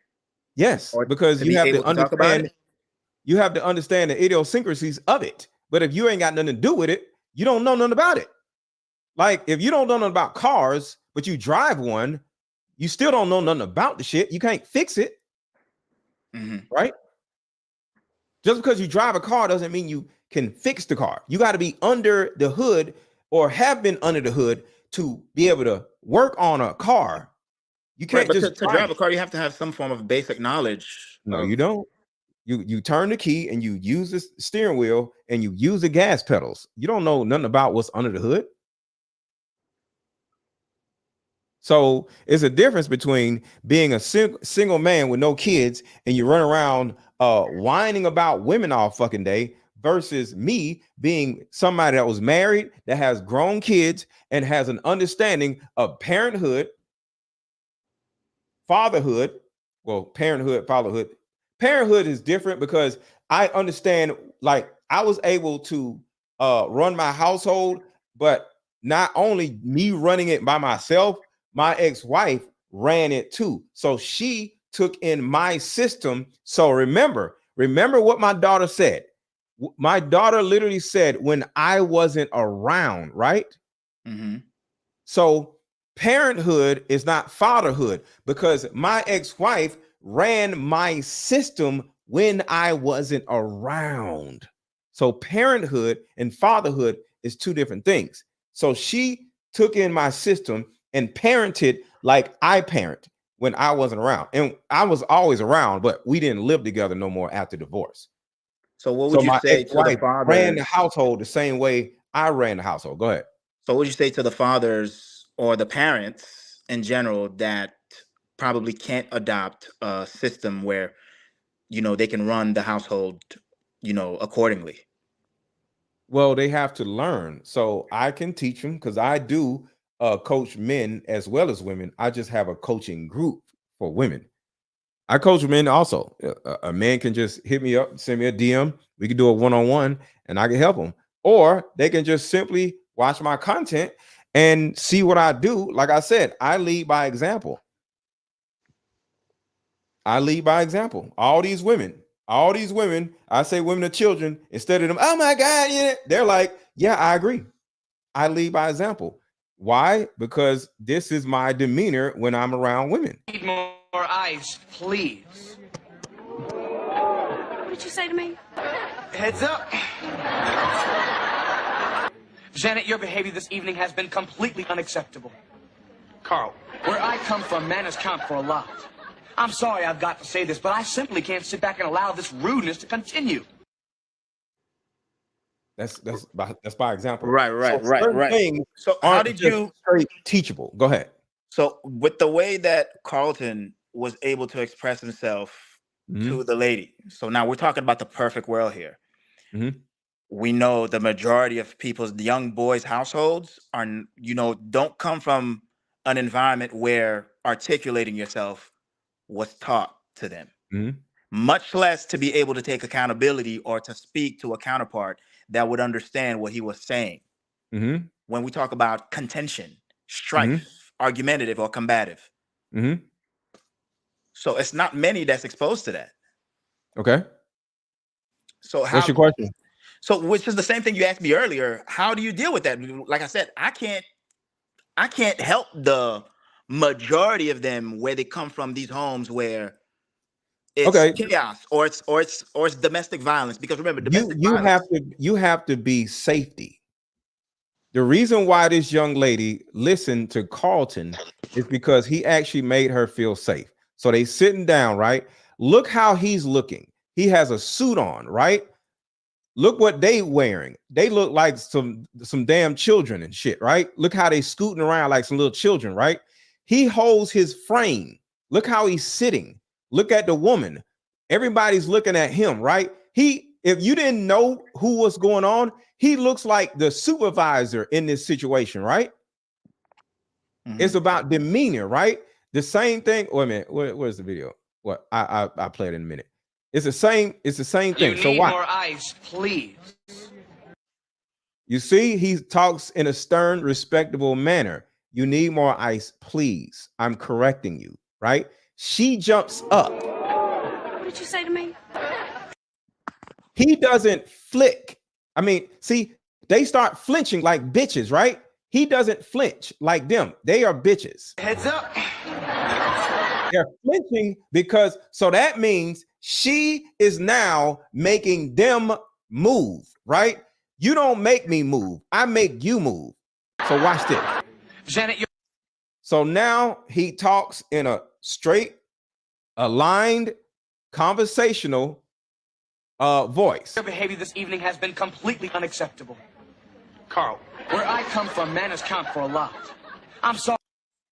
Yes, Or because to you be have able to to talk about understand. it? You have to understand the idiosyncrasies of it. But if you ain't got nothing to do with it, you don't know nothing about it. Like if you don't know nothing about cars, but you drive one, you still don't know nothing about the shit. You can't fix it, right? Just because you drive a car doesn't mean you can fix the car. You got to be under the hood or have been under the hood to be able to work on a car. You can't But just to drive a car, you have to have some form of basic knowledge. No, you don't. You turn the key and you use the steering wheel and you use the gas pedals. You don't know nothing about what's under the hood. So it's a difference between being a single man with no kids and you run around whining about women all fucking day versus me being somebody that was married, that has grown kids and has an understanding of parenthood, fatherhood. Well, parenthood, fatherhood. Parenthood is different because I understand, like I was able to run my household, but not only me running it by myself, my ex-wife ran it too. So she took in my system. So remember what my daughter said. My daughter literally said when I wasn't around, right? So parenthood is not fatherhood because my ex-wife ran my system when I wasn't around. So parenthood and fatherhood is two different things. So she took in my system and parented like I parent when I wasn't around. And I was always around, but we didn't live together no more after divorce. So what would you my say to the ex-wife fathers? ran the household the same way I ran the household. Go ahead. So what would you say to the fathers or the parents in general that probably can't adopt a system where, they can run the household, accordingly? Well, they have to learn. So I can teach them because I do coach men as well as women. I just have a coaching group for women. I coach men also. A man can just hit me up, send me a DM. We can do a one-on-one and I can help them. Or they can just simply watch my content and see what I do. Like I said, I lead by example. I lead by example. All these women, I say women are children instead of them. Oh my God. Yeah. They're like, yeah, I agree. I lead by example. Why? Because this is my demeanor when I'm around women. Need more ice, please. What did you say to me? Heads up. Janet, your behavior this evening has been completely unacceptable. Carl, where I come from, manners count for a lot. I'm sorry I've got to say this, but I simply can't sit back and allow this rudeness to continue. That's by example. Right. Things So how aren't did just you straight teachable? Go ahead. So with the way that Carlton was able to express himself to the lady. So now we're talking about the perfect world here. We know the majority of people's young boys' households are, don't come from an environment where articulating yourself was taught to them, much less to be able to take accountability or to speak to a counterpart that would understand what he was saying. When we talk about contention, strife, argumentative or combative. So it's not many that's exposed to that. Okay. So what's your question? So which is the same thing you asked me earlier. How do you deal with that? Like I said, I can't help the majority of them where they come from, these homes where it's chaos or it's domestic violence. Because remember, domestic violence. You have to be safety. The reason why this young lady listened to Carlton is because he actually made her feel safe. So they sitting down, right? Look how he's looking. He has a suit on, right? Look what they wearing. They look like some damn children and shit, right? Look how they scooting around like some little children, right? He holds his frame. Look how he's sitting. Look at the woman. Everybody's looking at him, right? If you didn't know who was going on, he looks like the supervisor in this situation, right? It's about demeanor, right? The same thing. Wait a minute. Where's the video? What I play it in a minute. It's the same thing. So need why? more ice, please. You see, he talks in a stern, respectable manner. You need more ice, please. I'm correcting you, right? She jumps up. What did you say to me? He doesn't flick. I mean, see, they start flinching like bitches, right? He doesn't flinch like them. They are bitches. Heads up. They're flinching because, so that means she is now making them move, right? You don't make me move. I make you move. So watch this. Janet, you're So now he talks in a straight, aligned, conversational voice. Your behavior this evening has been completely unacceptable. Carl, where I come from, manners count for a lot. I'm sorry.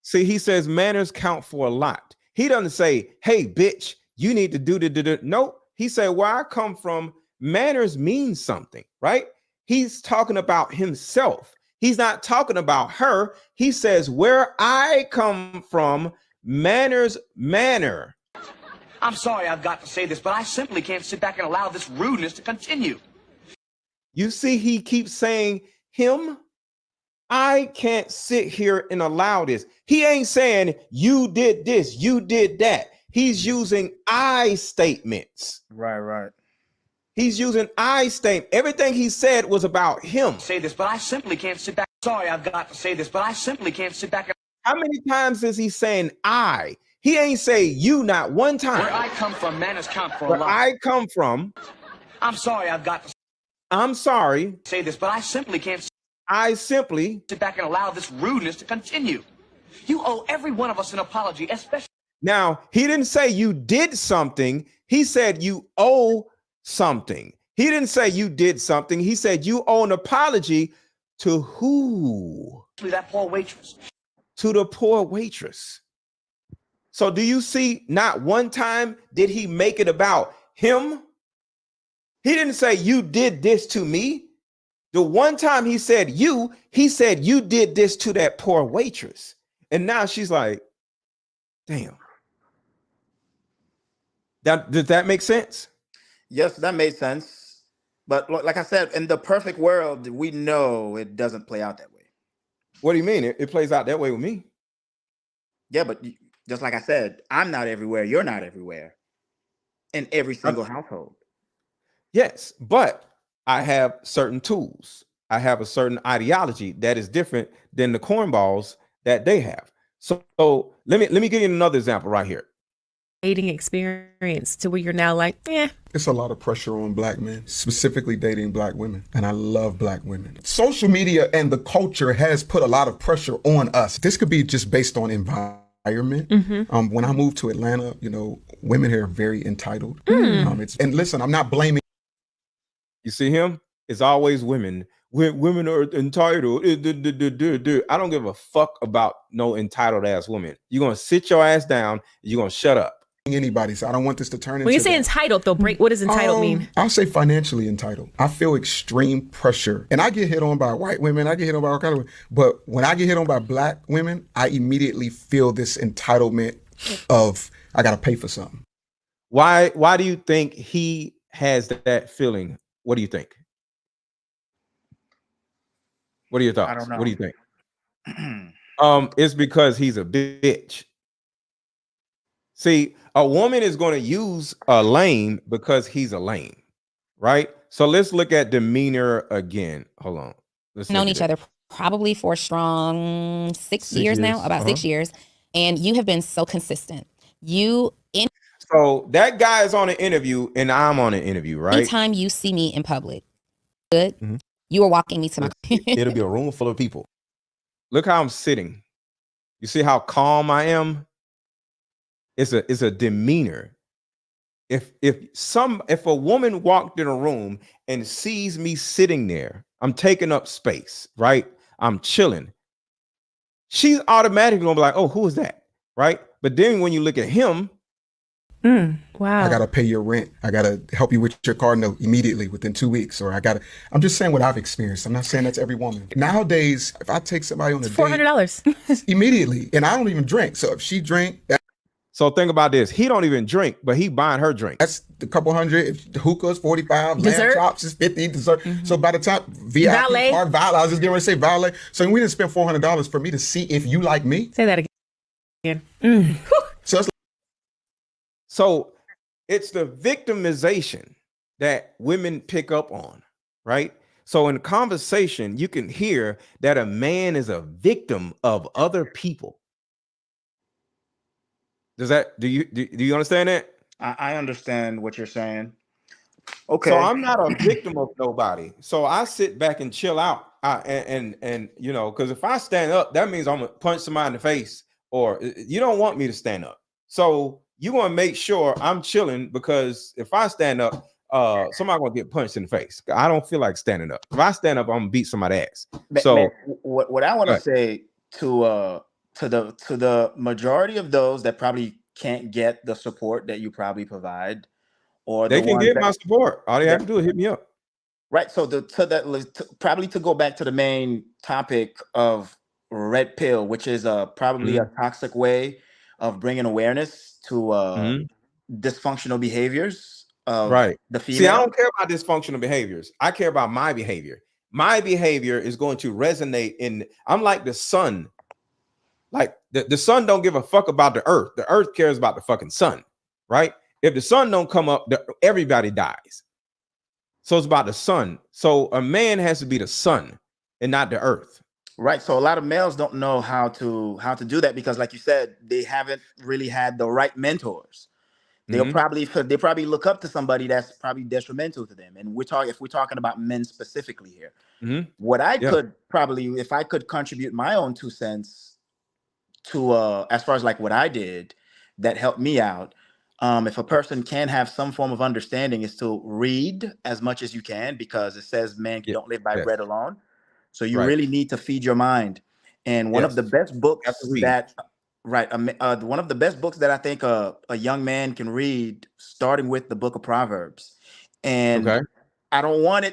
See, he says manners count for a lot. He doesn't say, hey, bitch, you need to do the. Nope. He said, where I come from, manners mean something, right? He's talking about himself. He's not talking about her. He says, where I come from, manners matter. I'm sorry I've got to say this, but I simply can't sit back and allow this rudeness to continue. You see, he keeps saying him. I can't sit here and allow this. He ain't saying you did this, you did that. He's using I statements. Right. He's using I statement. Everything he said was about him. Say this, but I simply can't sit back. Sorry I've got to say this, but I simply can't sit back and... How many times is he saying I? He ain't say you not one time. Where I come from, manners count for a Where lot. I come from. I'm sorry I've got to I'm sorry. say this, but I simply can't I simply sit back and allow this rudeness to continue. You owe every one of us an apology, especially... Now, he didn't say you did something. He said you owe something. He didn't say you did something. He said you owe an apology to who? that poor waitress. To the poor waitress. So do you see, not one time did he make it about him? He didn't say you did this to me. The one time he said you did this to that poor waitress. And now she's like, damn. Does that make sense? Yes, that made sense. But like I said, in the perfect world, we know it doesn't play out that way. What do you mean? It plays out that way with me. Yeah, but just like I said, I'm not everywhere. You're not everywhere. In every single household. Yes, but I have certain tools. I have a certain ideology that is different than the cornballs that they have. So let me give you another example right here. Dating experience to where you're now like, It's a lot of pressure on black men, specifically dating black women. And I love black women. Social media and the culture has put a lot of pressure on us. This could be just based on environment. Mm-hmm. When I moved to Atlanta, women here are very entitled. And listen, I'm not blaming. You see him? It's always women. Women are entitled. I don't give a fuck about no entitled ass woman. You're going to sit your ass down. And you're going to shut up. Anybody, so I don't want this to turn into. When you say entitled, though, what does entitled mean? I'll say financially entitled. I feel extreme pressure, and I get hit on by white women. I get hit on by all kinds of women. But when I get hit on by black women, I immediately feel this entitlement of I got to pay for something. Why do you think he has that feeling? What do you think? What are your thoughts? I don't know. What do you think? It's because he's a bitch. See, a woman is going to use a lame because he's a lame, right? So let's look at demeanor again. Hold on. Let's known each other probably for a strong 6 years now, about 6 years. And you have been so consistent. So that guy is on an interview and I'm on an interview, right? Anytime you see me in public, you are walking me to my It'll be a room full of people. Look how I'm sitting. You see how calm I am? It's a demeanor. If a woman walked in a room and sees me sitting there, I'm taking up space, right? I'm chilling. She's automatically gonna be like, oh, who is that? Right? But then when you look at him, wow. I gotta pay your rent. I gotta help you with your car note immediately within 2 weeks. Or I'm just saying what I've experienced. I'm not saying that's every woman. Nowadays, if I take somebody on a date, $400 immediately, and I don't even drink. So if she drank, So think about this. He don't even drink, but he buying her drink. That's a couple hundred. If the hookah's 45, Dessert? lamb chops is 50, dessert. So by the time VIP Valet? part, valet, I was just getting ready to say valet. So we didn't spend $400 for me to see if you like me. Say that again. So it's the victimization that women pick up on, right? So in the conversation, you can hear that a man is a victim of other people. Do you understand that? I understand what you're saying. Okay. So I'm not a victim of nobody. So I sit back and chill out. And you know, because if I stand up, that means I'm gonna punch somebody in the face, or you don't want me to stand up. So you want to make sure I'm chilling, because if I stand up, somebody gonna get punched in the face. I don't feel like standing up. If I stand up, I'm gonna beat somebody's ass. So what I want to say to the majority of those that probably can't get the support that you probably provide, or they can get my support. All they have to do is hit me up. Right. So probably to go back to the main topic of red pill, which is probably a toxic way of bringing awareness to dysfunctional behaviors of the female. See, I don't care about dysfunctional behaviors. I care about my behavior. My behavior is going to resonate I'm like the sun. Like the sun don't give a fuck about the earth. The earth cares about the fucking sun, right? If the sun don't come up, everybody dies. So it's about the sun. So a man has to be the sun and not the earth. Right. So a lot of males don't know how to do that, because, like you said, they haven't really had the right mentors. They probably look up to somebody that's probably detrimental to them. And if we're talking about men specifically here, what I could probably, if I could contribute my own 2 cents to as far as like what I did that helped me out. If a person can have some form of understanding, is to read as much as you can, because it says man don't live by bread alone. So you really need to feed your mind. And one of the best books one of the best books that I think a young man can read, starting with the book of Proverbs. And I don't want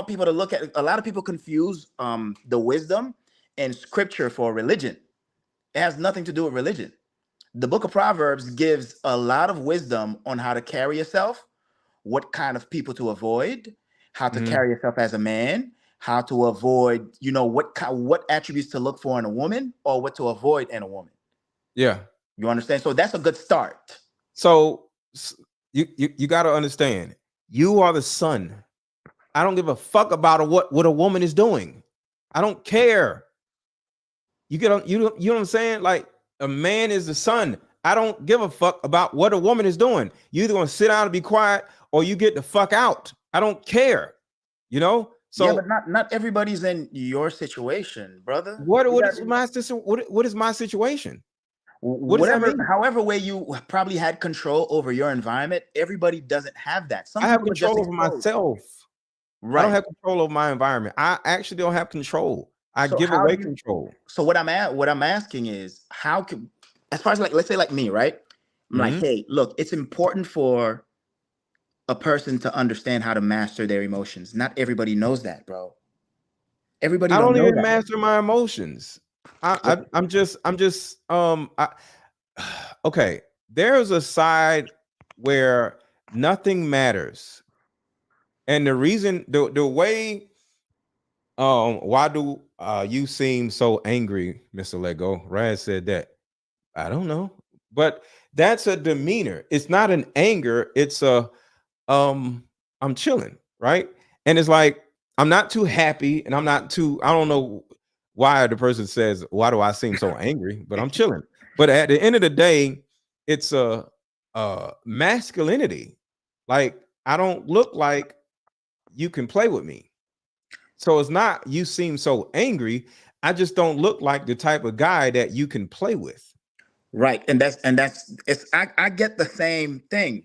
people to look at, a lot of people confuse the wisdom and scripture for religion. It has nothing to do with religion. The book of Proverbs gives a lot of wisdom on how to carry yourself, what kind of people to avoid, how to carry yourself as a man, how to avoid, what attributes to look for in a woman, or what to avoid in a woman. Yeah. You understand? So that's a good start. So you got to understand, you are the sun. I don't give a fuck about what a woman is doing. I don't care. You know what I'm saying? Like, a man is the sun. I don't give a fuck about what a woman is doing. You either gonna sit down and be quiet, or you get the fuck out. I don't care. So yeah, but not everybody's in your situation, brother. What is my situation? However way you probably had control over your environment, everybody doesn't have that. I have control over myself. Right. I don't have control over my environment. I actually don't have control. I give away control. So what I'm asking is, how can, as far as like, let's say like me, right? I'm like, hey, look, it's important for a person to understand how to master their emotions. Not everybody knows that, bro. Everybody. I don't even master my emotions. I'm just okay. There's a side where nothing matters, and the reason, the way. Why do you seem so angry, Mr. Lego? Raz said that. I don't know, but that's a demeanor. It's not an anger. It's I'm chilling, right? And it's like, I'm not too happy, and I don't know why the person says, why do I seem so angry? But I'm chilling. But at the end of the day, it's a masculinity. Like, I don't look like you can play with me. So it's not you seem so angry. I just don't look like the type of guy that you can play with. Right. And I get the same thing.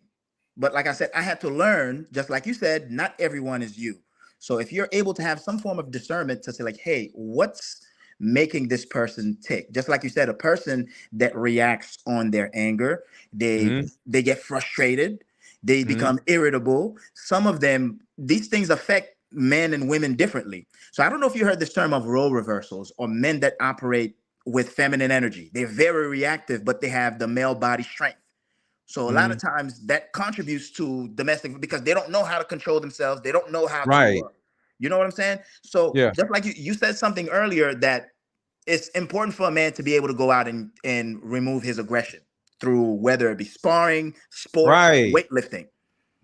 But like I said, I had to learn, just like you said, not everyone is you. So if you're able to have some form of discernment to say like, hey, what's making this person tick? Just like you said, a person that reacts on their anger, they get frustrated, they become irritable. Some of them, these things affect men and women differently. So I don't know if you heard this term of role reversals, or men that operate with feminine energy. They're very reactive, but they have the male body strength. So a lot of times that contributes to domestic because they don't know how to control themselves. They don't know how Right. to, you know what I'm saying? So Yeah. just like you said something earlier that it's important for a man to be able to go out and remove his aggression through whether it be sparring, sports, Right. weightlifting.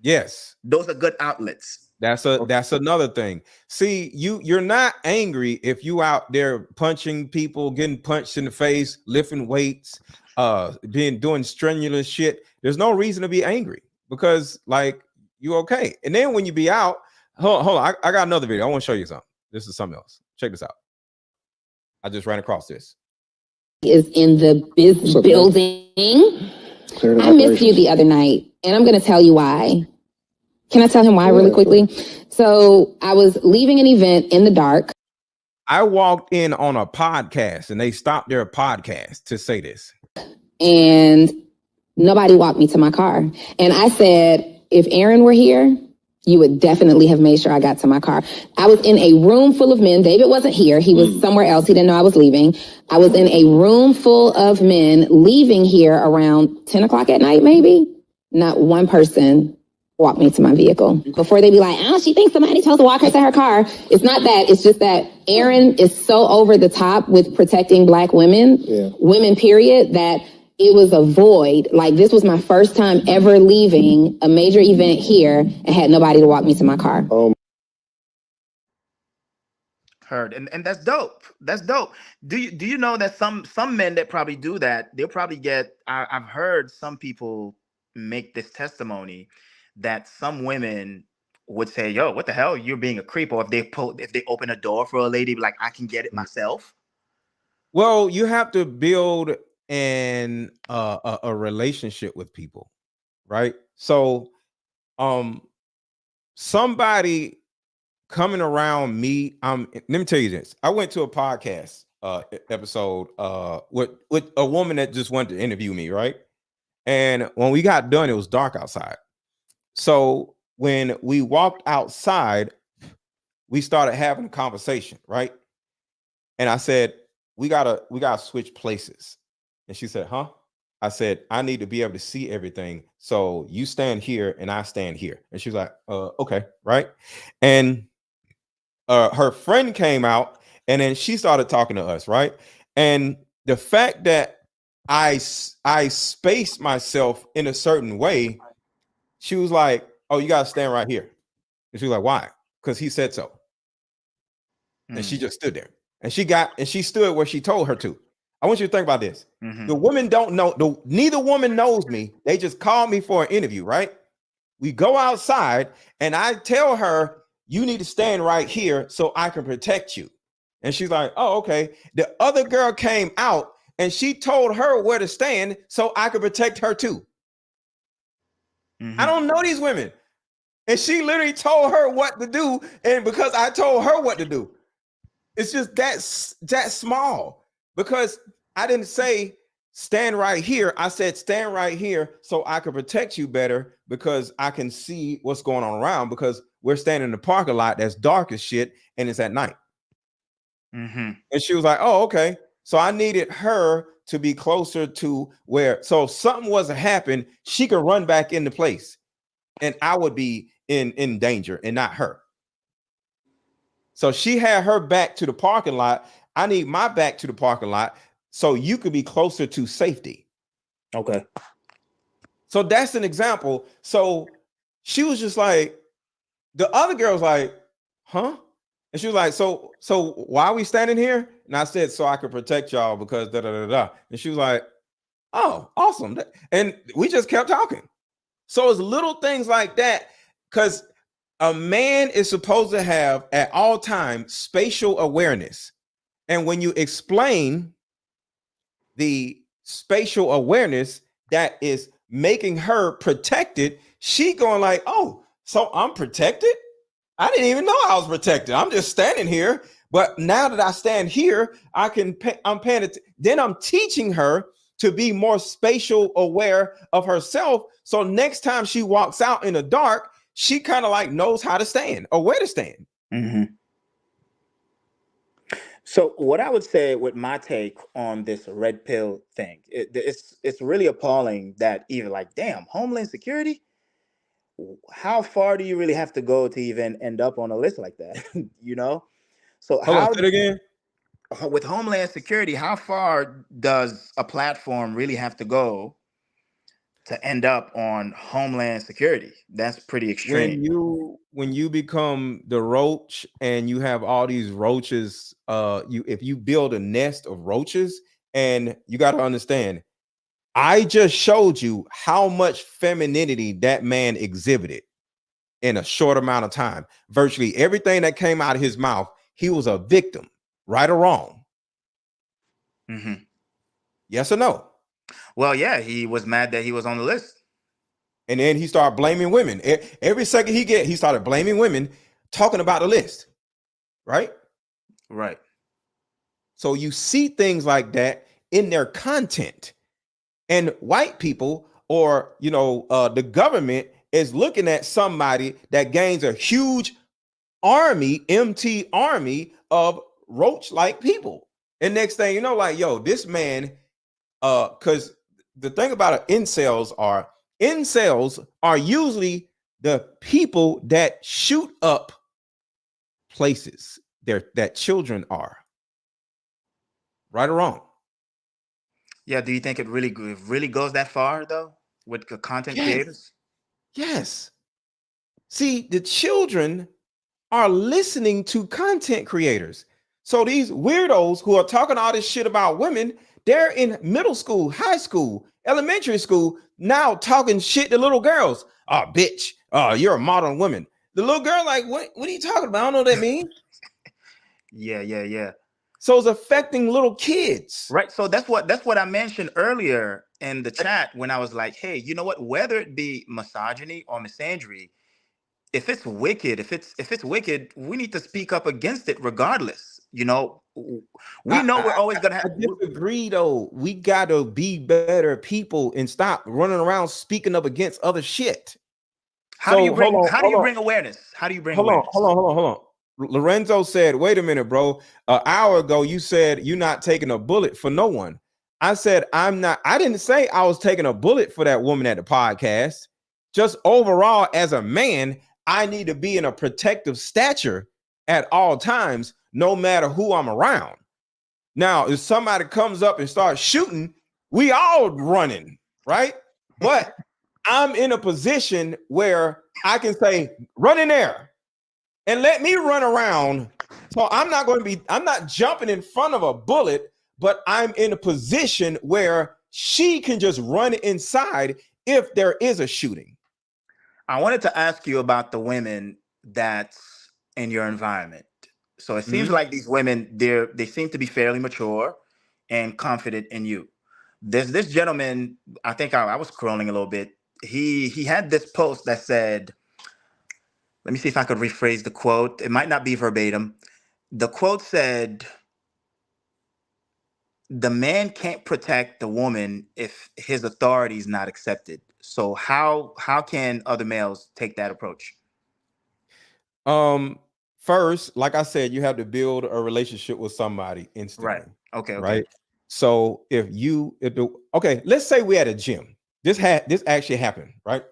Yes. Those are good outlets. That's another thing. See, you're not angry if you out there punching people, getting punched in the face, lifting weights, doing strenuous shit. There's no reason to be angry because like you okay. And then when you be out, hold on, I got another video. I want to show you something. This is something else. Check this out. I just ran across this. Is in the building. I missed you the other night, and I'm going to tell you why. Can I tell him why really quickly? So I was leaving an event in the dark. I walked in on a podcast, and they stopped their podcast to say this. And nobody walked me to my car. And I said, if Aaron were here, you would definitely have made sure I got to my car. I was in a room full of men. David wasn't here. He was somewhere else. He didn't know I was leaving. I was in a room full of men leaving here around 10 o'clock at night, maybe. Not one person walked me to my vehicle. Before they be like, oh, she thinks somebody told to walk her to her car. It's not that. It's just that Aaron is so over the top with protecting Black women, women, period, that it was a void. Like, this was my first time ever leaving a major event here and had nobody to walk me to my car. Heard. And that's dope. That's dope. Do you know that some men that probably do that, they'll probably get, I've heard some people make this testimony that some women would say, yo, what the hell? You're being a creep. Or if they open a door for a lady, like, I can get it myself. Well, you have to build a relationship with people, right? So somebody coming around me, let me tell you this. I went to a podcast episode with a woman that just wanted to interview me, right? And when we got done, it was dark outside. So when we walked outside, we started having a conversation, right? And I said, we gotta switch places. And she said, huh? I said, I need to be able to see everything. So you stand here and I stand here. And she was like, okay, right? And her friend came out and then she started talking to us, right? And the fact that I spaced myself in a certain way, she was like, oh, you gotta stand right here. And she was like, why? Because he said so. And she just stood there. And she stood where she told her to. I want you to think about this. The women don't know, neither woman knows me. They just called me for an interview, right? We go outside and I tell her, you need to stand right here so I can protect you. And she's like, oh, okay. The other girl came out and she told her where to stand so I could protect her too. I don't know these women. And she literally told her what to do. And because I told her what to do, it's just that small. Because I didn't say stand right here. I said stand right here so I can protect you better because I can see what's going on around because we're standing in the parking lot that's dark as shit and it's at night. And she was like, oh, okay. So I needed her to be closer to where, so if something was to happen, she could run back into place and I would be in danger and not her. So she had her back to the parking lot. I need my back to the parking lot so you could be closer to safety. Okay. So that's an example. So she was just like, the other girl was like, huh? And she was like, so why are we standing here? And I said, so I could protect y'all because da da da da. And she was like, oh, awesome. And we just kept talking. So it's little things like that because a man is supposed to have at all times spatial awareness. And when you explain the spatial awareness that is making her protected, she going like, oh, so I'm protected? I didn't even know I was protected. I'm just standing here. But now that I stand here, I'm paying it. Then I'm teaching her to be more spatial aware of herself. So next time she walks out in the dark, she kind of like knows how to stand or where to stand. So what I would say with my take on this red pill thing, it's really appalling that even like, damn, Homeland Security, how far do you really have to go to even end up on a list like that? You know? So Hold on, how say it again. with Homeland Security, how far does a platform really have to go to end up on Homeland Security? That's pretty extreme. When you become the roach and you have all these roaches, if you build a nest of roaches, and you got to understand, I just showed you how much femininity that man exhibited in a short amount of time. Virtually everything that came out of his mouth, he was a victim, right or wrong. Mm-hmm. Yes or no? Well, yeah, he was mad that he was on the list. And then he started blaming women. Every second he started blaming women, talking about the list. Right? Right. So you see things like that in their content. And white people or, the government is looking at somebody that gains a huge MT army of roach-like people. And next thing you know, like, yo, this man, because the thing about incels are usually the people that shoot up places that children are. Right or wrong? Yeah, do you think it really goes that far though with the content creators? Yes. See, the children are listening to content creators. So these weirdos who are talking all this shit about women, they're in middle school, high school, elementary school, now talking shit to little girls. Oh, bitch. Oh, you're a modern woman. The little girl, like, what are you talking about? I don't know what that means. Yeah. So it's affecting little kids. Right. So that's what I mentioned earlier in the chat when I was like, hey, you know what? Whether it be misogyny or misandry, if it's wicked, we need to speak up against it regardless. You know, we know we're always gonna have. I disagree though. We gotta be better people and stop running around speaking up against other shit. How do you bring awareness? How do you bring awareness? Hold on. Lorenzo said, wait a minute, bro. An hour ago, you said you're not taking a bullet for no one. I said, I'm not. I didn't say I was taking a bullet for that woman at the podcast. Just overall, as a man, I need to be in a protective stature at all times, no matter who I'm around. Now, if somebody comes up and starts shooting, we all running, right? But I'm in a position where I can say, run in there and let me run around. So I'm not jumping in front of a bullet, but I'm in a position where she can just run inside if there is a shooting. I wanted to ask you about the women that's in your environment. So it seems like these women, they seem to be fairly mature and confident in you. There's this gentleman, I think I was scrolling a little bit. He had this post that said, let me see if I could rephrase the quote. It might not be verbatim. The quote said, the man can't protect the woman if his authority is not accepted. So how can other males take that approach? First, like I said, you have to build a relationship with somebody instantly. Right. Okay. Right. So let's say we at a gym. This actually happened, right?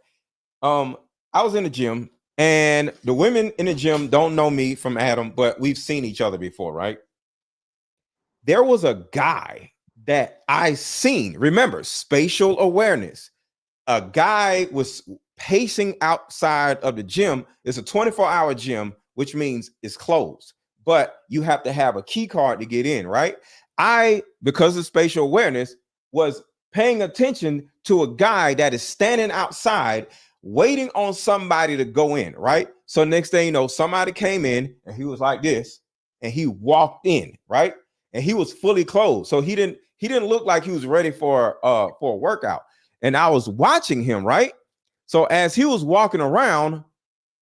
I was in the gym and the women in the gym don't know me from Adam, but we've seen each other before, right? There was a guy that I seen. Remember, spatial awareness. A guy was pacing outside of the gym. It's a 24-hour gym, which means it's closed, but you have to have a key card to get in, right? Because of spatial awareness, was paying attention to a guy that is standing outside waiting on somebody to go in, right? So next thing you know, somebody came in and he was like this and he walked in, right? And he was fully clothed. So he didn't look like he was ready for a workout. And I was watching him, right? So as he was walking around,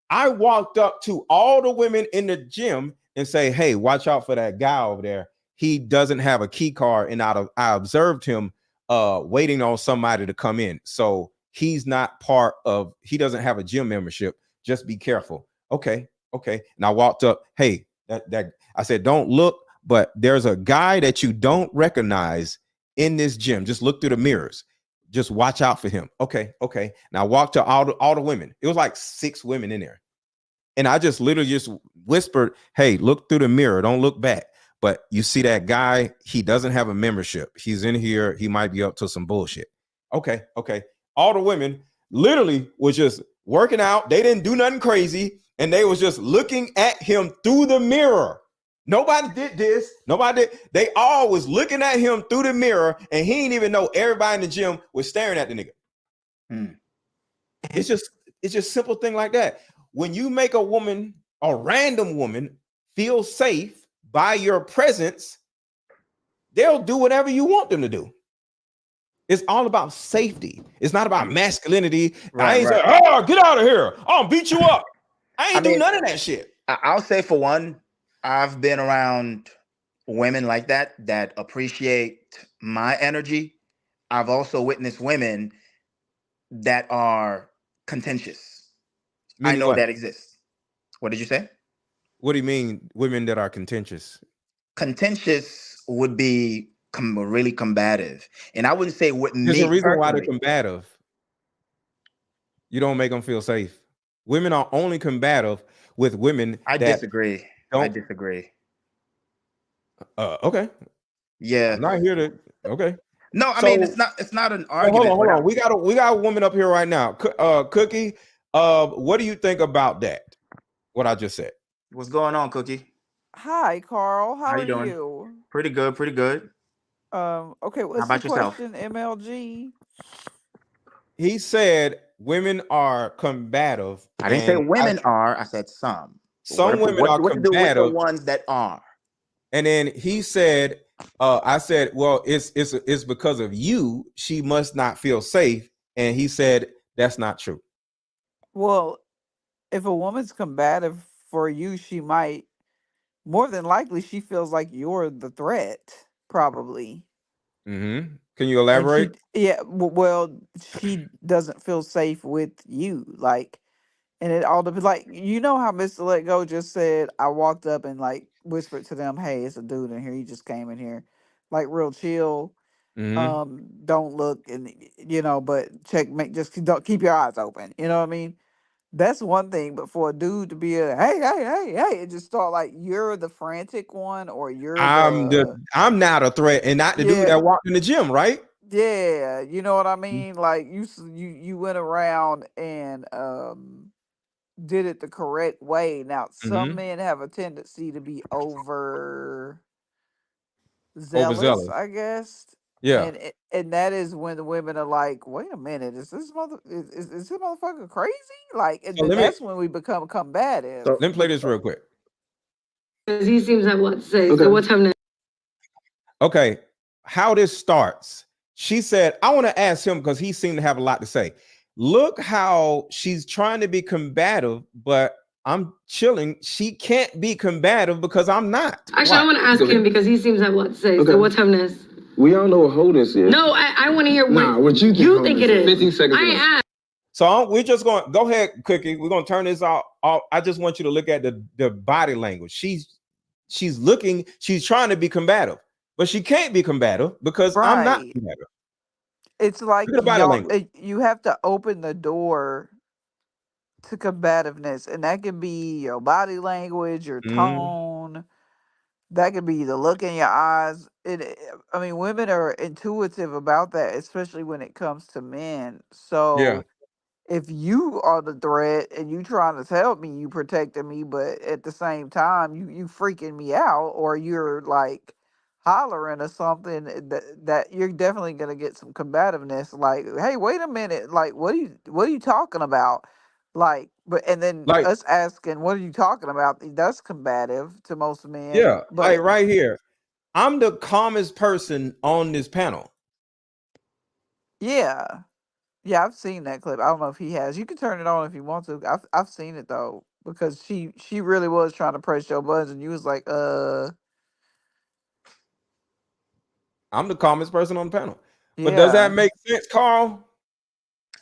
I walked up to all the women in the gym and say, hey, watch out for that guy over there. He doesn't have a key card. And I observed him waiting on somebody to come in. So he doesn't have a gym membership. Just be careful. Okay. And I walked up. Hey, I said, don't look but there's a guy that you don't recognize in this gym. Just look through the mirrors. Just watch out for him. Okay. Now walk to all the women. It was like 6 women in there. And I just literally just whispered, hey, look through the mirror. Don't look back. But you see that guy, he doesn't have a membership. He's in here. He might be up to some bullshit. Okay. All the women literally was just working out. They didn't do nothing crazy. And they was just looking at him through the mirror. Nobody did this. Nobody did. They all was looking at him through the mirror. And he didn't even know everybody in the gym was staring at the nigga. It's just simple thing like that. When you make a woman, a random woman, feel safe by your presence, they'll do whatever you want them to do. It's all about safety. It's not about masculinity. I ain't say, oh, get out of here. I'll beat you up. I ain't do none of that shit. I'll say for one, I've been around women like that appreciate my energy. I've also witnessed women that are contentious. I know that exists. What did you say? What do you mean, women that are contentious? Contentious would be really combative, and I wouldn't say with me. There's a reason personally. why they're combative. You don't make them feel safe. Women are only combative with women. I disagree. Okay. Yeah. I'm not here to. Okay. No, I mean it's not an argument. Hold on. We got a woman up here right now. Cookie. What do you think about that? What I just said. What's going on, Cookie? Hi, Carl. How you are doing? you? Pretty good. Okay, what's How about the yourself? question, MLG? He said women are combative. I didn't say women are. I said some. Some women are what to do with combative. the ones that are? And then he said, I said, well, it's because of you. She must not feel safe. And he said, that's not true. Well, if a woman's combative for you, she might, more than likely, she feels like you're the threat, probably. Mm-hmm. Can you elaborate? Well, she doesn't feel safe with you. Like, and it all depends. Like, you know how Mr. Let Go just said, I walked up and like whispered to them, hey, it's a dude in here. He just came in here. Like, real chill. Don't look, and but just don't keep your eyes open. You know what I mean? That's one thing, but for a dude to be hey, and just start like you're the frantic one, or you're I'm not a threat, and not the dude that walked in the gym, right? Yeah, you know what I mean? Like you went around and did it the correct way. Now some men have a tendency to be overzealous, Overzealous. I guess. Yeah. And that is when the women are like, wait a minute, is this motherfucker crazy? Like, and then that's when we become combative. Let me play this real quick. Because he seems to have a lot to say. So what's happening? Okay, how this starts. She said, I want to ask him because he seemed to have a lot to say. Look how she's trying to be combative, but I'm chilling. She can't be combative because I'm not. Actually, I want to ask him because he seems to have a lot to say. So what's happening? We all know what wholeness is. No, I want to hear what you think it is. 15 seconds. I asked. So we're just going, go ahead, Cookie. We're going to turn this off. I just want you to look at the body language. She's looking, she's trying to be combative, but she can't be combative because I'm not combative. It's like you have to open the door to combativeness, and that can be your body language, your tone. That could be the look in your eyes. I mean, women are intuitive about that, especially when it comes to men. So if you are the threat and you trying to tell me you protecting me, but at the same time you freaking me out, or you're like hollering or something, that you're definitely gonna get some combativeness. Like, hey, wait a minute, like what are you talking about? Like, but and then us asking, what are you talking about? That's combative to most men. Yeah, but like right here, I'm the calmest person on this panel. Yeah, I've seen that clip. I don't know if he has. You can turn it on if you want to. I've seen it though, because she really was trying to press your buttons, and you was like, I'm the calmest person on the panel. But does that make sense, Carl?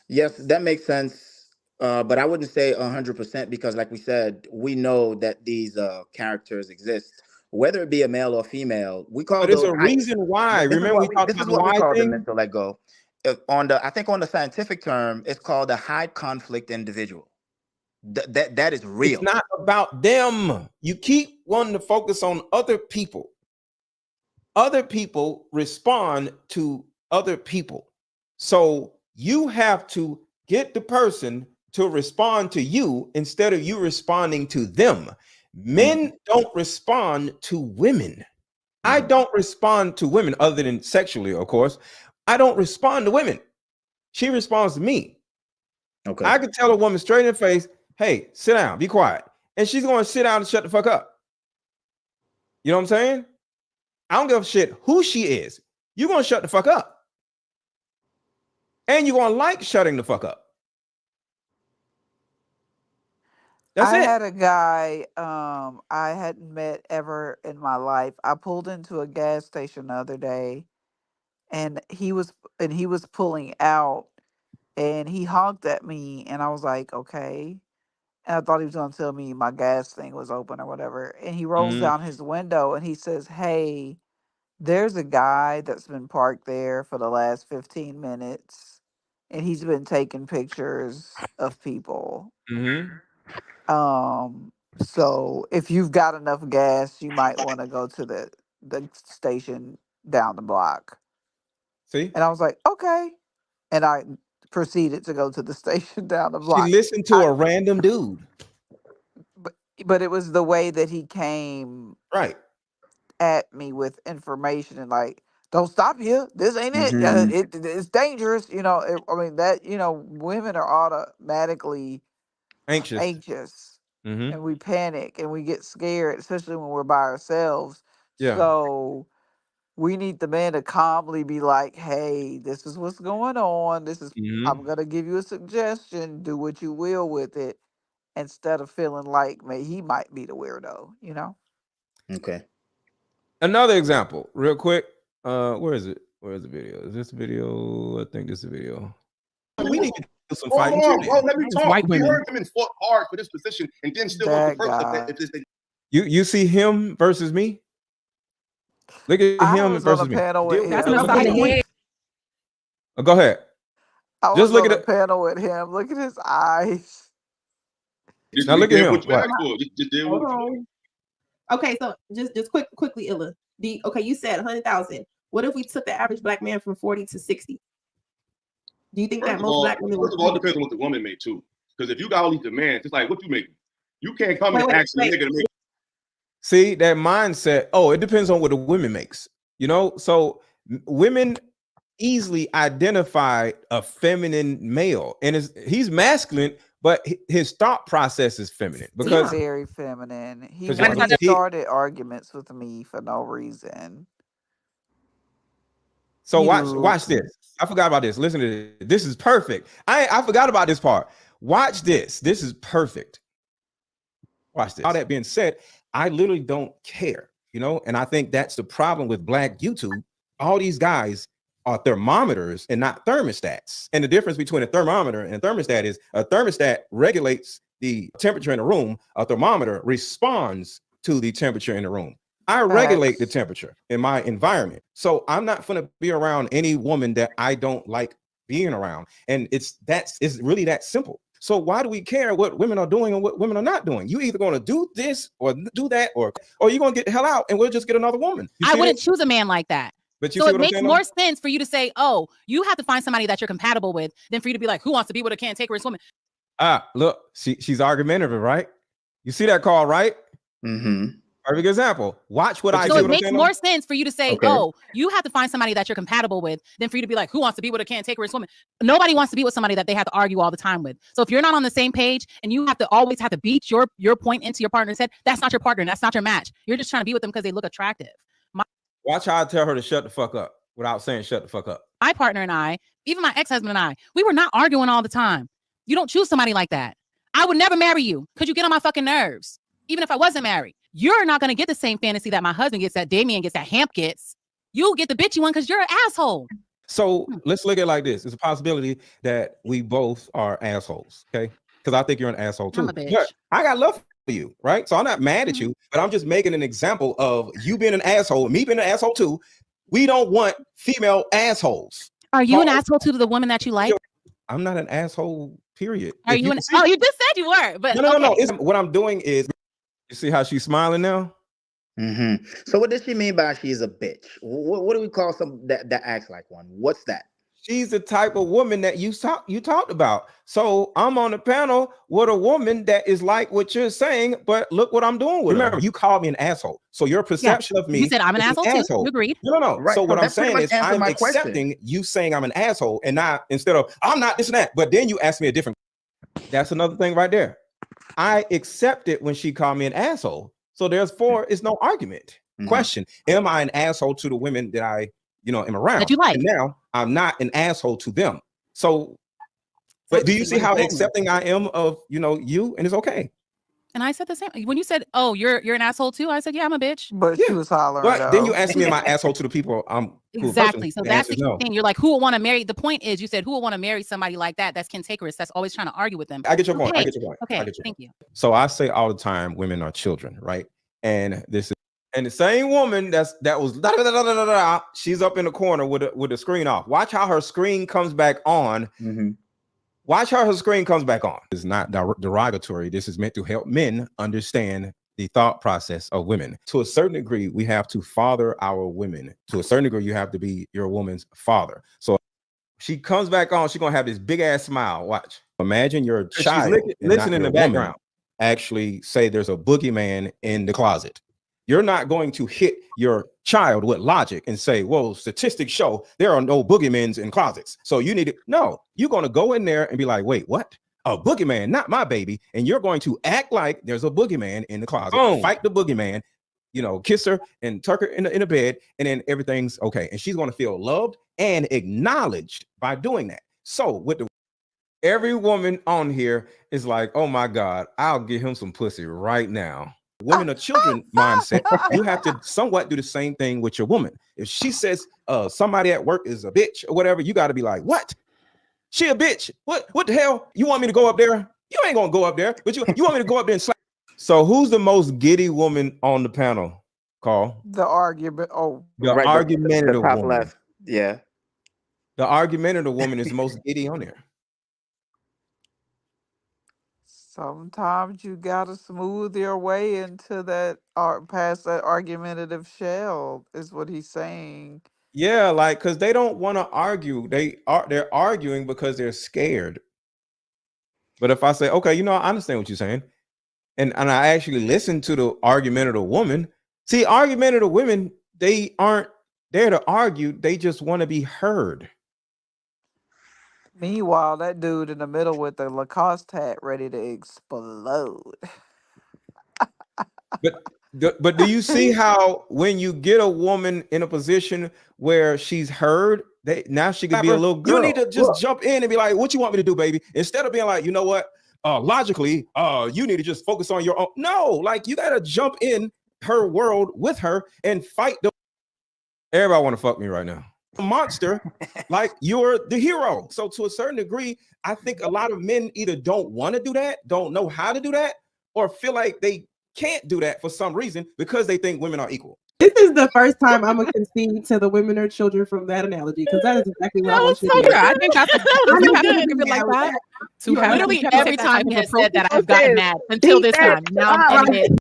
Yes, that makes sense. But I wouldn't say 100% because, like we said, we know that these characters exist. whether it be a male or female, we call But those. there's a reason why. Remember, we talked this about is the what we why call the thing. mental let go. I think on the scientific term, it's called a high conflict individual. That is real. It's not about them. You keep wanting to focus on other people. Other people respond to other people. So you have to get the person to respond to you instead of you responding to them. Men don't respond to women. I don't respond to women other than sexually, of course. I don't respond to women. She responds to me. Okay. I could tell a woman straight in the face, hey, sit down, be quiet. And she's going to sit down and shut the fuck up. You know what I'm saying? I don't give a shit who she is. You're going to shut the fuck up. And you're going to like shutting the fuck up. That's I it. had a guy I hadn't met ever in my life. I pulled into a gas station the other day and he was pulling out and he honked at me and I was like, okay. And I thought he was gonna tell me my gas thing was open or whatever. And he rolls down his window and he says, hey, there's a guy that's been parked there for the last 15 minutes and he's been taking pictures of people. So if you've got enough gas, you might want to go to the station down the block. See? And I was like, okay. And I proceeded to go to the station down the She block. listened to a random dude. But it was the way that he came right at me with information and like, don't stop here. This ain't it. It's dangerous. You know, I mean that, you know, women are automatically anxious. And we panic and we get scared, especially when we're by ourselves. Yeah. So we need the man to calmly be like, hey, this is what's going on. I'm going to give you a suggestion. Do what you will with it. Instead of feeling like he might be the weirdo, you know? Okay. Another example, real quick. Where is it? Where is the video? Is this the video? I think this is the video. We need to do some fighting. Bro, let me talk. We heard them and fought hard for this position and then still want the first. You see him versus me? Look at him versus me. Panel with him. Go ahead. I was Just look on at a panel with him. Look at his eyes. Now look at him. Just deal with it. Okay, so just quickly, Illa. Okay, you said 100,000. What if we took the average black man from 40 to 60? Do you think that most black women? First of all, it depends on what the woman make too. Because if you got all these demands, it's like what you make. You can't come and ask the nigga to make. See that mindset. Oh, it depends on what the women makes. You know, so women easily identify a feminine male, and he's masculine, but his thought process is feminine because he's very feminine. He started arguments with me for no reason. So watch this. I forgot about this. Listen to this. This is perfect. I forgot about this part. Watch this. This is perfect. Watch this. All that being said, I literally don't care, you know, and I think that's the problem with Black YouTube. All these guys are thermometers and not thermostats. And the difference between a thermometer and a thermostat is a thermostat regulates the temperature in the room. A thermometer responds to the temperature in the room. I regulate the temperature in my environment. So I'm not going to be around any woman that I don't like being around. And it's really that simple. So why do we care what women are doing and what women are not doing? You either going to do this or do that, or you're going to get the hell out and we'll just get another woman. I wouldn't choose a man like that. But so it makes more sense for you to say, oh, you have to find somebody that you're compatible with than for you to be like, who wants to be with a can't take risks woman? Look, she's argumentative, right? You see that call, right? Perfect example. Watch what I do. So it makes more sense for you to say, oh, you have to find somebody that you're compatible with than for you to be like, who wants to be with a can't take risks woman? Nobody wants to be with somebody that they have to argue all the time with. So if you're not on the same page and you have to always have to beat your point into your partner's head, that's not your partner. That's not your match. You're just trying to be with them because they look attractive. Watch how I tell her to shut the fuck up without saying shut the fuck up. My partner and I, even my ex-husband and I, we were not arguing all the time. You don't choose somebody like that. I would never marry you because you get on my fucking nerves. Even if I wasn't married, you're not going to get the same fantasy that my husband gets, that Damien gets, that Hamp gets. You get the bitchy one because you're an asshole. So let's look at it like this. It's a possibility that we both are assholes, okay? Because I think you're an asshole too. I'm a bitch. But I got love you, right? So I'm not mad at you, but I'm just making an example of you being an asshole, me being an asshole too. We don't want female assholes. Are you an asshole to the woman that you like? I'm not an asshole, period. Are you an, oh, you just said you were, but no. What I'm doing is, you see how she's smiling now? So what does she mean by she's a bitch? What do we call some that acts like one? What's that? She's the type of woman that you talked about. So I'm on the panel with a woman that is like what you're saying, but look what I'm doing with her. Remember, you called me an asshole. So your perception of me. You said I'm an asshole too. You agreed. No. Right. So what I'm saying is I'm my accepting you saying I'm an asshole, and not instead of I'm not this and that. But then you ask me a different. That's another thing right there. I accept it when she called me an asshole. So therefore, it's no argument. Question: am I an asshole to the women that I am around? That you like. And now I'm not an asshole to them. So, but do you see how accepting I am of you, and it's okay. And I said the same. When you said, "Oh, you're an asshole too," I said, "Yeah, I'm a bitch." But she was hollering. But then you asked me, "Am I asshole to the people I'm exactly?" So that's the key thing. You're like, "Who would want to marry?" The point is, you said, "Who would want to marry somebody like that? That's cantankerous. That's always trying to argue with them." I get your point. Okay. I get your point. Okay, thank you. So I say all the time, women are children, right? And this is the same woman that was she's up in the corner with the screen off. Watch how her screen comes back on. Watch how her screen comes back on. It's not derogatory. This is meant to help men understand the thought process of women. To a certain degree, we have to father our women. To a certain degree, you have to be your woman's father. So she comes back on, she's gonna have this big ass smile. Watch. Imagine your child listening in the background actually say there's a boogeyman in the closet. You're not going to hit your child with logic and say, well, statistics show there are no boogeymans in closets. So you need to, no, you're going to go in there and be like, wait, what? A boogeyman, not my baby. And you're going to act like there's a boogeyman in the closet, fight the boogeyman, kiss her and tuck her in the bed, and then everything's okay. And she's going to feel loved and acknowledged by doing that. So every woman on here is like, oh my God, I'll give him some pussy right now. Women are children mindset. You have to somewhat do the same thing with your woman. If she says somebody at work is a bitch or whatever, you got to be like, what? She a bitch? What the hell? You want me to go up there? You ain't gonna go up there, but you want me to go up there and slap. So who's the most giddy woman on the panel, Carl? The argument. The argumentative the top woman. left. Yeah. The argumentative woman is the most giddy on there. Sometimes you gotta smooth your way into that past that argumentative shell, is what he's saying. Yeah, like because they don't want to argue. They're arguing because they're scared. But if I say, okay, I understand what you're saying, and I actually listen to the argumentative woman. See, argumentative women, they aren't there to argue. They just want to be heard. Meanwhile, that dude in the middle with the Lacoste hat ready to explode. But do you see how when you get a woman in a position where she's heard, now she could be a little girl. You need to just jump in and be like, what you want me to do, baby? Instead of being like, you know what? Logically, you need to just focus on your own. No, like you got to jump in her world with her and fight. Everybody want to fuck me right now. Monster, like you're the hero. So to a certain degree, I think a lot of men either don't want to do that, don't know how to do that, or feel like they can't do that for some reason because they think women are equal. This is the first time I'm gonna concede to the women are children from that analogy, because that is exactly what I want you to do. I think that's you have to think of it like that. Literally every time he has said that, I've gotten mad until this time. Now I'm getting it.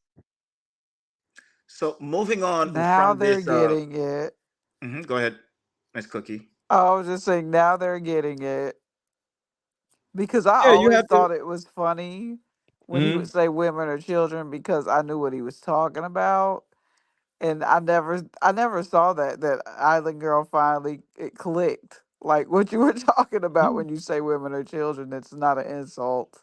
So moving on. Now from they're this, getting it. Go ahead, Miss Cookie. I was just saying, now they're getting it. Because I always thought it was funny when he would say women are children, because I knew what he was talking about. And I never saw that Island Girl finally it clicked. Like what you were talking about when you say women are children, it's not an insult.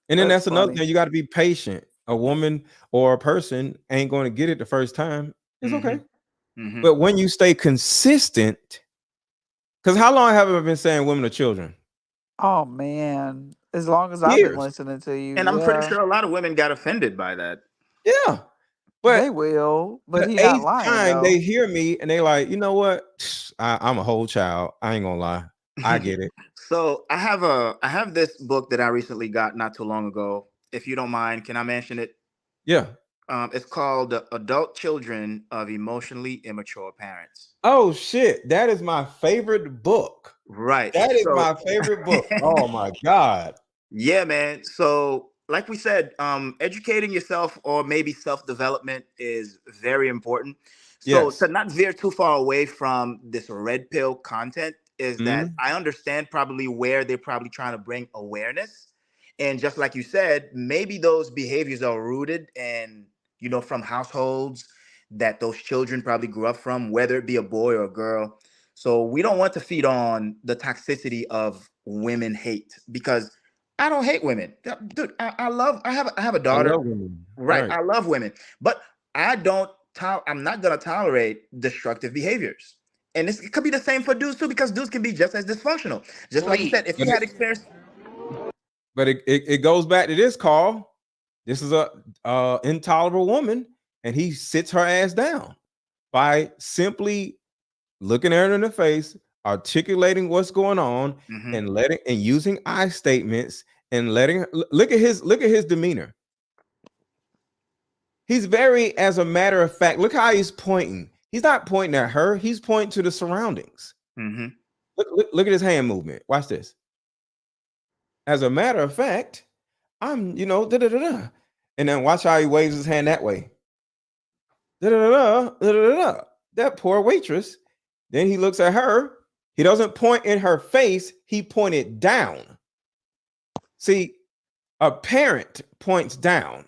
And then that's another thing. You got to be patient. A woman or a person ain't going to get it the first time. It's okay. But when you stay consistent, because how long have I been saying women are children? Oh man, as long as I've been listening to you. And I'm pretty sure a lot of women got offended by that. Yeah. But they will. But the he's not eighth lying. time they hear me and they like, you know what? I'm a whole child. I ain't gonna lie. I get it. So I have this book that I recently got not too long ago. If you don't mind, can I mention it? Yeah. It's called Adult Children of Emotionally Immature Parents. Oh shit, that is my favorite book. Right. That is So my favorite book. Oh my God. yeah, man. So like we said, educating yourself or maybe self-development is very important. So Yes. to not veer too far away from this red pill content is that Mhm. I understand probably where they're probably trying to bring awareness. And just like you said, maybe those behaviors are rooted in, from households that those children probably grew up from, whether it be a boy or a girl. So we don't want to feed on the toxicity of women hate, because I don't hate women, dude. I have a I daughter, love women. right? Right. I love women, but I'm not gonna tolerate destructive behaviors. And it could be the same for dudes too, because dudes can be just as dysfunctional. Just like you said, if But he had experience. it goes back to this, Carl. This is a intolerable woman, and he sits her ass down by simply looking at her in the face, articulating what's going on, and using I statements and letting her look at his demeanor. He's very, as a matter of fact, look how he's pointing. He's not pointing at her, he's pointing to the surroundings. Look at his hand movement. Watch this. As a matter of fact, I'm, da-da-da-da. And then watch how he waves his hand that way. Da-da-da-da, da-da-da-da. That poor waitress. Then he looks at her. He doesn't point in her face, he pointed down. See, a parent points down.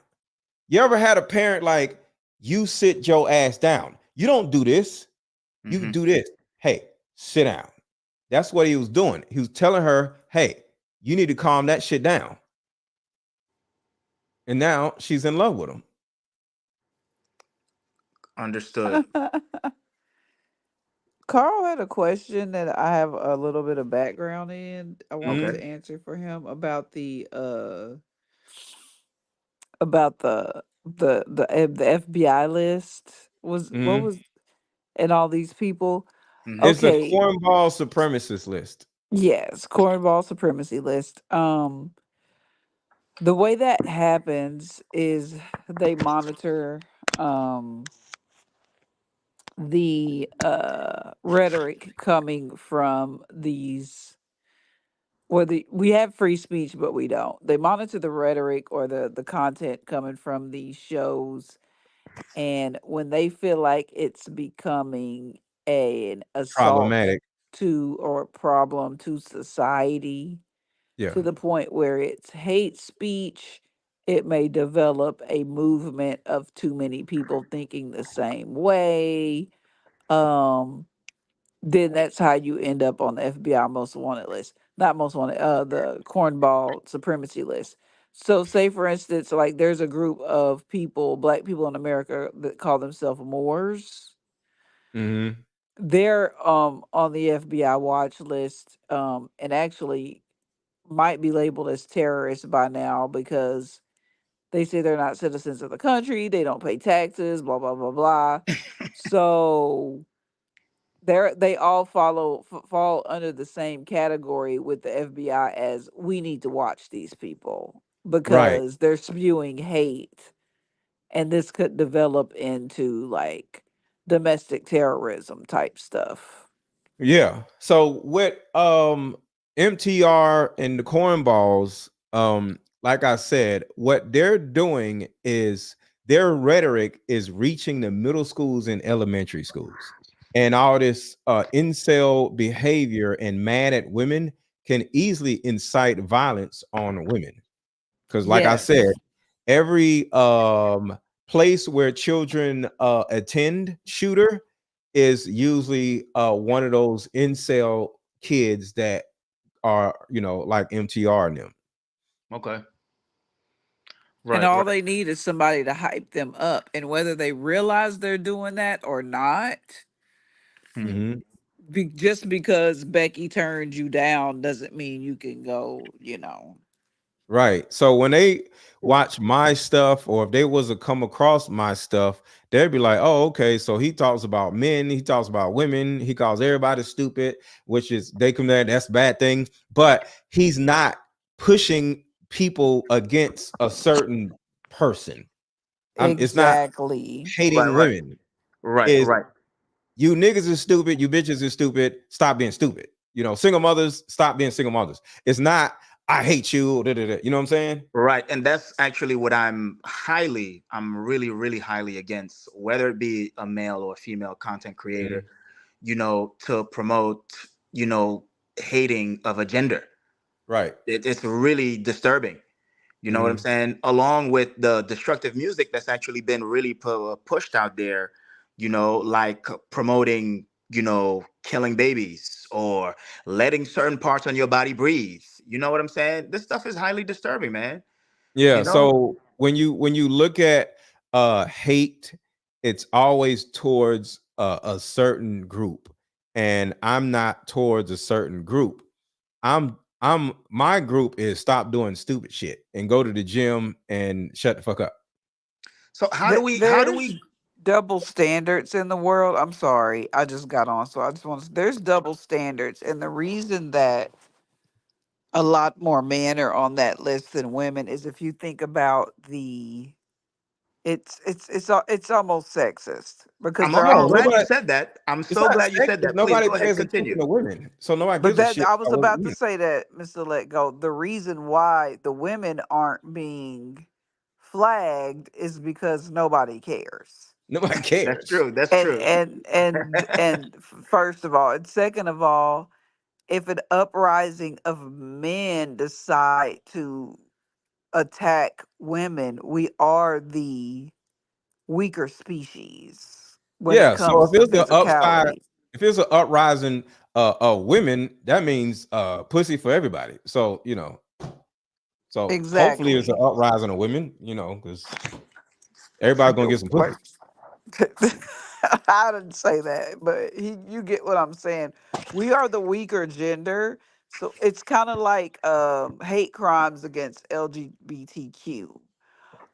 You ever had a parent like, you sit your ass down? You don't do this. You do this. Hey, sit down. That's what he was doing. He was telling her, hey, you need to calm that shit down. And now she's in love with him. Understood. Carl had a question that I have a little bit of background in. I wanted to answer for him about the FBI list. What was, and all these people. It's the Okay. cornball supremacist list. Yes, cornball supremacy list. The way that happens is they monitor the rhetoric coming from these, we have free speech, but we don't. They monitor the rhetoric or the content coming from these shows, and when they feel like it's becoming an assault Problematic. to or a problem to society, Yeah. to the point where it's hate speech, it may develop a movement of too many people thinking the same way. Then that's how you end up on the FBI most wanted list. Not most wanted, the cornball supremacy list. So say for instance, like there's a group of people, black people in America, that call themselves Moors. They're on the FBI watch list, and actually might be labeled as terrorists by now, because they say they're not citizens of the country, they don't pay taxes, blah blah blah blah. So they all fall under the same category with the FBI as, we need to watch these people because they're spewing hate, and this could develop into like domestic terrorism type stuff. Yeah. So with MTR and the cornballs, like I said, what they're doing is their rhetoric is reaching the middle schools and elementary schools. And all this incel behavior and mad at women can easily incite violence on women. Because like I said, every place where children attend shooter is usually one of those incel kids that are, like MTR and them. Okay. And all they need is somebody to hype them up. And whether they realize they're doing that or not, just because Becky turned you down doesn't mean you can go, Right. So when they watch my stuff, or if they was to come across my stuff, they'd be like, oh, okay, so he talks about men, he talks about women, he calls everybody stupid, which is, they come there, that's a bad thing. But he's not pushing people against a certain person. It's not Exactly. hating women. Right. Is you niggas is stupid, you bitches is stupid, stop being stupid. You know, single mothers, stop being single mothers. It's not I hate you, you know what I'm saying? Right. And that's actually what I'm really, really highly against, whether it be a male or a female content creator, you know, to promote, you know, hating of a gender. Right. It's really disturbing. You know what I'm saying? Along with the destructive music that's actually been really pushed out there, you know, like promoting, you know, killing babies or letting certain parts on your body breathe. You know what I'm saying? This stuff is highly disturbing, man. Yeah. You know? So when you look at hate, it's always towards a certain group, and I'm not towards a certain group. My group is stop doing stupid shit and go to the gym and shut the fuck up. So There's double standards in the world. I'm sorry, I just got on, so I just want to. There's double standards, and the reason that a lot more men are on that list than women is if you think about it's almost sexist because they're I'm all. glad you said that. I'm It's so not glad you said sexist. that. Please Nobody go ahead, pays attention continue. to women, so nobody But gives a that shit. I was about about to women. say that, Mr. Let Go. The reason why the women aren't being flagged is because nobody cares. Nobody cares. That's true. That's And true. first of all, and second of all, if an uprising of men decide to attack women, we are the weaker species when it Yeah. So comes if to it's the upside, physicality. if it's an uprising of women, that means pussy for everybody. So you know, so hopefully it's an Exactly. uprising of women. You know, because everybody's gonna get some pussy. I didn't say that, but you get what I'm saying. We are the weaker gender, so it's kind of like hate crimes against LGBTQ,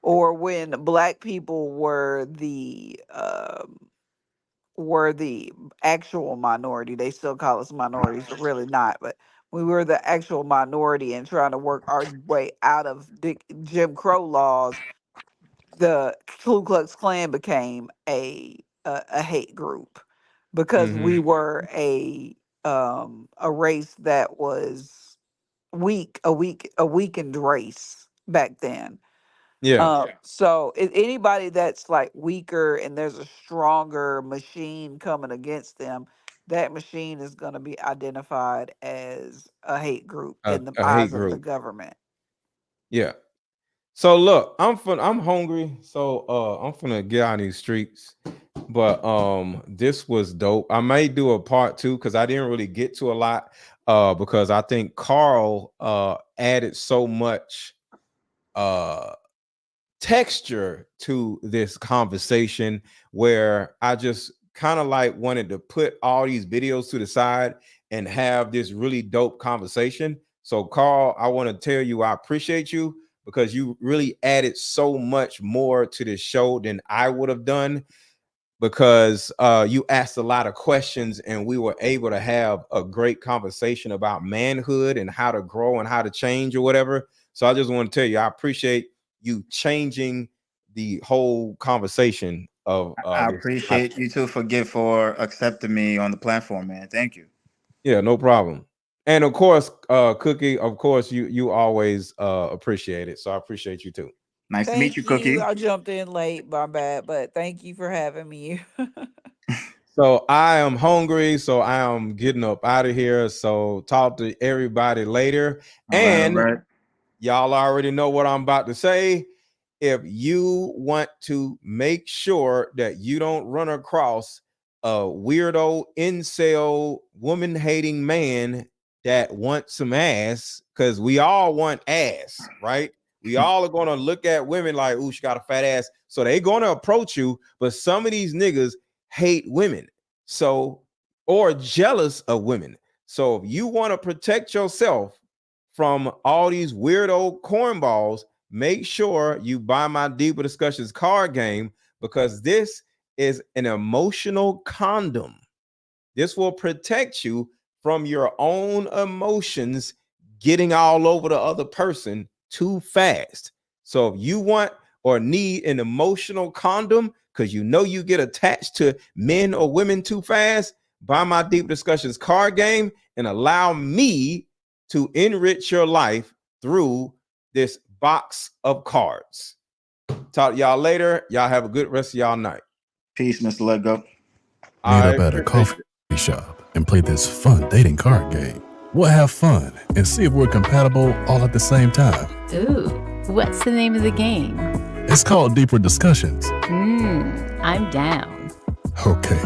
or when black people were the actual minority. They still call us minorities, but really not. But we were the actual minority and trying to work our way out of Jim Crow laws. The Ku Klux Klan became a hate group because we were a race that was a weakened race back then. Yeah. So anybody that's like weaker and there's a stronger machine coming against them, that machine is going to be identified as a hate group in the A hate eyes of the group. government. Yeah. So look, I'm hungry, so I'm finna get on these streets. But this was dope. I may do a part 2 because I didn't really get to a lot because I think Carl added so much texture to this conversation where I just kind of like wanted to put all these videos to the side and have this really dope conversation. So Carl, I want to tell you I appreciate you because you really added so much more to this show than I would have done, because you asked a lot of questions and we were able to have a great conversation about manhood and how to grow and how to change or whatever. So I just want to tell you, I appreciate you changing the whole conversation of I this. appreciate you too for accepting me on the platform, man. Thank you. Yeah, no problem. And of course, Cookie, of course, you always appreciate it. So I appreciate you too. Nice to meet Thank you, you. Cookie. I jumped in late, my bad, but thank you for having me. So I am hungry, so I am getting up out of here. So talk to everybody later. All right. Y'all already know what I'm about to say. If you want to make sure that you don't run across a weirdo incel woman hating man that wants some ass, because we all want ass, right? We all are going to look at women like, ooh, she got a fat ass. So they're going to approach you. But some of these niggas hate women. So, or jealous of women. So if you want to protect yourself from all these weirdo cornballs, make sure you buy my Deeper Discussions card game, because this is an emotional condom. This will protect you from your own emotions getting all over the other person too fast. So if you want or need an emotional condom because you know you get attached to men or women too fast, buy my Deep Discussions card game and allow me to enrich your life through this box of cards. Talk to y'all later. Y'all have a good rest of y'all night. Peace, Mr. Let Go. Meet up at a coffee shop and play this fun dating card game. We'll have fun and see if we're compatible all at the same time. Ooh, what's the name of the game? It's called Deeper Discussions. I'm down. Okay,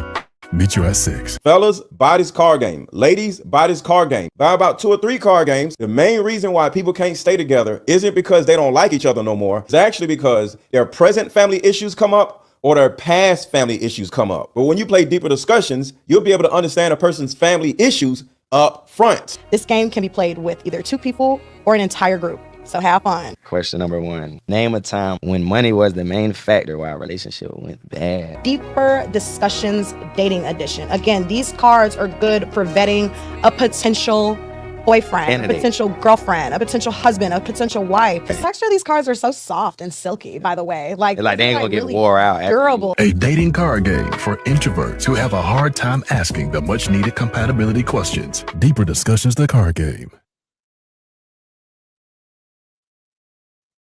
meet you at 6. Fellas, buy this card game. Ladies, buy this card game. Buy about 2 or 3 card games. The main reason why people can't stay together isn't because they don't like each other no more. It's actually because their present family issues come up or their past family issues come up. But when you play Deeper Discussions, you'll be able to understand a person's family issues up front. This game can be played with either 2 people or an entire group. So have fun. Question number 1. Name a time when money was the main factor why a relationship went bad. Deeper Discussions Dating Edition. Again, these cards are good for vetting a potential boyfriend, a potential girlfriend, a potential husband, a potential wife. The texture of these cards are so soft and silky, by the way. Like they ain't gonna really get wore out. Durable. A dating card game for introverts who have a hard time asking the much needed compatibility questions. Deeper Discussions, the card game.